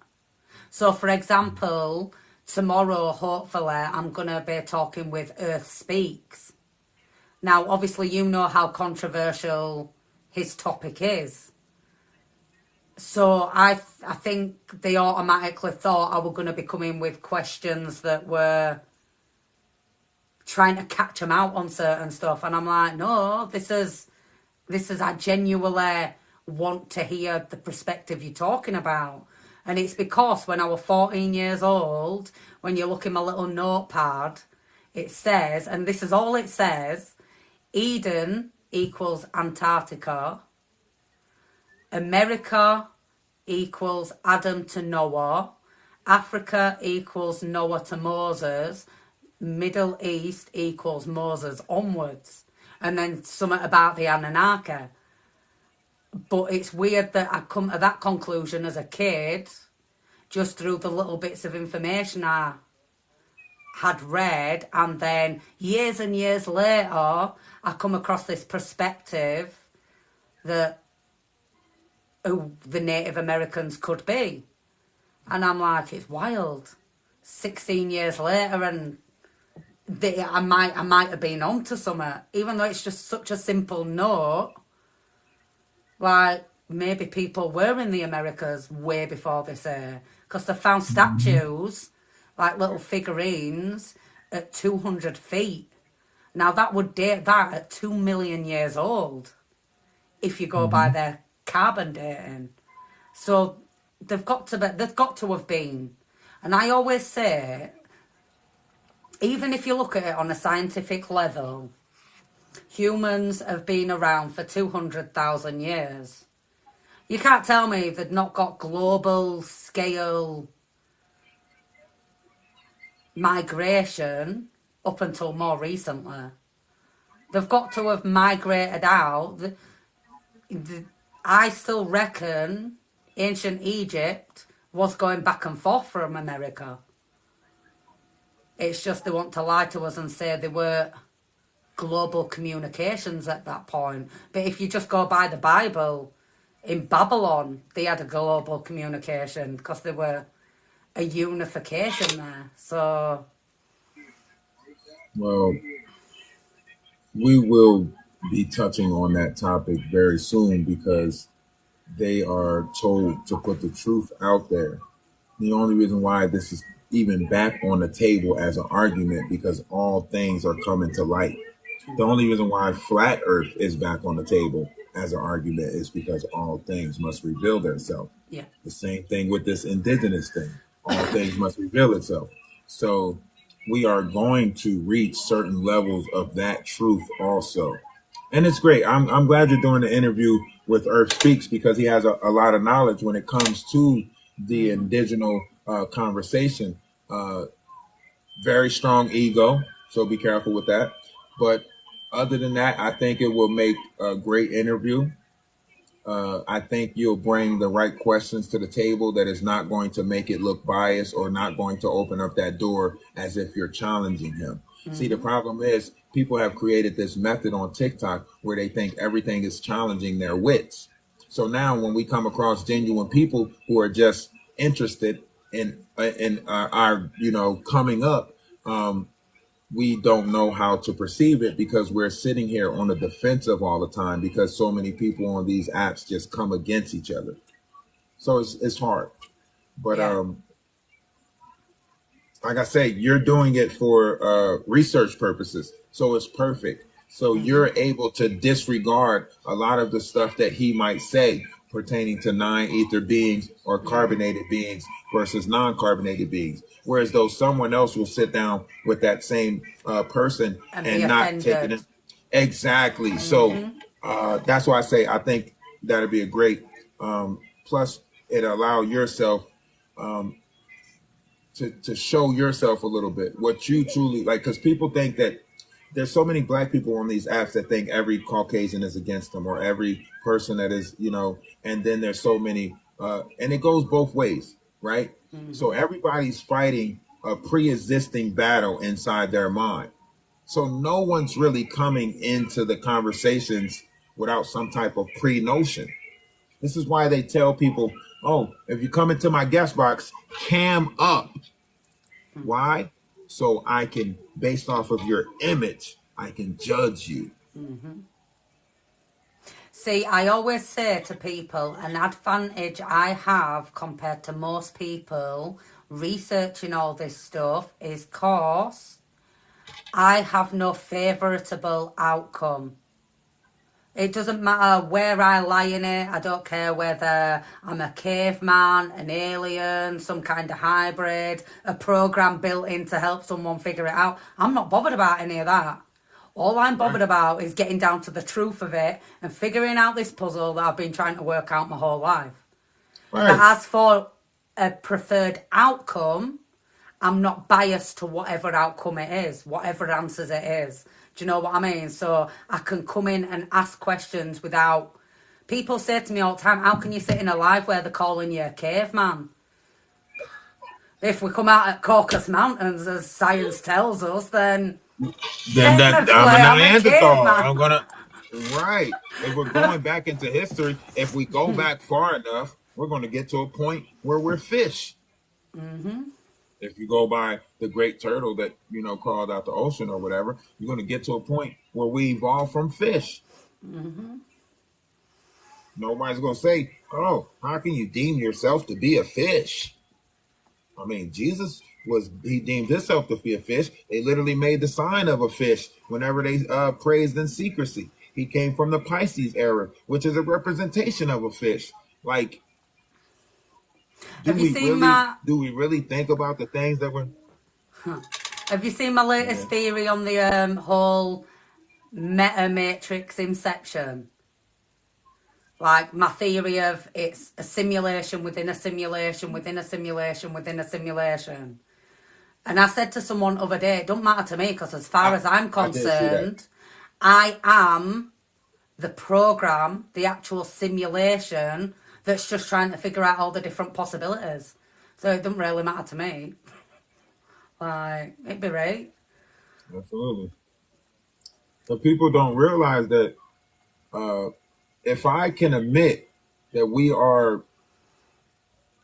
So, for example, tomorrow, hopefully, I'm going to be talking with Earth Speaks. Now, obviously, you know how controversial his topic is. So I think they automatically thought I was going to be coming with questions that were trying to catch them out on certain stuff. And I'm like, no, this is I genuinely want to hear the perspective you're talking about. And it's because when I was 14 years old, when you look in my little notepad, it says, and this is all it says, Eden equals Antarctica, America equals Adam to Noah, Africa equals Noah to Moses, Middle East equals Moses onwards, and then something about the Anunnaki. But it's weird that I come to that conclusion as a kid just through the little bits of information I had read, and then years and years later, I come across this perspective that who the Native Americans could be. And I'm like, it's wild. 16 years later, and I might have been onto something, even though it's just such a simple note. Like, maybe people were in the Americas way before this era, because they found statues, like little figurines, at 200 feet. Now, that would date that at 2 million years old, if you go by their carbon dating. So they've got to have been. And I always say, even if you look at it on a scientific level, humans have been around for 200,000 years. You can't tell me they've not got global scale migration up until more recently. They've got to have migrated out. I still reckon ancient Egypt was going back and forth from America. It's just they want to lie to us and say they were global communications at that point. But if you just go by the Bible, in Babylon, they had a global communication because there were a unification there. So,
Well, we will be touching on that topic very soon because they are told to put the truth out there. The only reason why this is even back on the table as an argument because all things are coming to light. The only reason why flat earth is back on the table as an argument is because all things must reveal themselves.
yeah.
The same thing with this indigenous thing. All things must reveal itself. So we are going to reach certain levels of that truth also. And it's great. I'm glad you're doing the interview with Earth Speaks because he has a lot of knowledge when it comes to the indigenous conversation. Very strong ego, so be careful with that. But other than that, I think it will make a great interview. I think you'll bring the right questions to the table that is not going to make it look biased or not going to open up that door as if you're challenging him. See, the problem is people have created this method on TikTok where they think everything is challenging their wits. So now when we come across genuine people who are just interested in our coming up, we don't know how to perceive it because we're sitting here on the defensive all the time because so many people on these apps just come against each other. So it's hard. But
Yeah.
like I say, you're doing it for research purposes. So it's perfect. So you're able to disregard a lot of the stuff that he might say pertaining to nine-ether beings or carbonated beings versus non-carbonated beings. Whereas though someone else will sit down with that same person
And be
and not take it
offended.
in. Exactly. So that's why I say I think that'd be a great plus it allow yourself to show yourself a little bit what you truly like because people think that there's so many black people on these apps that think every Caucasian is against them or every person that is and then there's so many and it goes both ways, right? So everybody's fighting a pre-existing battle inside their mind, so no one's really coming into the conversations without some type of pre-notion. This is why they tell people, oh, if you come into my guest box, cam up. Why? So I can, based off of your image, I can judge you.
See, I always say to people, an advantage I have compared to most people researching all this stuff is cause I have no favourable outcome. It doesn't matter where I lie in it. I don't care whether I'm a caveman, an alien, some kind of hybrid, a program built in to help someone figure it out. I'm not bothered about any of that. All I'm bothered about is getting down to the truth of it and figuring out this puzzle that I've been trying to work out my whole life. But
Right.
as for a preferred outcome, I'm not biased to whatever outcome it is, whatever answers it is. Do you know what I mean? So I can come in and ask questions without... People say to me all the time, how can you sit in a live where they're calling you a caveman? If we come out at Caucasus Mountains, as science tells us, then
Then that
technically
I'm a
I'm a
Neanderthal.
caveman.
I'm gonna right. If we're going back into history, if we go back far enough, we're going to get to a point where we're fish. If you go by the great turtle that, crawled out the ocean or whatever, you're going to get to a point where we evolved from fish. Nobody's going to say, oh, how can you deem yourself to be a fish? I mean, he deemed himself to be a fish. They literally made the sign of a fish whenever they praised in secrecy. He came from the Pisces era, which is a representation of a fish. Like,
Have you seen my
do we really think about the things that we're...
Have you seen my latest theory on the whole meta matrix inception? Like my theory of it's a simulation within a simulation within a simulation within a simulation. And I said to someone the other day, it don't matter to me because as far as I'm concerned, I am the program, the actual simulation that's just trying to figure out all the different possibilities. So it doesn't really matter to me. Like, it'd be right.
Absolutely. But people don't realize that if I can admit that we are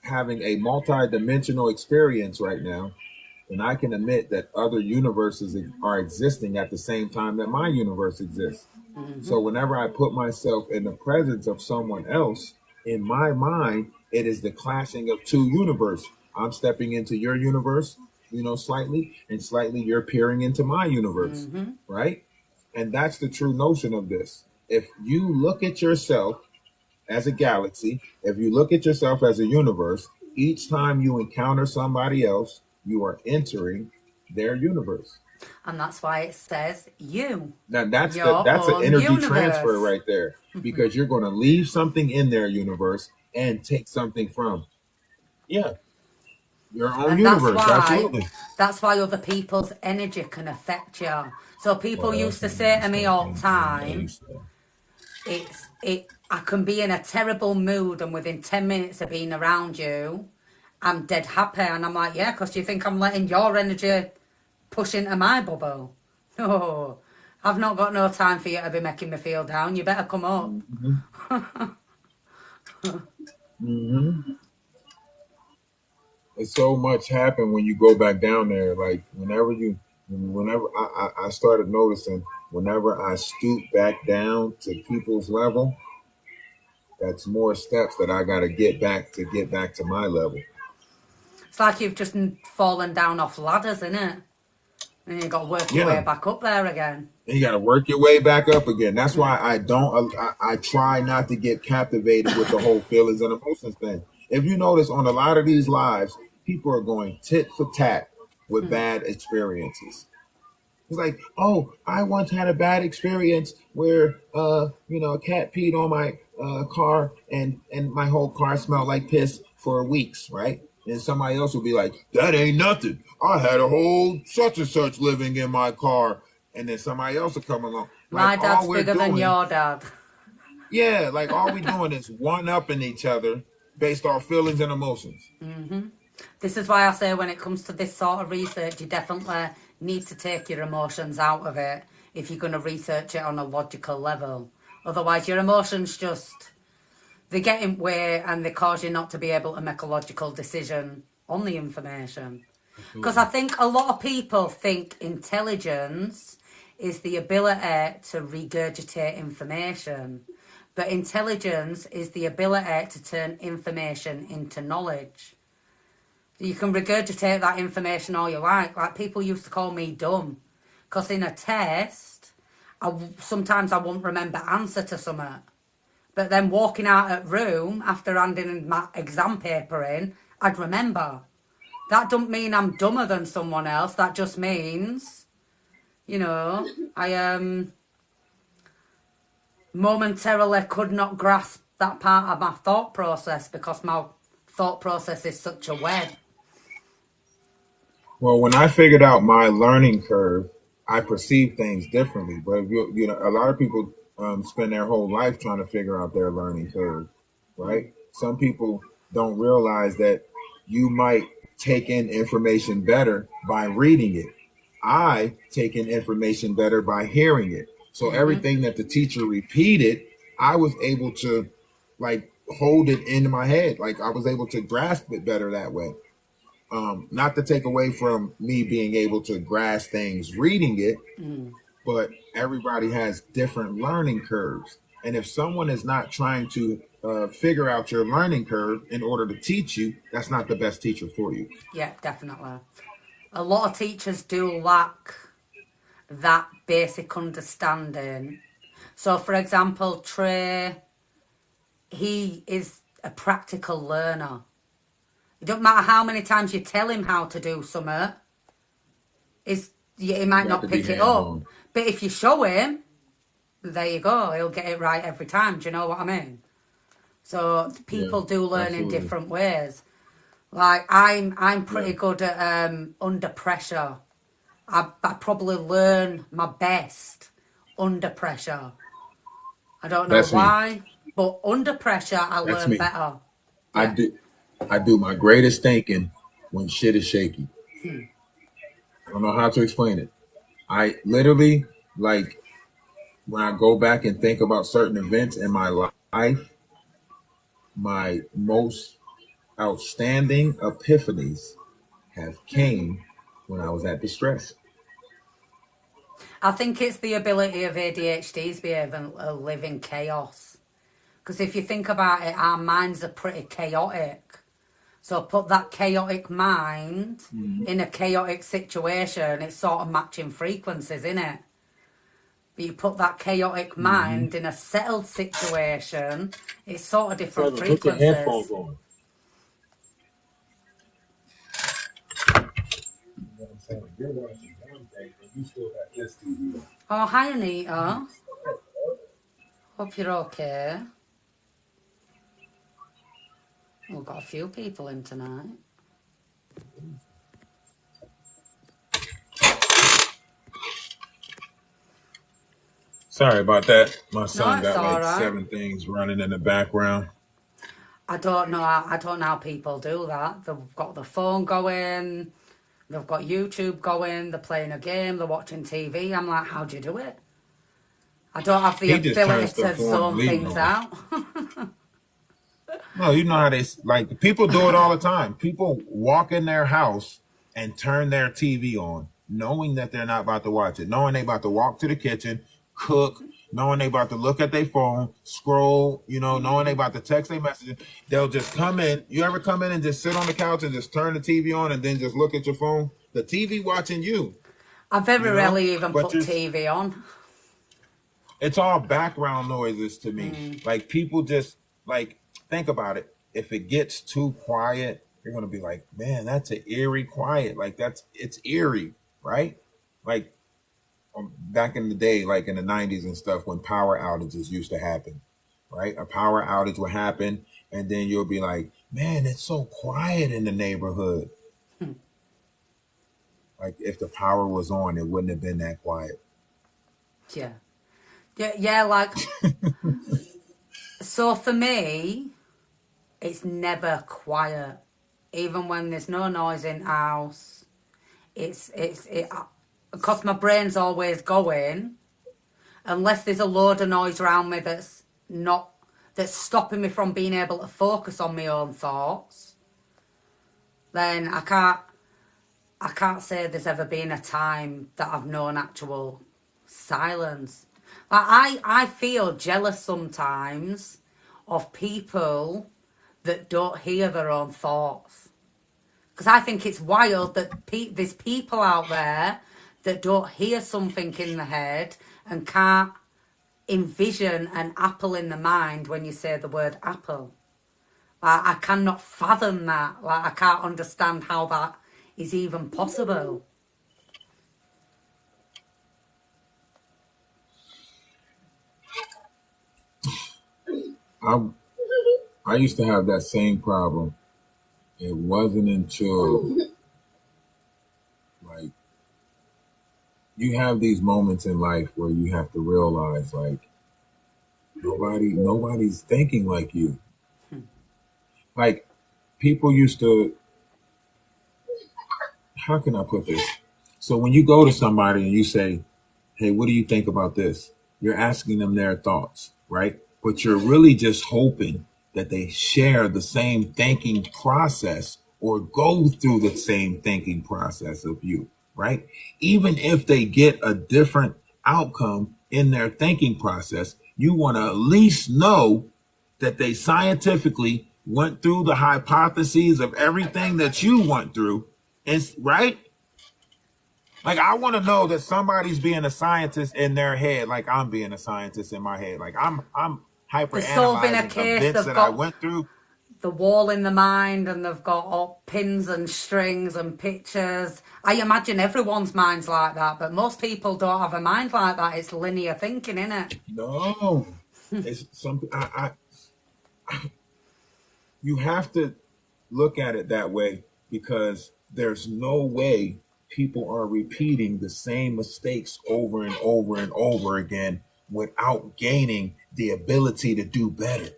having a multi-dimensional experience right now, and I can admit that other universes are existing at the same time that my universe exists. So whenever I put myself in the presence of someone else, in my mind, it is the clashing of two universes. I'm stepping into your universe, slightly, and slightly you're peering into my universe, right? And that's the true notion of this. If you look at yourself as a galaxy, if you look at yourself as a universe, each time you encounter somebody else, you are entering their universe.
And that's why it says you.
Now that's an energy transfer right there, because you're going to leave something in their universe and take something from your own universe. Absolutely.
That's why other people's energy can affect you. So people used to say to me all the time, I can be in a terrible mood and within 10 minutes of being around you, I'm dead happy. And I'm like, yeah, because you think I'm letting your energy push into my bubble. No, I've not got no time for you to be making me feel down. You better come up.
It's so much happen when you go back down there. Like whenever I started noticing, whenever I stoop back down to people's level, that's more steps that I got to get back to my level.
It's like you've just fallen down off ladders, isn't it? And you got to work your way back up there again.
And you got to work your way back up again. That's why I try not to get captivated with the whole feelings and emotions thing. If you notice on a lot of these lives, people are going tit for tat with bad experiences. It's like, oh, I once had a bad experience where, a cat peed on my car and my whole car smelled like piss for weeks, right? And somebody else will be like, that ain't nothing. I had a whole such and such living in my car. And then somebody else will come along.
My dad's bigger than your dad.
Yeah, like all we doing is one-upping each other based off feelings and emotions.
This is why I say when it comes to this sort of research, you definitely need to take your emotions out of it if you're going to research it on a logical level. Otherwise, your emotions they get in the way and they cause you not to be able to make a logical decision on the information. Because I think a lot of people think intelligence is the ability to regurgitate information. But intelligence is the ability to turn information into knowledge. You can regurgitate that information all you like. Like people used to call me dumb. Because in a test, sometimes I won't remember answer to something. But then walking out of room after handing my exam paper in, I'd remember. That don't mean I'm dumber than someone else. That just means, I momentarily could not grasp that part of my thought process because my thought process is such a web.
Well, when I figured out my learning curve, I perceive things differently. But a lot of people spend their whole life trying to figure out their learning curve, right? Some people don't realize that you might take in information better by reading it. I take in information better by hearing it. So everything that the teacher repeated, I was able to hold it in my head. Like I was able to grasp it better that way. not to take away from me being able to grasp things reading it, but everybody has different learning curves. And if someone is not trying to figure out your learning curve in order to teach you, that's not the best teacher for you.
Yeah, definitely. A lot of teachers do lack that basic understanding. So, for example, Trey, he is a practical learner. It don't matter how many times you tell him how to do something, he might not pick it up. But if you show him, there you go, he'll get it right every time. Do you know what I mean? So people do learn in different ways. Like I'm pretty good at under pressure. I probably learn my best under pressure. I don't know
That's me.
why, but under pressure I
That's
learn
me.
better.
I do my greatest thinking when shit is shaky. I don't know how to explain it. I literally, like, when I go back and think about certain events in my life, my most outstanding epiphanies have came when I was at distress.
I think it's the ability of ADHDs to be able to live in chaos. Because if you think about it, our minds are pretty chaotic. So put that chaotic mind in a chaotic situation, it's sort of matching frequencies, isn't it? But you put that chaotic mind in a settled situation, it's sort of different
Brother, put your headphones
frequencies.
on. You're watching one thing and you still got this TV on.
Oh, hi, Anita. Hope you're okay. We've got a few people in tonight.
Sorry about that. My son
it's
got like
all right.
7 things running in the background.
I don't know how people do that. They've got the phone going, they've got YouTube going, they're playing a game, they're watching TV. I'm like, how do you do it? I don't have the
He just turns
ability
the
to
phone
zone
bleeding
things
on.
out.
No, you know how they, like, people do it all the time. People walk in their house and turn their TV on, knowing that they're not about to watch it, knowing they about to walk to the kitchen, cook, knowing they about to look at their phone, scroll, knowing they about to text their messages. They'll just come in. You ever come in and just sit on the couch and just turn the TV on and then just look at your phone? The TV watching you.
I very rarely even
But
put TV on.
it's all background noises to me. Like, people just, like, think about it. If it gets too quiet, you're gonna be like, man, that's an eerie quiet. Like, it's eerie, right? Like, back in the day, like in the 90s and stuff, when power outages used to happen, right? A power outage would happen, and then you'll be like, man, it's so quiet in the neighborhood. Like, if the power was on, it wouldn't have been that quiet.
Yeah, like, so for me, it's never quiet. Even when there's no noise in the house, because my brain's always going, unless there's a load of noise around me that's stopping me from being able to focus on my own thoughts, then I can't say there's ever been a time that I've known actual silence. Like, I feel jealous sometimes of people that don't hear their own thoughts. Because I think it's wild that there's people out there that don't hear something in the head and can't envision an apple in the mind when you say the word apple. Like, I cannot fathom that. Like, I can't understand how that is even possible.
I used to have that same problem. It wasn't until, like, you have these moments in life where you have to realize, like, nobody's thinking like you. Like, people used to, how can I put this? So when you go to somebody and you say, hey, what do you think about this? You're asking them their thoughts, right? But you're really just hoping that they share the same thinking process or go through the same thinking process of you, right? Even if they get a different outcome in their thinking process, you want to at least know that they scientifically went through the hypotheses of everything that you went through, and right? Like, I want to know that somebody's being a scientist in their head, like I'm being a scientist in my head. Like I'm hyper
They're solving a
analyzing
case,
events
they've
that I
got
went through.
the wall in the mind, and they've got all pins and strings and pictures. I imagine everyone's mind's like that, but most people don't have a mind like that. It's linear thinking, innit?
No, it's something. You have to look at it that way, because there's no way people are repeating the same mistakes over and over and over again without gaining the ability to do better.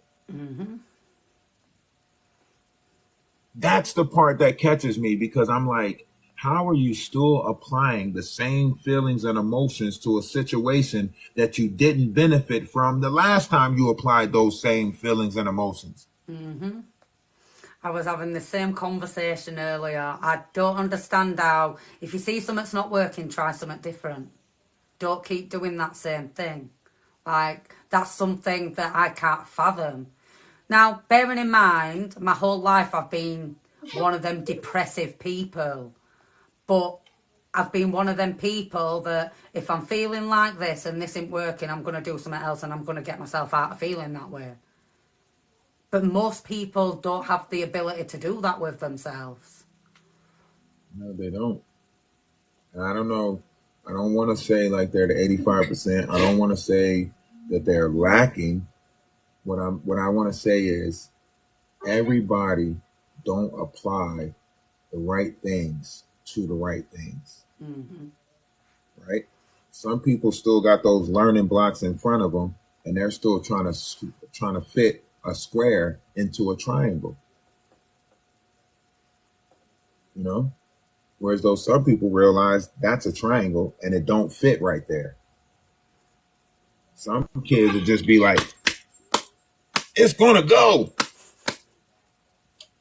That's the part that catches me, because I'm like, how are you still applying the same feelings and emotions to a situation that you didn't benefit from the last time you applied those same feelings and emotions?
I was having the same conversation earlier. I don't understand how, if you see something's not working, try something different. Don't keep doing that same thing. Like, that's something that I can't fathom. Now, bearing in mind, my whole life I've been one of them depressive people. But I've been one of them people that if I'm feeling like this and this isn't working, I'm going to do something else and I'm going to get myself out of feeling that way. But most people don't have the ability to do that with themselves.
No, they don't. And I don't know. I don't want to say like they're the 85%. I don't want to say that they're lacking. What I want to say is everybody don't apply the right things to the right things. Right? Some people still got those learning blocks in front of them, and they're still trying to fit a square into a triangle. You know? Whereas those some people realize that's a triangle and it don't fit right there. Some kids would just be like, it's gonna go.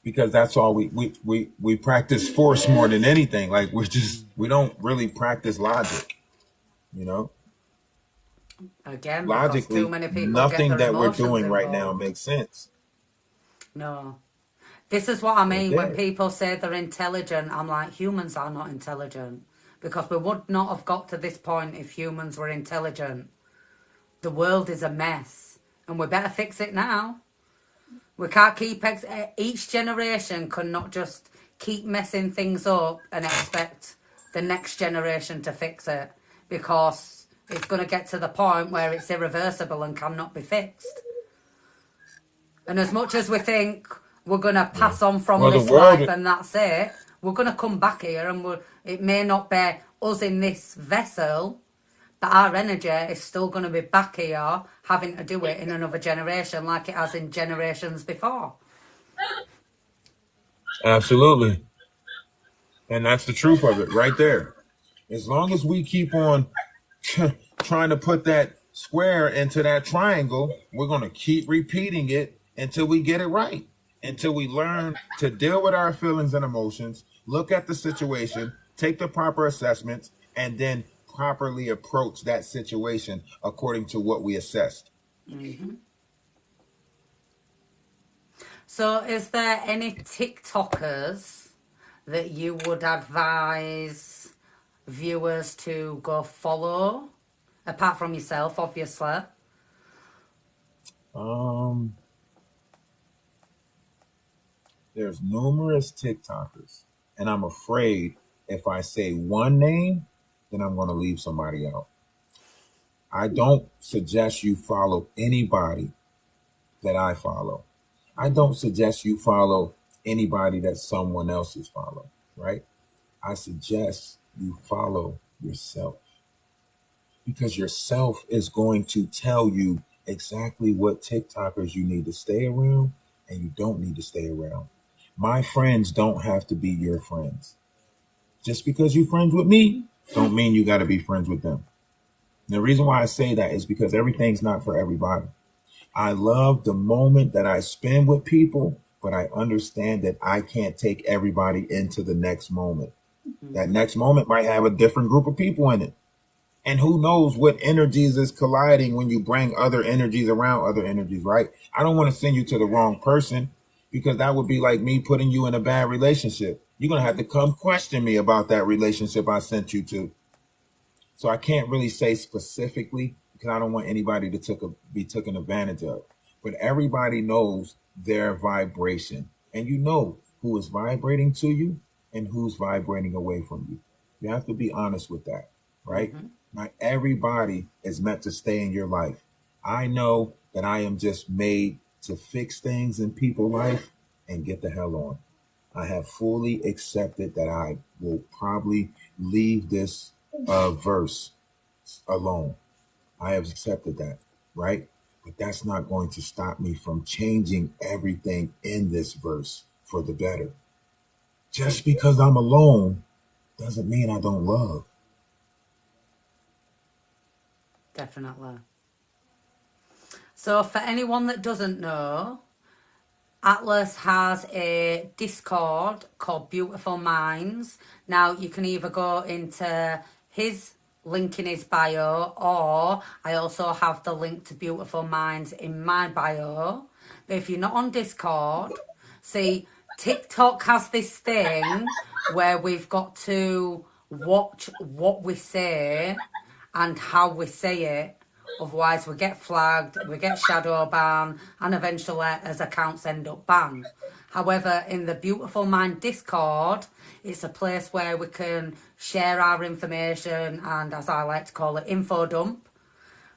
Because that's all we practice force more than anything. Like we don't really practice logic, you know?
Again, because too
Logically,
many people get
nothing
their
that we're
emotions
doing right now
involved.
makes sense.
No. This is what I
Right
mean when
there.
people say they're intelligent. I'm like, humans are not intelligent. Because we would not have got to this point if humans were intelligent. The world is a mess. And we better fix it now. We can't keep... each generation cannot just keep messing things up and expect the next generation to fix it. Because it's going to get to the point where it's irreversible and cannot be fixed. And as much as we think we're going to pass on from
Well, the
this
world,
life and that's it, we're going to come back here and it may not be us in this vessel, but our energy is still going to be back here having to do it in another generation like it has in generations before.
absolutely. And that's the truth of it right there. As long as we keep on trying to put that square into that triangle, we're going to keep repeating it until we get it right, until we learn to deal with our feelings and emotions, look at the situation, take the proper assessments, and then properly approach that situation according to what we assessed.
So is there any TikTokers that you would advise viewers to go follow? Apart from yourself, obviously.
Um, there's numerous TikTokers, and I'm afraid if I say one name, then I'm going to leave somebody out. I don't suggest you follow anybody that I follow. I don't suggest you follow anybody that someone else is following, right? I suggest you follow yourself, because yourself is going to tell you exactly what TikTokers you need to stay around and you don't need to stay around. My friends don't have to be your friends. Just because you're friends with me, don't mean you got to be friends with them. And the reason why I say that is because everything's not for everybody. I love the moment that I spend with people but I understand that I can't take everybody into the next moment. That next moment might have a different group of people in it. And who knows what energies is colliding when you bring other energies around other energies, right? I don't want to send you to the wrong person because that would be like me putting you in a bad relationship. You're going to have to come question me about that relationship I sent you to. So I can't really say specifically because I don't want anybody to be taken advantage of. But everybody knows their vibration. And you know who is vibrating to you and who's vibrating away from you. You have to be honest with that, right?
Mm-hmm.
Not everybody is meant to stay in your life. I know that I am just made to fix things in people's life and get the hell on. I have fully accepted that I will probably leave this verse alone. I have accepted that, right? But that's not going to stop me from changing everything in this verse for the better. Just because I'm alone doesn't mean I don't love.
Definitely. So for anyone that doesn't know, Atlas has a Discord called Beautiful Minds. Now you can either go into his link in his bio, or I also have the link to Beautiful Minds in my bio. But if you're not on Discord, see, TikTok has this thing where we've got to watch what we say and how we say it. Otherwise, we get flagged, we get shadow banned, and eventually as accounts end up banned. However, in the Beautiful Mind Discord, it's a place where we can share our information and, as I like to call it, info dump.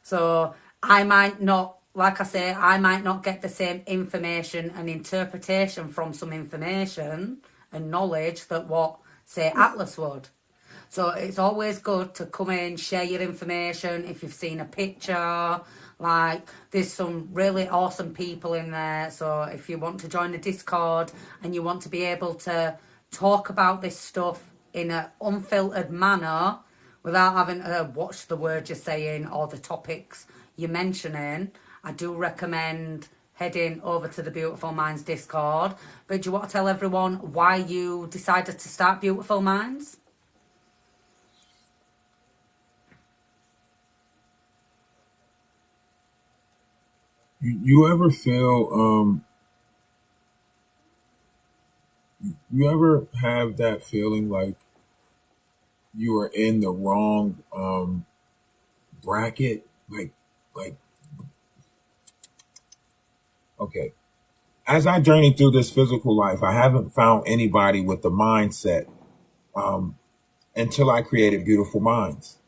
So I might not, like I say, I might not get the same information and interpretation from some information and knowledge that what, say, Atlas would. So it's always good to come in, share your information. If you've seen a picture, like there's some really awesome people in there. So if you want to join the Discord and you want to be able to talk about this stuff in an unfiltered manner without having to watch the words you're saying or the topics you're mentioning, I do recommend heading over to the Beautiful Minds Discord. But do you want to tell everyone why you decided to start Beautiful Minds?
You ever feel you ever have that feeling like you are in the wrong bracket? Like okay. As I journey through this physical life, I haven't found anybody with the mindset until I created Beautiful Minds.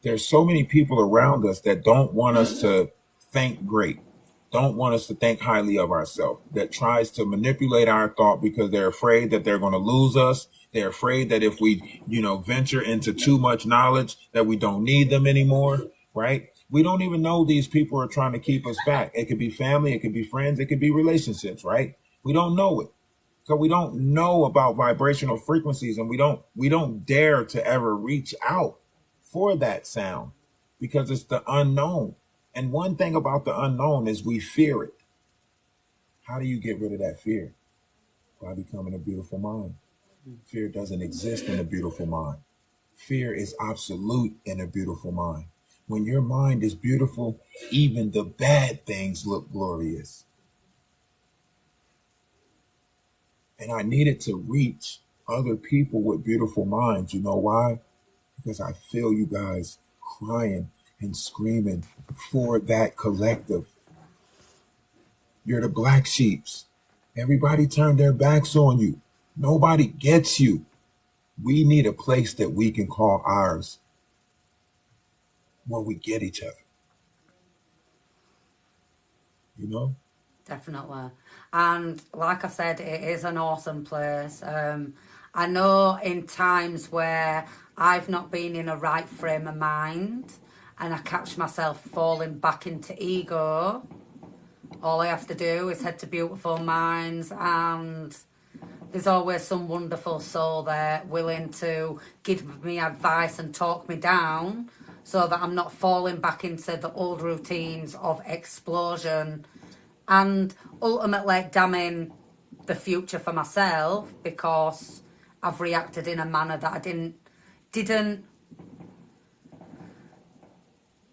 There's so many people around us that don't want us to think great, don't want us to think highly of ourselves, that tries to manipulate our thought because they're afraid that they're going to lose us. They're afraid that if we, venture into too much knowledge, that we don't need them anymore, right? We don't even know these people are trying to keep us back. It could be family, it could be friends, it could be relationships, right? We don't know it. So we don't know about vibrational frequencies, and we don't dare to ever reach out for that sound because it's the unknown. And one thing about the unknown is we fear it. How do you get rid of that fear? By becoming a beautiful mind. Fear doesn't exist in a beautiful mind. Fear is absolute in a beautiful mind. When your mind is beautiful, even the bad things look glorious. And I needed to reach other people with beautiful minds. You know why? Because I feel you guys crying and screaming for that collective. You're the black sheeps. Everybody turned their backs on you. Nobody gets you. We need a place that we can call ours where we get each other. You know?
Definitely. And like I said, it is an awesome place. I know in times where I've not been in a right frame of mind and I catch myself falling back into ego, all I have to do is head to Beautiful Minds, and there's always some wonderful soul there willing to give me advice and talk me down so that I'm not falling back into the old routines of explosion and ultimately damning the future for myself because I've reacted in a manner that I didn't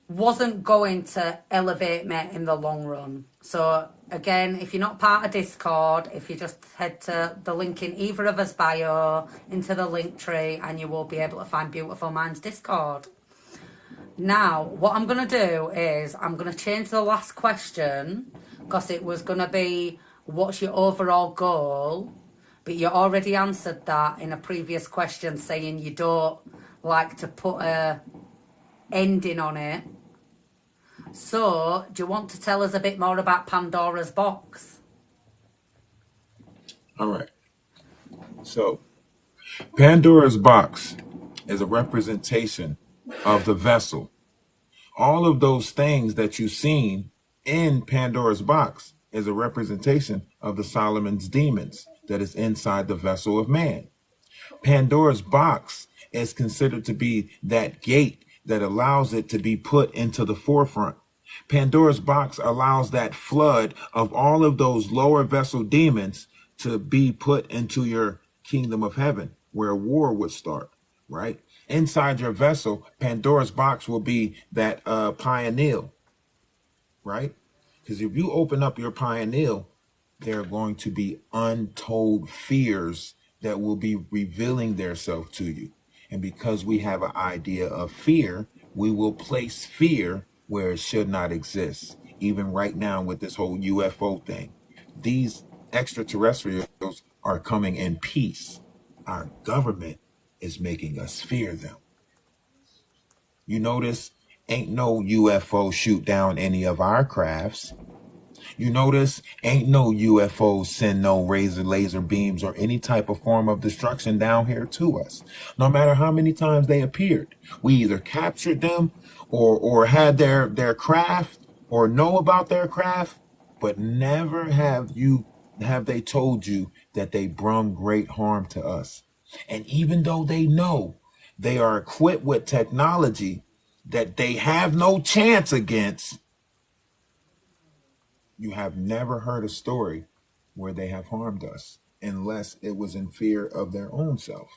wasn't going to elevate me in the long run. So again, if you're not part of Discord, if you just head to the link in either of us bio into the link tree, and you will be able to find Beautiful Minds Discord. Now, what I'm going to do is I'm going to change the last question because it was going to be, what's your overall goal? But you already answered that in a previous question, saying you don't like to put a ending on it. So, do you want to tell us a bit more about Pandora's box?
All right. So, Pandora's box is a representation of the vessel. All of those things that you've seen in Pandora's box is a representation of the Solomon's demons that is inside the vessel of man. Pandora's box is considered to be that gate that allows it to be put into the forefront. Pandora's box allows that flood of all of those lower vessel demons to be put into your kingdom of heaven, where a war would start, right? Inside your vessel, Pandora's box will be that pineal, right? Because if you open up your pineal, there are going to be untold fears that will be revealing themselves to you. And because we have an idea of fear, we will place fear where it should not exist. Even right now with this whole UFO thing, these extraterrestrials are coming in peace. Our government is making us fear them. You notice ain't no UFO shoot down any of our crafts. You notice ain't no UFOs send no laser beams or any type of form of destruction down here to us. No matter how many times they appeared, we either captured them or had their craft or know about their craft, but never have they told you that they brung great harm to us. And even though they know they are equipped with technology that they have no chance against, you have never heard a story where they have harmed us unless it was in fear of their own self.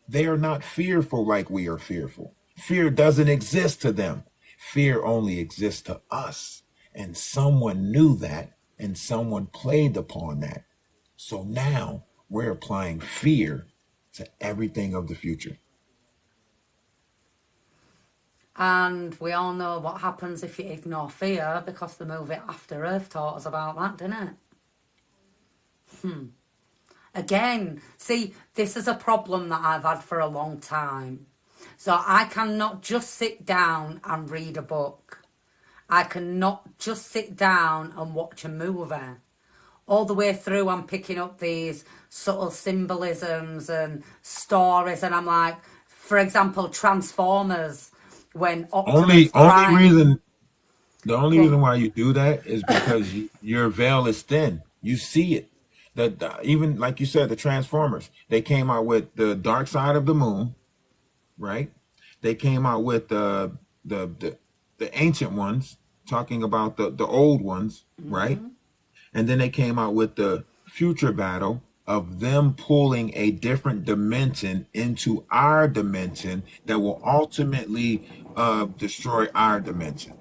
They are not fearful like we are fearful. Fear doesn't exist to them. Fear only exists to us. And someone knew that and someone played upon that. So now we're applying fear to everything of the future.
And we all know what happens if you ignore fear, because the movie After Earth taught us about that, didn't it? Again, see, this is a problem that I've had for a long time. So I cannot just sit down and read a book. I cannot just sit down and watch a movie. All the way through, I'm picking up these subtle symbolisms and stories, and I'm like, for example, Transformers, when Optimus
Only
Prime...
reason The only
Go on.
reason why you do that is because your veil is thin. You see it. Even like you said, the Transformers, they came out with the Dark Side of the Moon, right? They came out with the ancient ones, talking about the old ones, right? And then they came out with the future battle of them pulling a different dimension into our dimension that will ultimately destroy our dimension.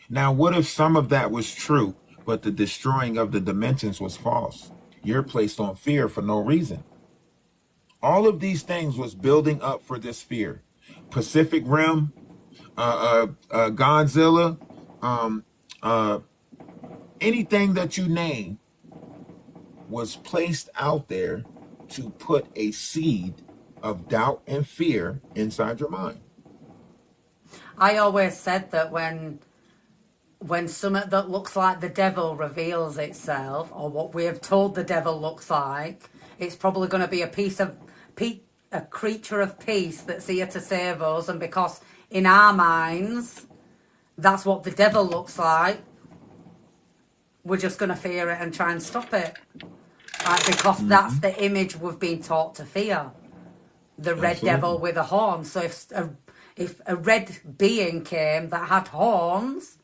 Now, what if some of that was true, but the destroying of the dimensions was false? You're placed on fear for no reason. All of these things was building up for this fear. Pacific Rim, Godzilla, anything that you name was placed out there to put a seed of doubt and fear inside your mind.
I always said that when something that looks like the devil reveals itself, or what we have told the devil looks like, it's probably going to be a creature of peace that's here to save us. And because in our minds that's what the devil looks like, we're just going to fear it and try and stop it, because that's the image we've been taught to fear. The red
Absolutely.
devil with a horn. So if a red being came that had horns,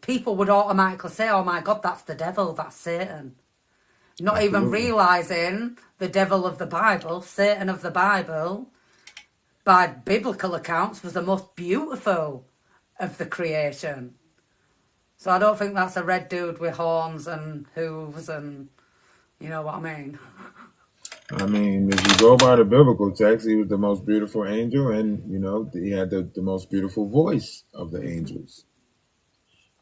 people would automatically say, oh my God, that's the devil, that's Satan. Not even
Absolutely.
realising the devil of the Bible, Satan of the Bible, by biblical accounts, was the most beautiful of the creation. So I don't think that's a red dude with horns and hooves and, you know what I mean?
I mean, if you go by the biblical text, he was the most beautiful angel, and he had the most beautiful voice of the angels.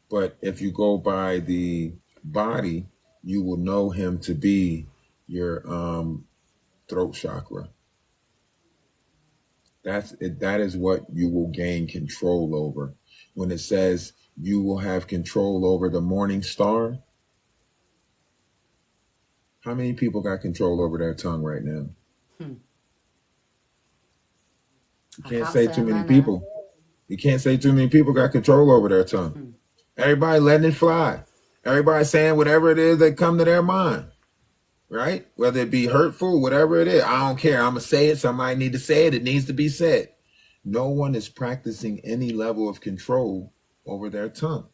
But if you go by the body, you will know him to be your throat chakra. That is what you will gain control over. When it says you will have control over the morning star, how many people got control over their tongue right now? You
I
can't
can't
say
say
too many
many.
people. You can't say too many people got control over their tongue. Everybody letting it fly. Everybody saying whatever it is that come to their mind, right? Whether it be hurtful, whatever it is. I don't care. I'm going to say it. Somebody need to say it. It needs to be said. No one is practicing any level of control over their tongue.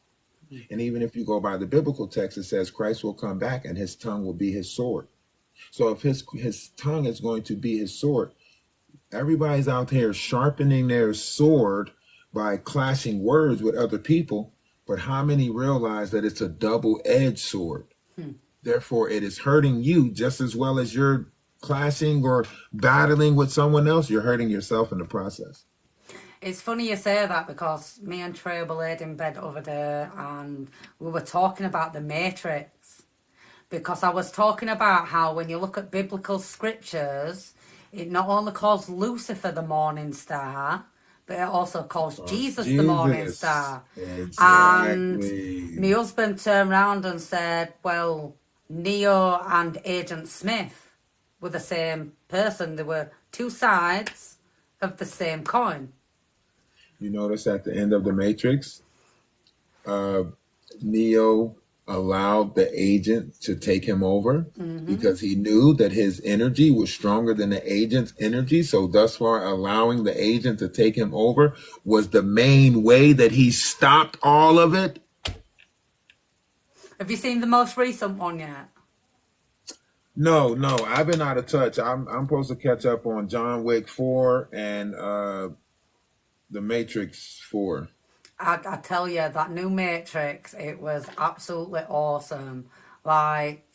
And even if you go by the biblical text, it says Christ will come back and his tongue will be his sword. So if his tongue is going to be his sword, everybody's out here sharpening their sword by clashing words with other people. But how many realize that it's a double-edged sword? Therefore, it is hurting you just as well as you're clashing or battling with someone else. You're hurting yourself in the process.
It's funny you say that because me and Trey were laid in bed over there and we were talking about the Matrix. Because I was talking about how when you look at biblical scriptures, it not only calls Lucifer the morning star, but it also calls Jesus the morning
Jesus.
star. And my
Exactly.
husband turned around and said, well, Neo and Agent Smith were the same person. They were two sides of the same coin.
You notice at the end of the Matrix, Neo allowed the agent to take him over because he knew that his energy was stronger than the agent's energy. So thus far, allowing the agent to take him over was the main way that he stopped all of it.
Have you seen the most recent one yet?
No, I've been out of touch. I'm supposed to catch up on John Wick 4 and The Matrix 4.
I tell you, that new Matrix, it was absolutely awesome. Like,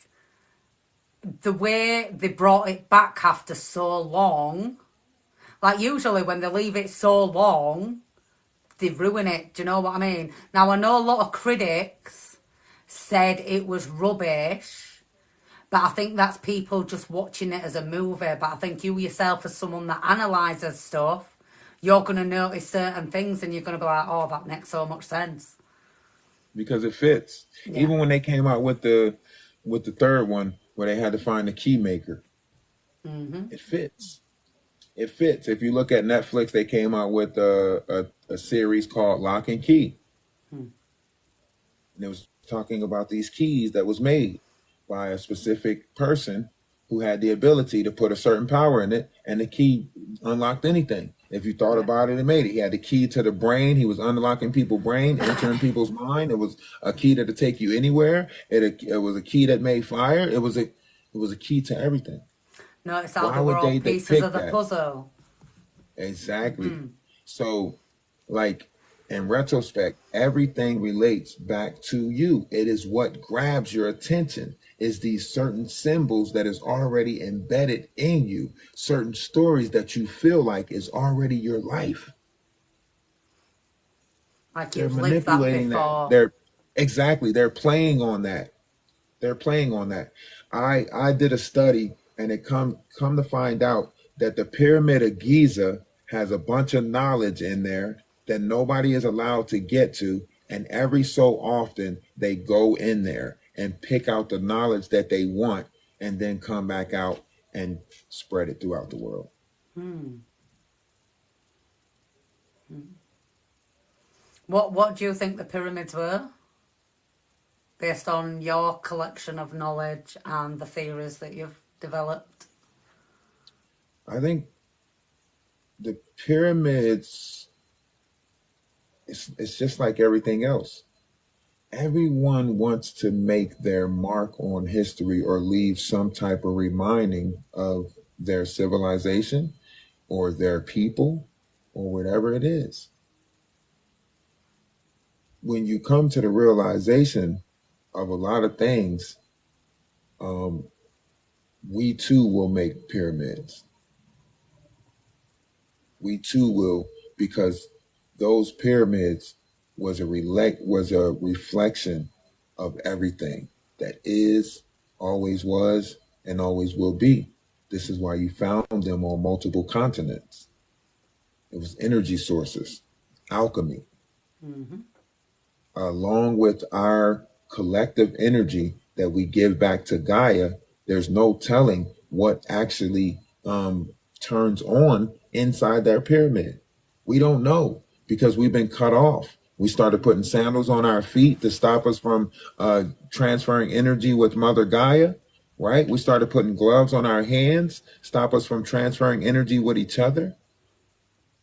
the way they brought it back after so long. Like, usually when they leave it so long, they ruin it. Do you know what I mean? Now, I know a lot of critics said it was rubbish, but I think that's people just watching it as a movie. But I think you yourself, as someone that analyses stuff, you're going to notice certain things and you're going to be like, oh, that makes so much sense.
Because it fits.
Yeah.
Even when they came out with the third one where they had to find the key maker, it fits. It fits. If you look at Netflix, they came out with a series called Lock and Key. And it was talking about these keys that was made by a specific person who had the ability to put a certain power in it, and the key unlocked anything. If you thought
Yeah.
about it, it made it. He had the key to the brain. He was unlocking people's brain, entering people's mind. It was a key that'd take you anywhere. It was a key that made fire. It was a key to everything.
Notice how
Why
they were
would
all
they
pieces of
pick
the
that?
puzzle.
Exactly. So, like, in retrospect, everything relates back to you. It is what grabs your attention, is these certain symbols that is already embedded in you, certain stories that you feel like is already your life.
Like
They're
you've lived that
manipulating that.
before.
They're playing on that. They're playing on that. I did a study, and it come to find out that the Pyramid of Giza has a bunch of knowledge in there that nobody is allowed to get to, and every so often they go in there and pick out the knowledge that they want and then come back out and spread it throughout the world.
What do you think the pyramids were? Based on your collection of knowledge and the theories that you've developed?
I think the pyramids, it's just like everything else. everyone wants to make their mark on history or leave some type of reminding of their civilization or their people or whatever it is. When you come to the realization of a lot of things, we too will make pyramids. We too will, because those pyramids was a reflection of everything that is, always was, and always will be. This is why you found them on multiple continents. It was energy sources, alchemy, along with our collective energy that we give back to Gaia. There's no telling what actually turns on inside that pyramid. We don't know because we've been cut off. We started putting sandals on our feet to stop us from transferring energy with Mother Gaia, right? We started putting gloves on our hands, stop us from transferring energy with each other.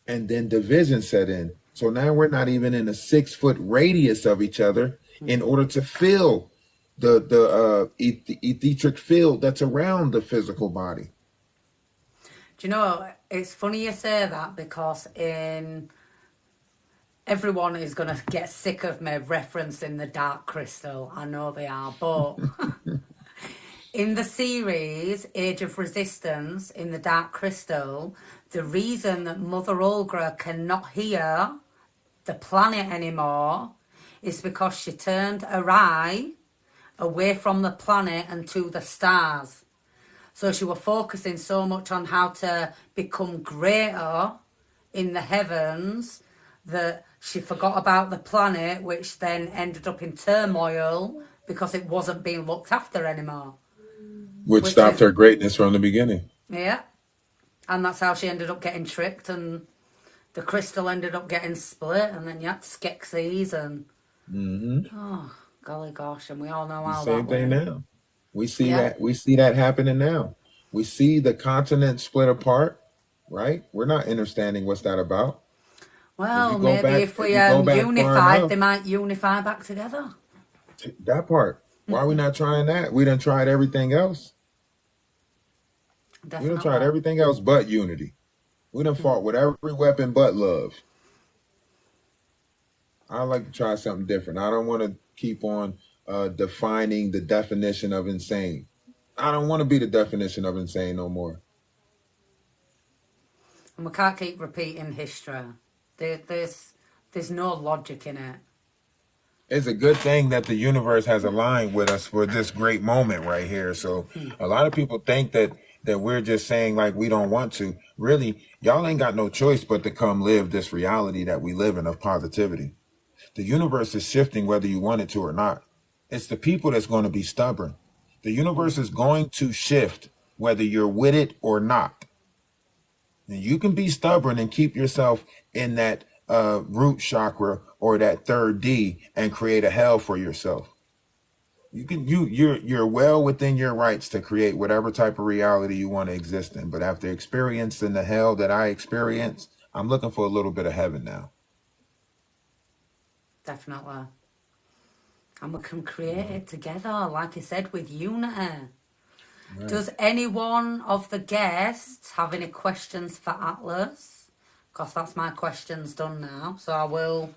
And then division set in. So now we're not even in a 6-foot radius of each other in order to feel the etheric field that's around the physical body.
Do you know, it's funny you say that because everyone is going to get sick of me referencing the Dark Crystal. I know they are, but in the series Age of Resistance, in the Dark Crystal, the reason that Mother Olgra cannot hear the planet anymore is because she turned her eye away from the planet and to the stars. So she was focusing so much on how to become greater in the heavens that she forgot about the planet, which then ended up in turmoil because it wasn't being looked after anymore.
Which stopped her greatness from the beginning.
Yeah. And that's how she ended up getting tricked, and the crystal ended up getting split, and then you had Skeksis and... Oh, golly gosh, and we all know how
Same
that
thing
went.
now. We see that happening now. We see the continent split apart, right? We're not understanding what's that about.
Well, maybe if we unified, they might unify back together.
That part. Why are we not trying that? We done tried everything else.
Definitely.
We done tried everything else but unity. We done fought with every weapon but love. I like to try something different. I don't want to keep on defining the definition of insane. I don't want to be the definition of insane no more.
And we can't keep repeating history. There's no logic in it.
It's a good thing that the universe has aligned with us for this great moment right here. So a lot of people think that we're just saying like we don't want to. Really, y'all ain't got no choice but to come live this reality that we live in of positivity. The universe is shifting whether you want it to or not. It's the people that's going to be stubborn. The universe is going to shift whether you're with it or not. And you can be stubborn and keep yourself in that root chakra or that third D and create a hell for yourself. You're well within your rights to create whatever type of reality you want to exist in. But after experiencing the hell that I experienced, I'm looking for a little bit of heaven now.
Definitely. And we can create it together, like I said, with unity. Right. Does anyone of the guests have any questions for Atlas? Because that's my questions done now. So I will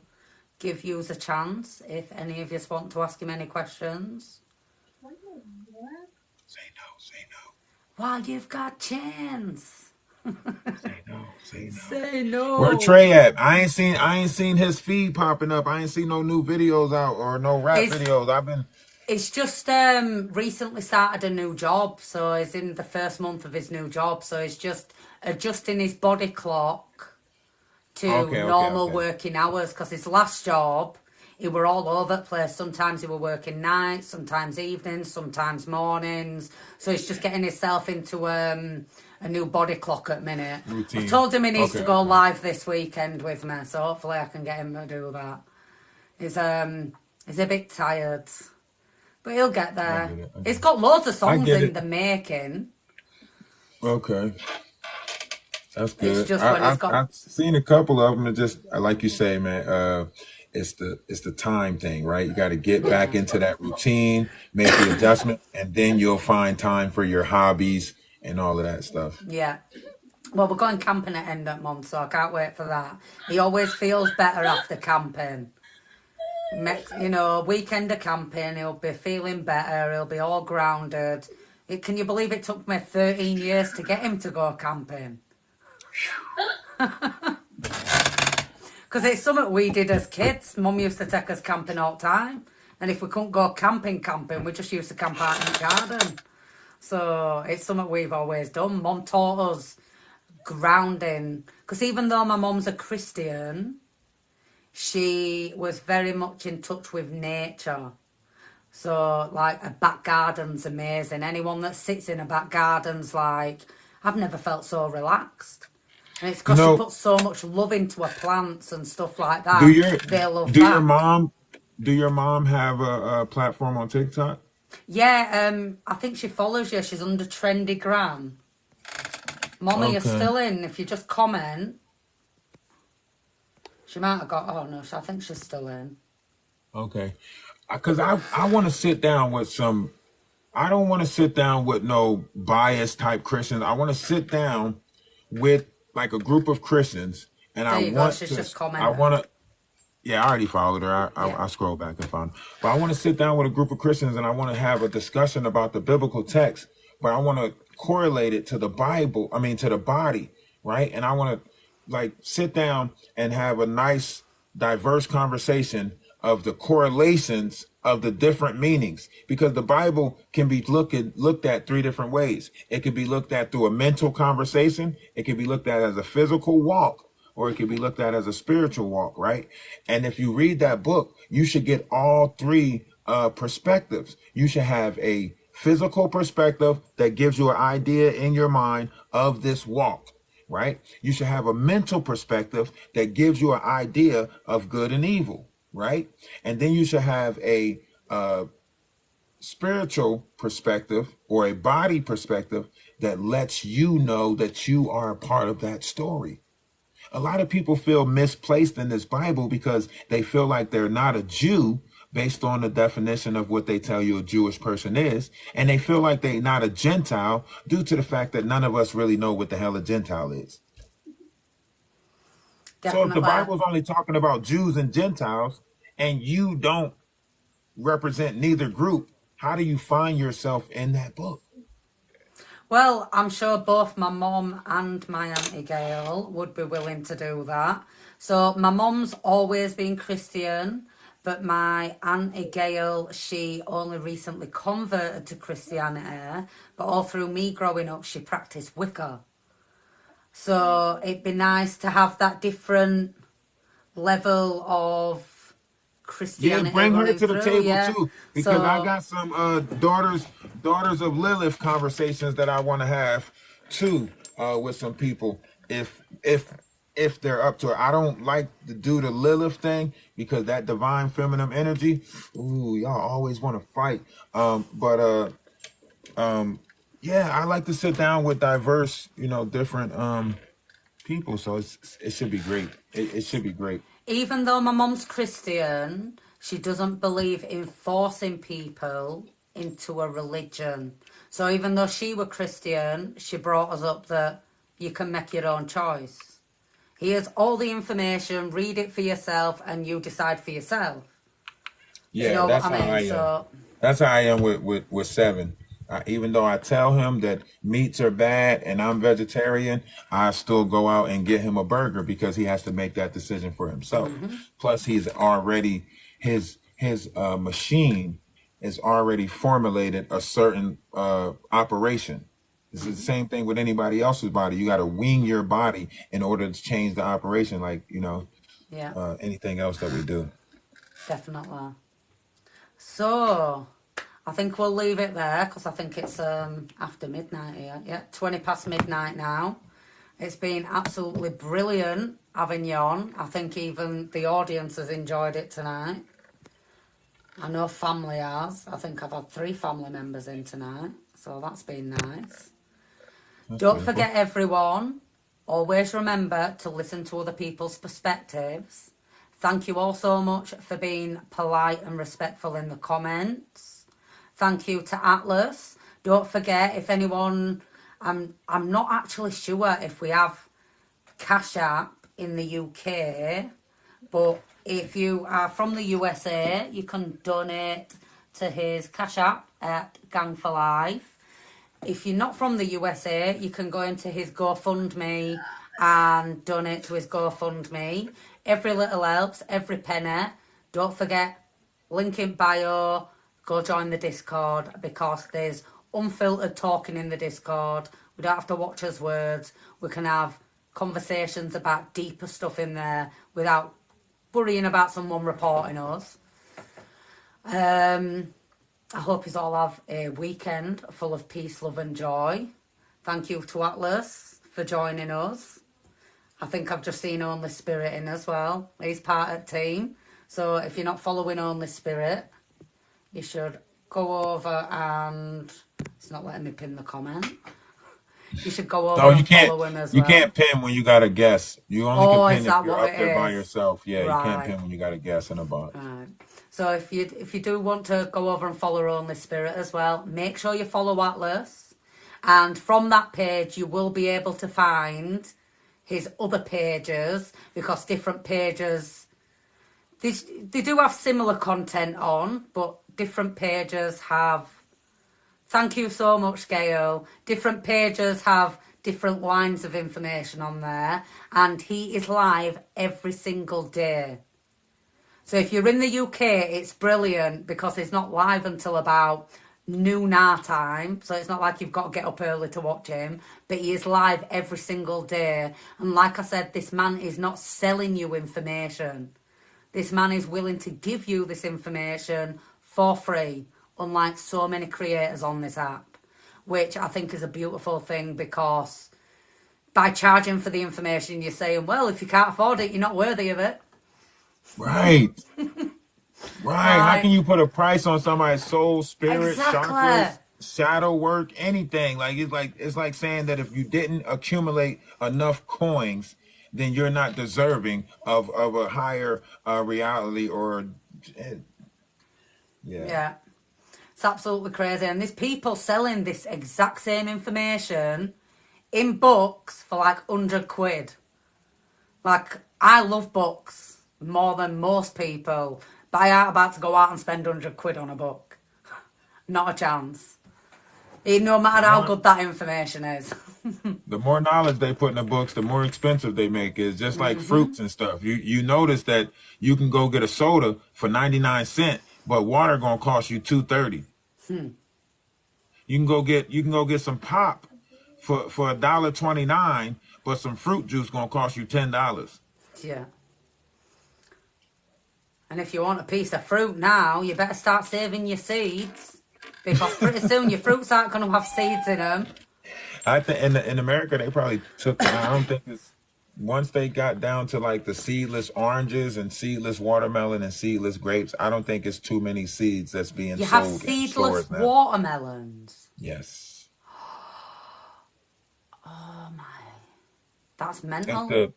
give you the chance if any of you want to ask him any questions.
Say no.
Why, you've got chance.
Say no.
Say no.
Where Trey at? I ain't seen his feed popping up. I ain't seen no new videos out or no rap videos.
It's just recently started a new job, so he's in the first month of his new job. So he's just adjusting his body clock to normal working hours, because his last job, he were all over the place. Sometimes he were working nights, sometimes evenings, sometimes mornings. So he's just getting himself into a new body clock at minute. Routine. I've told him he needs to go live this weekend with me, so hopefully I can get him to do that. He's a bit tired, but he'll get there. He's got loads of songs in the making.
Okay. That's good.
It's just when
I've seen a couple of them. It just, like you say, man, it's the time thing, right? You got to get back
Yeah.
into that routine, make the adjustment, and then you'll find time for your hobbies and all of that stuff.
Yeah. Well, we're going camping at end of month, so I can't wait for that. He always feels better after camping. You know, weekend of camping, he'll be feeling better, he'll be all grounded. Can you believe it took me 13 years to get him to go camping? Because it's something we did as kids. Mum used to take us camping all the time. And if we couldn't go camping, we just used to camp out in the garden. So it's something we've always done. Mum taught us grounding. Because even though my mum's a Christian, she was very much in touch with nature. So, like, a back garden's amazing. Anyone that sits in a back garden's like, I've never felt so relaxed. And it's
You
because she
know,
puts so much love into her plants and stuff like
do
that.
your
They love
do your
back.
mom do your mom have a platform on TikTok?
Yeah, I think she follows you. She's under Trendy Gran. Mommy, you're
Okay,
still in. If you just comment, she might have got. Oh no, I think she's still in.
okay. Because I want to sit down with some. I don't want to sit down with no biased type Christians. I want to sit down with like a group of Christians, and
There you go. She's just
I
commented.
want to. Yeah, I already followed her.
Yeah.
I scrolled back and found her. But I want to sit down with a group of Christians and I want to have a discussion about the biblical text, but I want to correlate it to the Bible, I mean, to the body, right? And I want to like sit down and have a nice, diverse conversation of the correlations of the different meanings because the Bible can be looked at three different ways. It can be looked at through a mental conversation. It can be looked at as a physical walk or it can be looked at as a spiritual walk, right? And if you read that book, you should get all three perspectives. You should have a physical perspective that gives you an idea in your mind of this walk, right? You should have a mental perspective that gives you an idea of good and evil, right? And then you should have a spiritual perspective or a body perspective that lets you know that you are a part of that story. A lot of people feel misplaced in this Bible because they feel like they're not a Jew based on the definition of what they tell you a Jewish person is. And they feel like they're not a Gentile due to the fact that none of us really know what the hell a Gentile is. So if the
Definitely.
Bible's only talking about Jews and Gentiles and you don't represent neither group, how do you find yourself in that book?
Well, I'm sure both my mum and my Auntie Gail would be willing to do that. So my mum's always been Christian, but my Auntie Gail, she only recently converted to Christianity, but all through me growing up, she practiced Wicca. So it'd be nice to have that different level of
Yeah,
Christianity
bring her
running
to the
through,
table
yeah.
too, because I
So,
got some daughters of Lilith conversations that I want to have too with some people if they're up to it. I don't like to do the Lilith thing because that divine feminine energy. Ooh, y'all always want to fight. But yeah, I like to sit down with diverse, different people. So it should be great. It should be great.
even though my mum's Christian, she doesn't believe in forcing people into a religion. So even though she were Christian, she brought us up that you can make your own choice. Here's all the information, read it for yourself, and you decide for yourself. Do you
Yeah,
know what
that's
I
how
mean?
I am.
So,
That's how I am with Seven. Even though I tell him that meats are bad and I'm vegetarian, I still go out and get him a burger because he has to make that decision for himself. Plus, he's already his machine is already formulated a certain operation. It's the same thing with anybody else's body. You got to wean your body in order to change the operation, like
yeah,
anything else that we do.
definitely. So, I think we'll leave it there because I think it's after midnight here. Yeah, 20 past midnight now. It's been absolutely brilliant having you on. I think even the audience has enjoyed it tonight. I know family has. I think I've had 3 family members in tonight, so that's been nice.
That's
Don't
beautiful.
forget, everyone, always remember to listen to other people's perspectives. Thank you all so much for being polite and respectful in the comments. Thank you to Atlas. Don't forget, if anyone, I'm not actually sure if we have Cash App in the UK, but if you are from the USA, you can donate to his Cash App at Gang for Life. If you're not from the USA, you can go into his GoFundMe and donate to his GoFundMe. Every little helps, every penny. Don't forget, link in bio, go join the Discord, because there's unfiltered talking in the Discord. We don't have to watch his words. We can have conversations about deeper stuff in there without worrying about someone reporting us. I hope you all have a weekend full of peace, love and joy. Thank you to Atlas for joining us. I think I've just seen Only Spirit in as well. He's part of the team. So if you're not following Only Spirit, you should go over and... It's not letting me pin the comment. You should go over and follow him as well.
You can't pin when you got a guest. You only can pin if you're up there by
is?
yourself. Yeah,
Right.
You can't pin when you got a guest in a box.
Right. So if you do want to go over and follow Only Spirit as well, make sure you follow Atlas. And from that page, you will be able to find his other pages, because different pages, they do have similar content on, but different pages have... Thank you so much, Gail. Different pages have different lines of information on there, and he is live every single day. So if you're in the UK, it's brilliant because it's not live until about noon our time. So it's not like you've got to get up early to watch him, but he is live every single day. And like I said, this man is not selling you information. This man is willing to give you this information for free, unlike so many creators on this app, which I think is a beautiful thing, because by charging for the information, you're saying, well, if you can't afford it, you're not worthy of it.
Right. Right. How can you put a price on somebody's soul, spirit, chakras, shadow work, anything? It's like saying that if you didn't accumulate enough coins, then you're not deserving of a higher reality or
Yeah. It's absolutely crazy. And there's people selling this exact same information in books for like 100 quid. Like, I love books more than most people, but I ain't about to go out and spend 100 quid on a book. Not a chance. No matter how good that information is.
The more knowledge they put in the books, the more expensive they make it. It's just like fruits and stuff. You notice that you can go get a soda for 99 cents, but water gonna cost you $2.30. You can go get some pop for $1.29, but some fruit juice gonna cost you $10.
Yeah. And if you want a piece of fruit now, you better start saving your seeds, because pretty soon your fruits aren't going to have seeds in them.
I think in America they probably took. I don't think it's once they got down to like the seedless oranges and seedless watermelon and seedless grapes. I don't think it's too many seeds that's being sold.
You have seedless watermelons.
Yes.
Oh my, that's mental.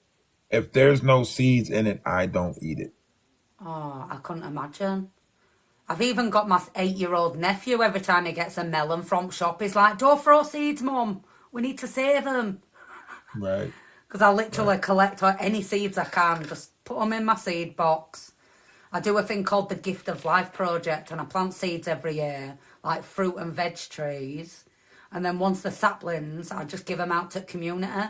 If there's no seeds in it, I don't eat it.
Oh, I couldn't imagine. I've even got my 8-year-old nephew, every time he gets a melon from shop, he's like, don't throw seeds, Mum. We need to save them.
Right.
Because I literally collect any seeds I can, just put them in my seed box. I do a thing called the Gift of Life project, and I plant seeds every year, like fruit and veg trees. And then once the saplings, I just give them out to the community.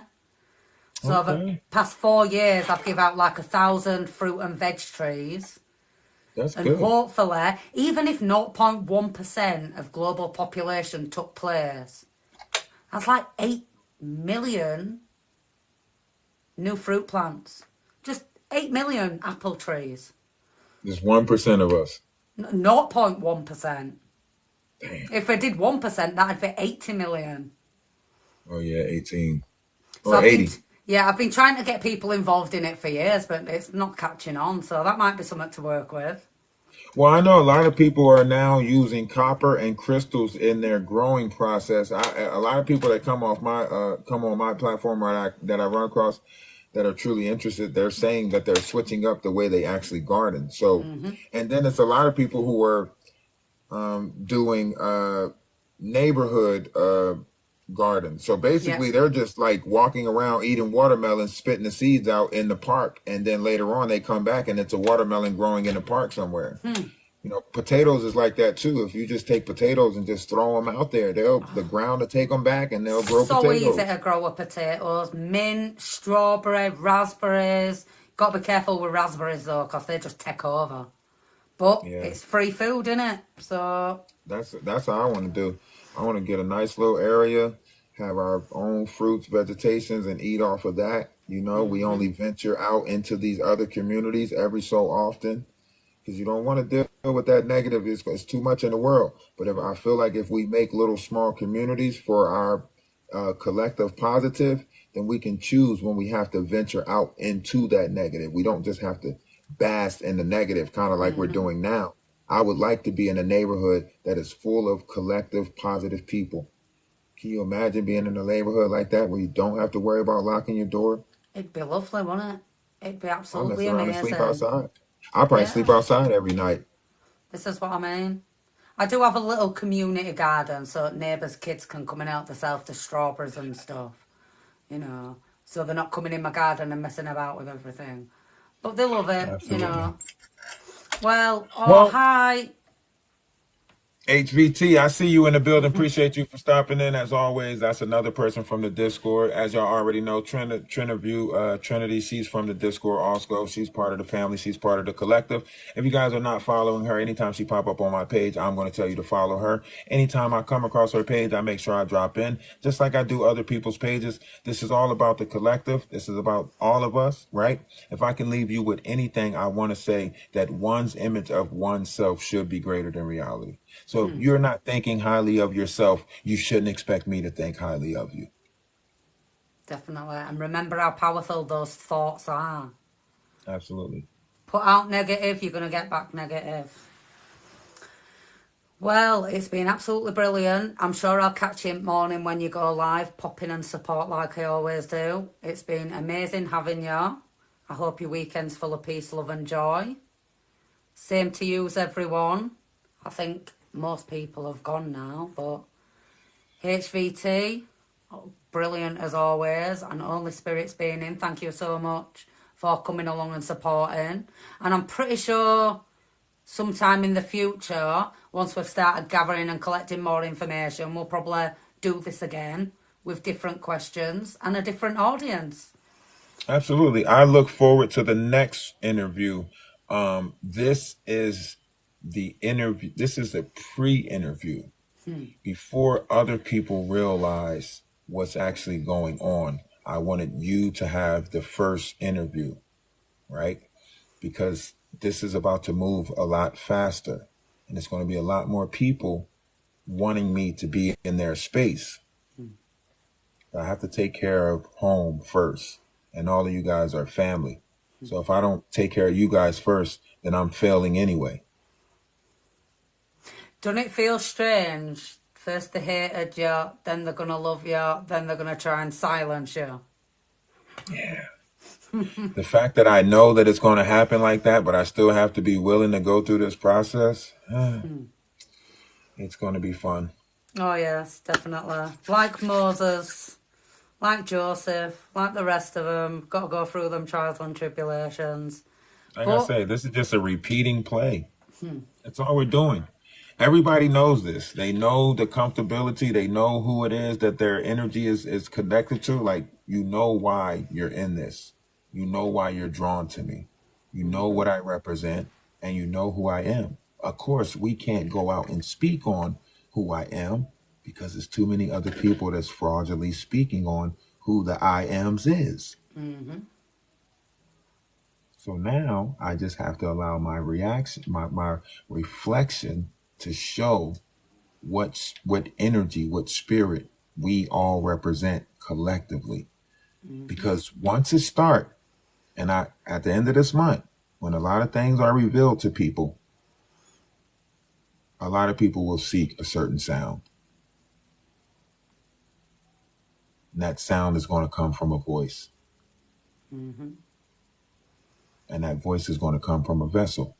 So over the past 4 years, I've given out like 1,000 fruit and veg trees.
That's
and
good.
Hopefully, even if 0.1% of global population took place, that's like 8 million new fruit plants. Just 8 million apple trees.
There's 1% of us.
0.1%.
Damn.
If we did 1%, that'd be 80 million.
Oh yeah, 18
or
so 80.
I've been trying to get people involved in it for years, but it's not catching on. So that might be something to work with.
Well, I know a lot of people are now using copper and crystals in their growing process. A lot of people that come on my platform that I run across, that are truly interested, they're saying that they're switching up the way they actually garden. So, and then it's a lot of people who are doing neighborhood gardens. So basically,
Yep.
they're just like walking around eating watermelon, spitting the seeds out in the park, and then later on they come back and it's a watermelon growing in the park somewhere. You know, potatoes is like that too. If you just take potatoes and just throw them out there, the ground will take them back and they'll grow
So easy
potatoes.
to grow with potatoes. Mint, strawberry, raspberries. Got to be careful with raspberries though, because they just take over. But
Yeah,
it's free food, isn't it? So,
that's how I want to do. I want to get a nice little area, have our own fruits, vegetations, and eat off of that. You know, we only venture out into these other communities every so often because you don't want to deal with that negative. It's too much in the world. But if I feel like if we make little small communities for our collective positive, then we can choose when we have to venture out into that negative. We don't just have to bask in the negative, kind of like we're doing now. I would like to be in a neighborhood that is full of collective positive people. Can you imagine being in a neighborhood like that where you don't have to worry about locking your door?
it'd be lovely, wouldn't it? It'd be
I'll mess
absolutely
around and sleep
amazing.
outside. I'll probably sleep
Yeah,
outside every night.
this is what I mean. I do have a little community garden so neighbours' kids can come and help themselves to strawberries and stuff, you know. So they're not coming in my garden and messing about with everything. But they love it, you
Absolutely.
know. Well, oh,
Well,
hi.
HVT, I see you in the building. Appreciate you for stopping in. As always, that's another person from the Discord. As y'all already know, Triniview, Trinity, she's from the Discord also. She's part of the family. She's part of the collective. If you guys are not following her, anytime she pop up on my page, I'm going to tell you to follow her. Anytime I come across her page, I make sure I drop in, just like I do other people's pages. This is all about the collective. This is about all of us, right? If I can leave you with anything, I want to say that one's image of oneself should be greater than reality. So if you're not thinking highly of yourself, you shouldn't expect me to think highly of you.
Definitely. And remember how powerful those thoughts are.
Absolutely.
Put out negative, you're going to get back negative. Well, it's been absolutely brilliant. I'm sure I'll catch you in the morning when you go live, pop in and support like I always do. It's been amazing having you. I hope your weekend's full of peace, love and joy. Same to you, everyone. I think most people have gone now, but HVT, brilliant as always, and Only Spirits being in. Thank you so much for coming along and supporting. And I'm pretty sure sometime in the future, once we've started gathering and collecting more information, we'll probably do this again with different questions and a different audience.
Absolutely. I look forward to the next interview. This is the interview. This is a pre-interview before other people realize what's actually going on. I wanted you to have the first interview, right? Because this is about to move a lot faster and it's going to be a lot more people wanting me to be in their space. I have to take care of home first, and all of you guys are family. So if I don't take care of you guys first, then I'm failing anyway.
Don't it feel strange? First they hated you, then they're going to love you, then they're going to try and silence you.
Yeah. The fact that I know that it's going to happen like that, but I still have to be willing to go through this process, it's going to be fun.
Oh, yes, definitely. Like Moses, like Joseph, like the rest of them, got to go through them trials and tribulations.
Like I
But
say, this is just a repeating play. That's all we're doing. Everybody knows this. They know the comfortability. They know who it is that their energy is connected to. Like, you know why you're in this. You know why you're drawn to me. You know what I represent, and you know who I am. Of course, we can't go out and speak on who I am because there's too many other people that's fraudulently speaking on who the I ams is. So now I just have to allow my reaction, my reflection to show what energy, what spirit we all represent collectively. Because once it starts, and at the end of this month, when a lot of things are revealed to people, a lot of people will seek a certain sound. And that sound is going to come from a voice. And that voice is going to come from a vessel.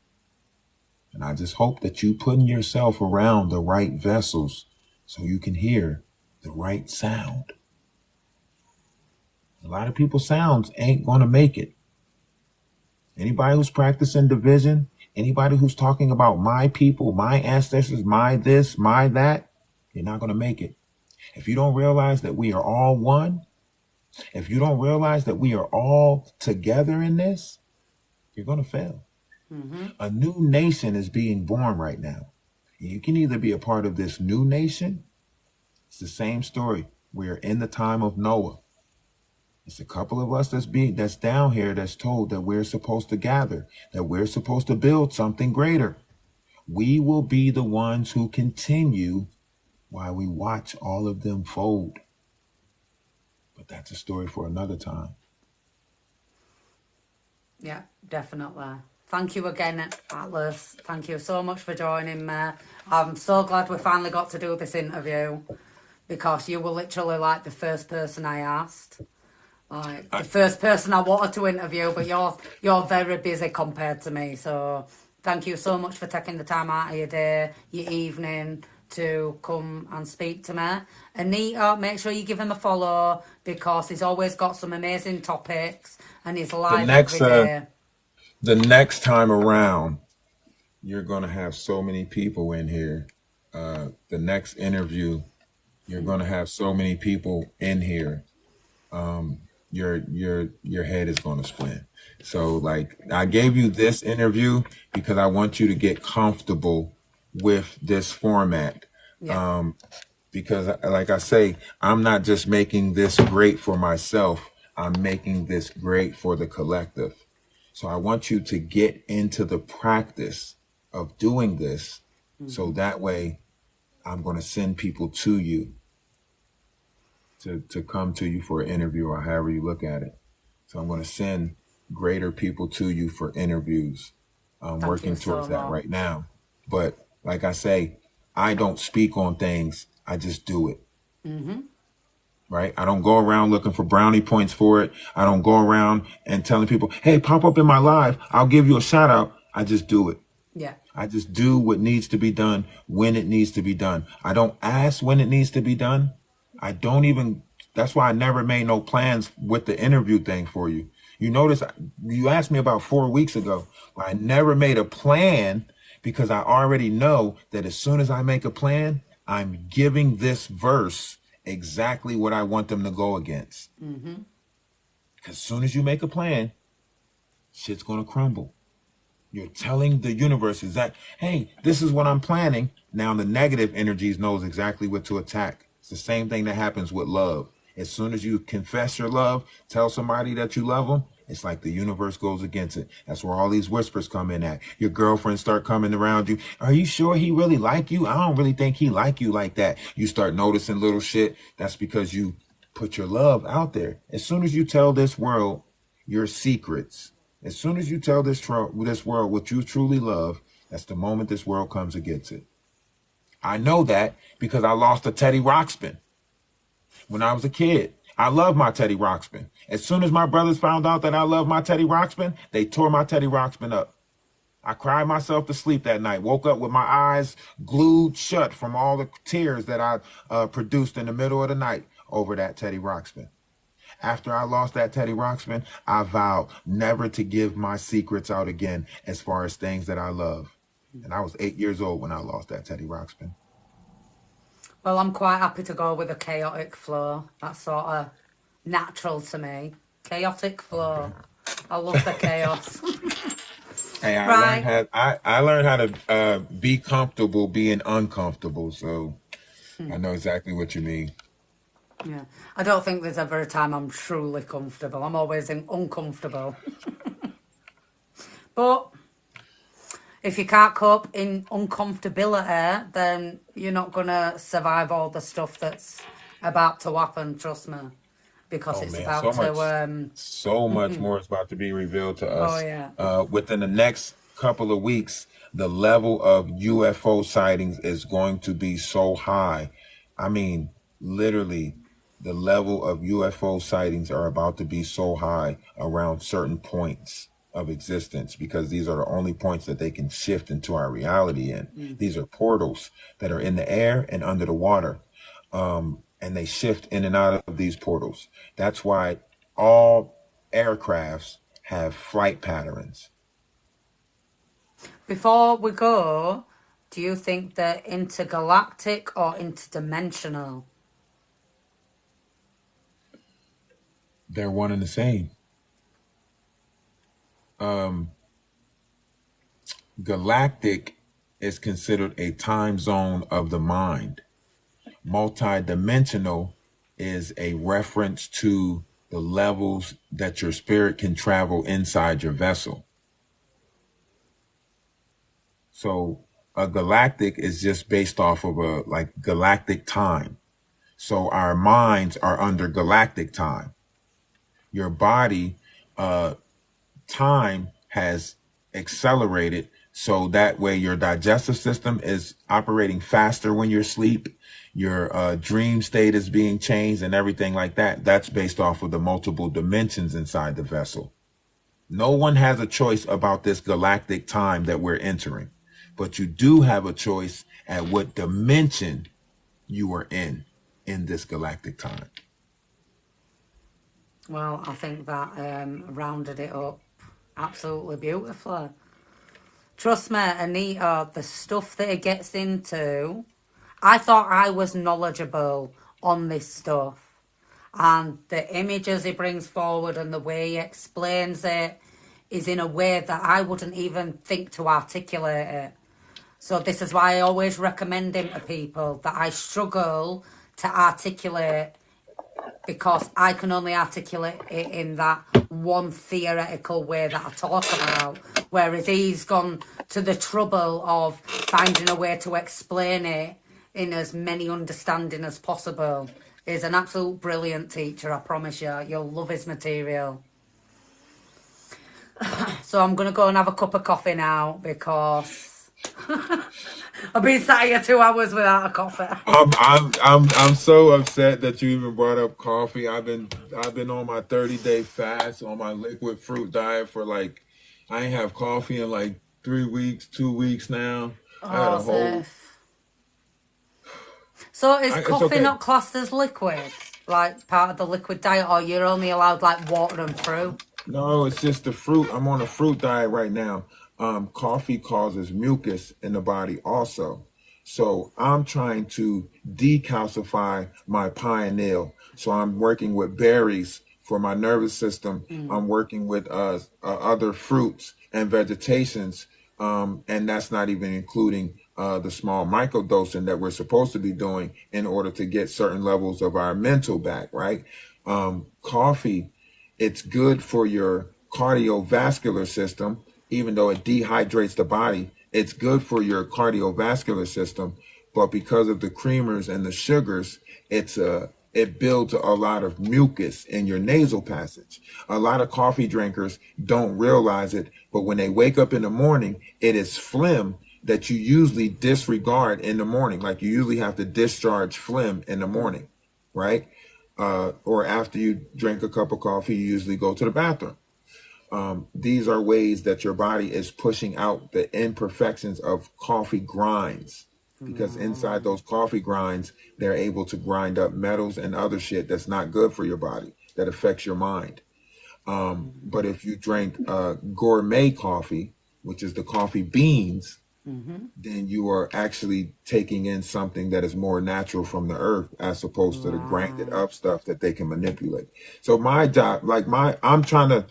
And I just hope that you putting yourself around the right vessels so you can hear the right sound. A lot of people's sounds ain't going to make it. Anybody who's practicing division, anybody who's talking about my people, my ancestors, my this, my that, you're not going to make it. If you don't realize that we are all one, if you don't realize that we are all together in this, you're going to fail. A new nation is being born right now. You can either be a part of this new nation. It's the same story. We're in the time of Noah. It's a couple of us that's down here that's told that we're supposed to gather, that we're supposed to build something greater. We will be the ones who continue while we watch all of them fold. But that's a story for another time.
Yeah, definitely. Thank you again, Atlas. Thank you so much for joining me. I'm so glad we finally got to do this interview because you were literally like the first person I asked. Like the first person I wanted to interview, but you're very busy compared to me. So thank you so much for taking the time out of your day, your evening to come and speak to me. Anita, make sure you give him a follow because he's always got some amazing topics and he's live every day.
The next time around, you're going to have so many people in here. The next interview, you're going to have so many people in here. Your head is going to spin. So like I gave you this interview because I want you to get comfortable with this format.
Yeah.
Because like I say, I'm not just making this great for myself. I'm making this great for the collective. So I want you to get into the practice of doing this. So that way I'm going to send people to you to come to you for an interview or however you look at it. So I'm going to send greater people to you for interviews. I'm working towards that right now. But like I say, I don't speak on things. I just do it. Right? I don't go around looking for brownie points for it. I don't go around and telling people, hey, pop up in my live. I'll give you a shout out. I just do it.
Yeah.
I just do what needs to be done when it needs to be done. I don't ask when it needs to be done. I don't even, that's why I never made no plans with the interview thing for you. You notice you asked me about 4 weeks ago. I never made a plan because I already know that as soon as I make a plan, I'm giving this verse exactly what I want them to go against. Because as soon as you make a plan, shit's going to crumble. You're telling the universe hey, this is what I'm planning. Now the negative energies knows exactly what to attack. It's the same thing that happens with love. As soon as you confess your love, tell somebody that you love them, it's like the universe goes against it. That's where all these whispers come in at. Your girlfriends start coming around you. Are you sure he really like you? I don't really think he like you like that. You start noticing little shit. That's because you put your love out there. As soon as you tell this world your secrets, as soon as you tell this world what you truly love, that's the moment this world comes against it. I know that because I lost a Teddy Ruxpin when I was a kid. I love my Teddy Ruxpin. As soon as my brothers found out that I love my Teddy Ruxpin, they tore my Teddy Ruxpin up. I cried myself to sleep that night, woke up with my eyes glued shut from all the tears that I produced in the middle of the night over that Teddy Ruxpin. After I lost that Teddy Ruxpin, I vowed never to give my secrets out again as far as things that I love. And I was 8 years old when I lost that Teddy Ruxpin.
Well, I'm quite happy to go with a chaotic flow. That's sort of natural to me. Chaotic flow. Okay. I love the chaos.
Hey, I learned how to be comfortable being uncomfortable. So I know exactly what you mean.
Yeah, I don't think there's ever a time I'm truly comfortable. I'm always uncomfortable. But if you can't cope in uncomfortability, then you're not going to survive all the stuff that's about to happen, trust me. Because it's about
so much more is about to be revealed to us.
Oh, yeah.
Within the next couple of weeks, the level of UFO sightings is going to be so high. I mean, literally, the level of UFO sightings are about to be so high around certain points of existence, because these are the only points that they can shift into our reality in. These are portals that are in the air and under the water. And they shift in and out of these portals. That's why all aircrafts have flight patterns.
Before we go, do you think they're intergalactic or interdimensional?
They're one and the same. Galactic is considered a time zone of the mind. Multidimensional is a reference to the levels that your spirit can travel inside your vessel. So a galactic is just based off of a like galactic time. So our minds are under galactic time. Your body, time has accelerated, so that way your digestive system is operating faster when you're asleep. Your dream state is being changed and everything like that. That's based off of the multiple dimensions inside the vessel. No one has a choice about this galactic time that we're entering, but you do have a choice at what dimension you are in this galactic time.
Well, I think that rounded it up absolutely beautifully. Trust me, Anita, the stuff that it gets into, I thought I was knowledgeable on this stuff. And the images he brings forward and the way he explains it is in a way that I wouldn't even think to articulate it. So this is why I always recommend him to people that I struggle to articulate, because I can only articulate it in that one theoretical way that I talk about. Whereas he's gone to the trouble of finding a way to explain it in as many understanding as possible. He's an absolute brilliant teacher, I promise you. You'll love his material. So I'm going to go and have a cup of coffee now, because I've been sat here 2 hours without a coffee.
I'm so upset that you even brought up coffee. I've been on my 30-day fast on my liquid fruit diet for like, I ain't have coffee in like 3 weeks, 2 weeks now. I had a whole.
So is
It's
coffee
okay.
not classed as liquid, like part of the liquid diet, or you're only allowed like water and fruit?
No, it's just the fruit. I'm on a fruit diet right now. Coffee causes mucus in the body also. So I'm trying to decalcify my pineal. So I'm working with berries for my nervous system. I'm working with other fruits and vegetations. And that's not even including the small microdosing that we're supposed to be doing in order to get certain levels of our mental back, right? Coffee, it's good for your cardiovascular system, even though it dehydrates the body. It's good for your cardiovascular system, but because of the creamers and the sugars, it builds a lot of mucus in your nasal passage. A lot of coffee drinkers don't realize it, but when they wake up in the morning, it is phlegm that you usually disregard in the morning. Like you usually have to discharge phlegm in the morning, right? Or after you drink a cup of coffee, you usually go to the bathroom. These are ways that your body is pushing out the imperfections of coffee grinds, because inside those coffee grinds, they're able to grind up metals and other shit that's not good for your body, that affects your mind. But if you drink gourmet coffee, which is the coffee beans, then you are actually taking in something that is more natural from the earth, as opposed to the grinded
Right.
up stuff that they can manipulate. So my job, I'm trying to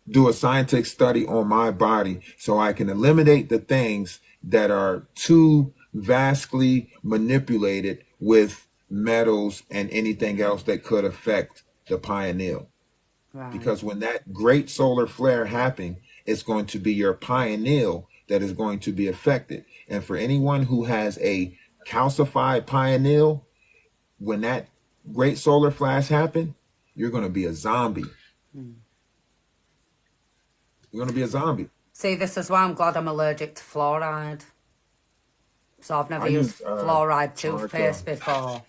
do a scientific study on my body so I can eliminate the things that are too vastly manipulated with metals and anything else that could affect the pineal.
Right.
Because when that great solar flare happens, it's going to be your pineal that is going to be affected. And for anyone who has a calcified pineal, when that great solar flash happen, you're going to be a zombie. You're going to be a zombie.
See, this is why I'm glad I'm allergic to fluoride. So I've never
I use
used fluoride
charcoal.
toothpaste before.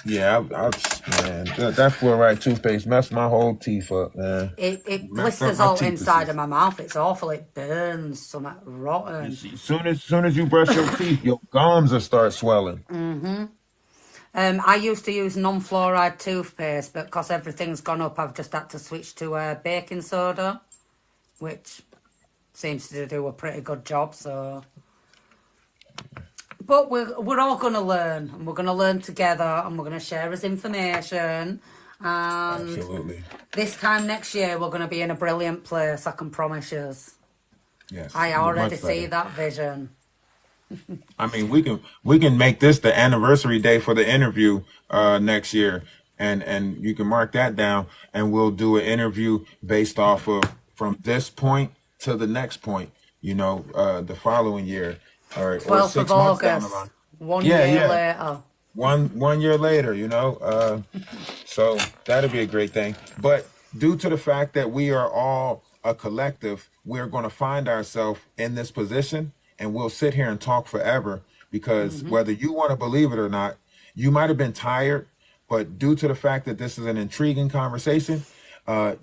Yeah, man, that fluoride toothpaste messed my whole teeth up, man.
It
Messed up
blisters
my
all
teeth.
inside of my mouth. It's awful. It burns, something
You
rotten.
see, soon as you brush your teeth, your gums will start swelling.
I used to use non-fluoride toothpaste, but because everything's gone up, I've just had to switch to baking soda, which seems to do a pretty good job. So, but we're all gonna learn, and we're gonna learn together, and we're gonna share us information. And
Absolutely.
this time next year, we're gonna be in a brilliant place. I can promise you.
Yes,
I already
much
see
better.
that vision.
I mean, we can make this the anniversary day for the interview next year, and you can mark that down, and we'll do an interview based off of from this point to the next point. The following year, or
12th of
6 months down the
August,
line.
one
Yeah,
year
yeah.
later.
One year later, so that'll be a great thing. But due to the fact that we are all a collective, we're going to find ourselves in this position, and we'll sit here and talk forever, because whether you want to believe it or not, you might have been tired, but due to the fact that this is an intriguing conversation,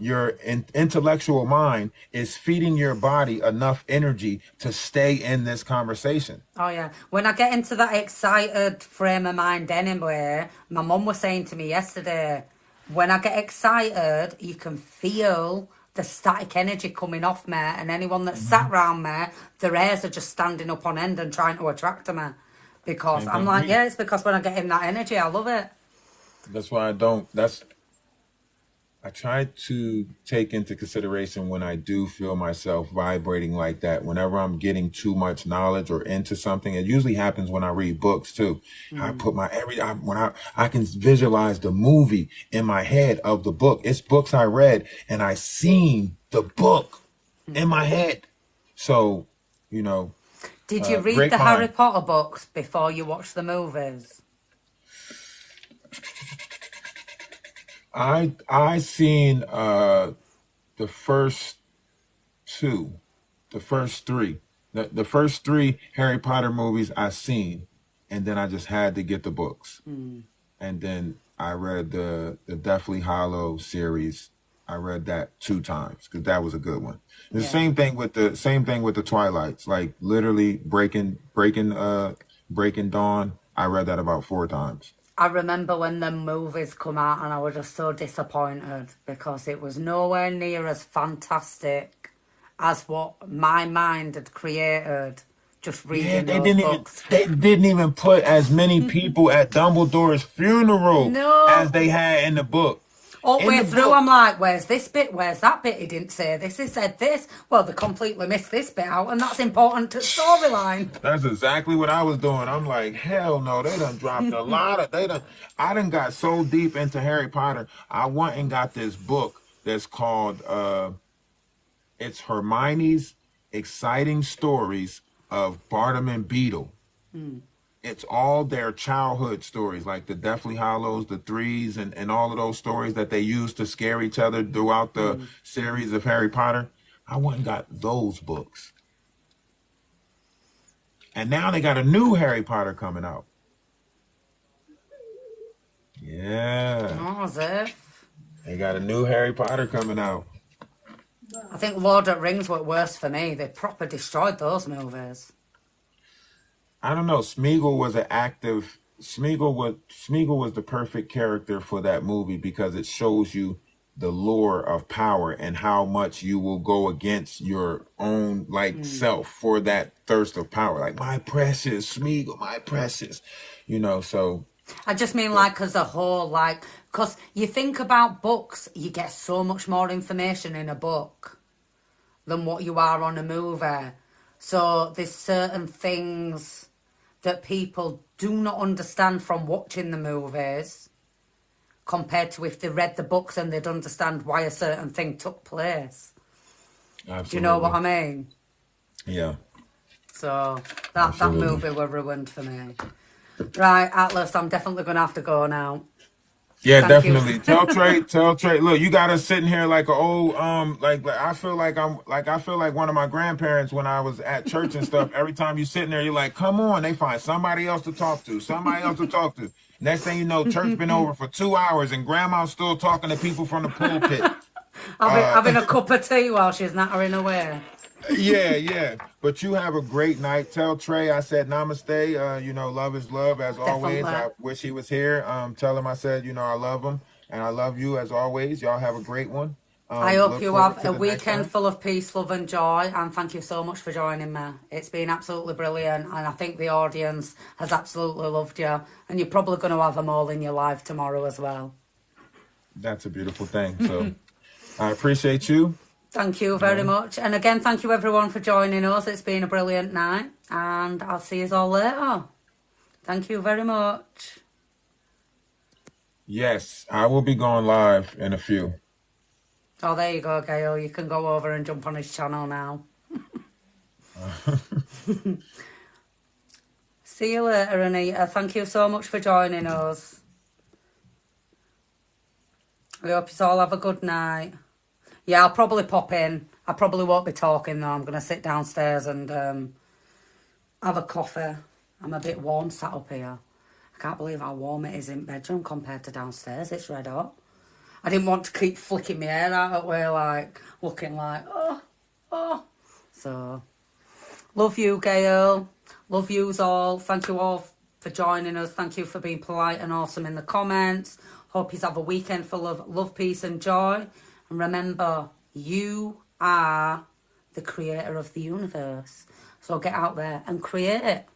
your intellectual mind is feeding your body enough energy to stay in this conversation.
Oh yeah. When I get into that excited frame of mind anyway, my mum was saying to me yesterday, when I get excited, you can feel the static energy coming off me, and anyone that sat
Mhm.
round me, their hairs are just standing up on end and trying to attract me. Because
Same
I'm
thing with
like,
me.
yeah, it's because when I get in that energy, I love it.
That's why I don't. I try to take into consideration when I do feel myself vibrating like that. Whenever I'm getting too much knowledge or into something, it usually happens when I read books too. I
Mm.
put my when I can visualize the movie in my head of the book. It's books I read, and I seen the book in my head. So, you know,
Did you read
great
the Harry
mind.
Potter books before you watched the movies?
I seen the first two, the first three. The first three Harry Potter movies I seen, and then I just had to get the books.
Mm.
And then I read the Deathly Hollow series. I read that 2 times because that was a good one. The
Yeah.
same thing with the Twilights, like literally Breaking Dawn. I read that about 4 times.
I remember when the movies come out and I was just so disappointed because it was nowhere near as fantastic as what my mind had created just
Yeah,
reading those books.
they didn't even put as many people at Dumbledore's funeral
No.
as they had in the book.
All the
In
way
the
through,
book,
I'm like, where's this bit? Where's that bit? He didn't say this. He said this. Well, they completely missed this bit out, and that's important to the storyline.
that's exactly what I was doing. I'm like, hell no, they done dropped a lot of I done got so deep into Harry Potter. I went and got this book that's called it's Hermione's Exciting Stories of Barnum and Beetle. It's all their childhood stories, like the Deathly Hollows, the Threes, and all of those stories that they used to scare each other throughout the series of Harry Potter. I went and got those books. And now they got a new Harry Potter coming out. Yeah.
Oh, as if.
They got a new Harry Potter coming out.
I think Lord of the Rings were worse for me. They proper destroyed those movies.
I don't know. Smeagol was the perfect character for that movie because it shows you the lure of power and how much you will go against your own like self for that thirst of power. Like my precious Smeagol, my precious, so
I just mean like as a whole, like, because you think about books, you get so much more information in a book than what you are on a movie. So there's certain things that people do not understand from watching the movies compared to if they read the books and they'd understand why a certain thing took place. Do you know what I
absolutely.
mean?
Yeah,
So that
absolutely.
movie were ruined for me. Right, Atlas, I'm definitely going to have to go now.
Yeah,
Thank you.
definitely. Tell Trey. Look, you got us sitting here like a old like I feel like one of my grandparents when I was at church and stuff. Every time you sitting there, you're like, come on, they find somebody else to talk to, somebody else to talk to. Next thing you know, church been over for 2 hours and grandma's still talking to people from the pulpit.
Having a cup of tea while she's nattering away.
Yeah, yeah. But you have a great night. Tell Trey I said namaste. Love is love as always.
Definitely.
I wish he was here. Tell him I said, I love him and I love you as always. Y'all have a great one.
I hope
Look
you
forward
have
to
a
the next
weekend
time.
full of peace, love, and joy. And thank you so much for joining me. It's been absolutely brilliant. And I think the audience has absolutely loved you. And you're probably going to have them all in your life tomorrow as well.
That's a beautiful thing. So I appreciate you.
Thank you very much. And again, thank you everyone for joining us. It's been a brilliant night. And I'll see you all later. Thank you very much.
Yes, I will be going live in a few.
Oh, there you go, Gail. You can go over and jump on his channel now. See you later, Anita. Thank you so much for joining us. I hope you all have a good night. Yeah, I'll probably pop in. I probably won't be talking though. I'm going to sit downstairs and have a coffee. I'm a bit warm sat up here. I can't believe how warm it is in bedroom compared to downstairs. It's red hot. I didn't want to keep flicking my hair out at where, like, looking like, oh. So, love you, Gail. Love yous all. Thank you all for joining us. Thank you for being polite and awesome in the comments. Hope you have a weekend full of love, peace and joy. And remember, you are the creator of the universe. So get out there and create it.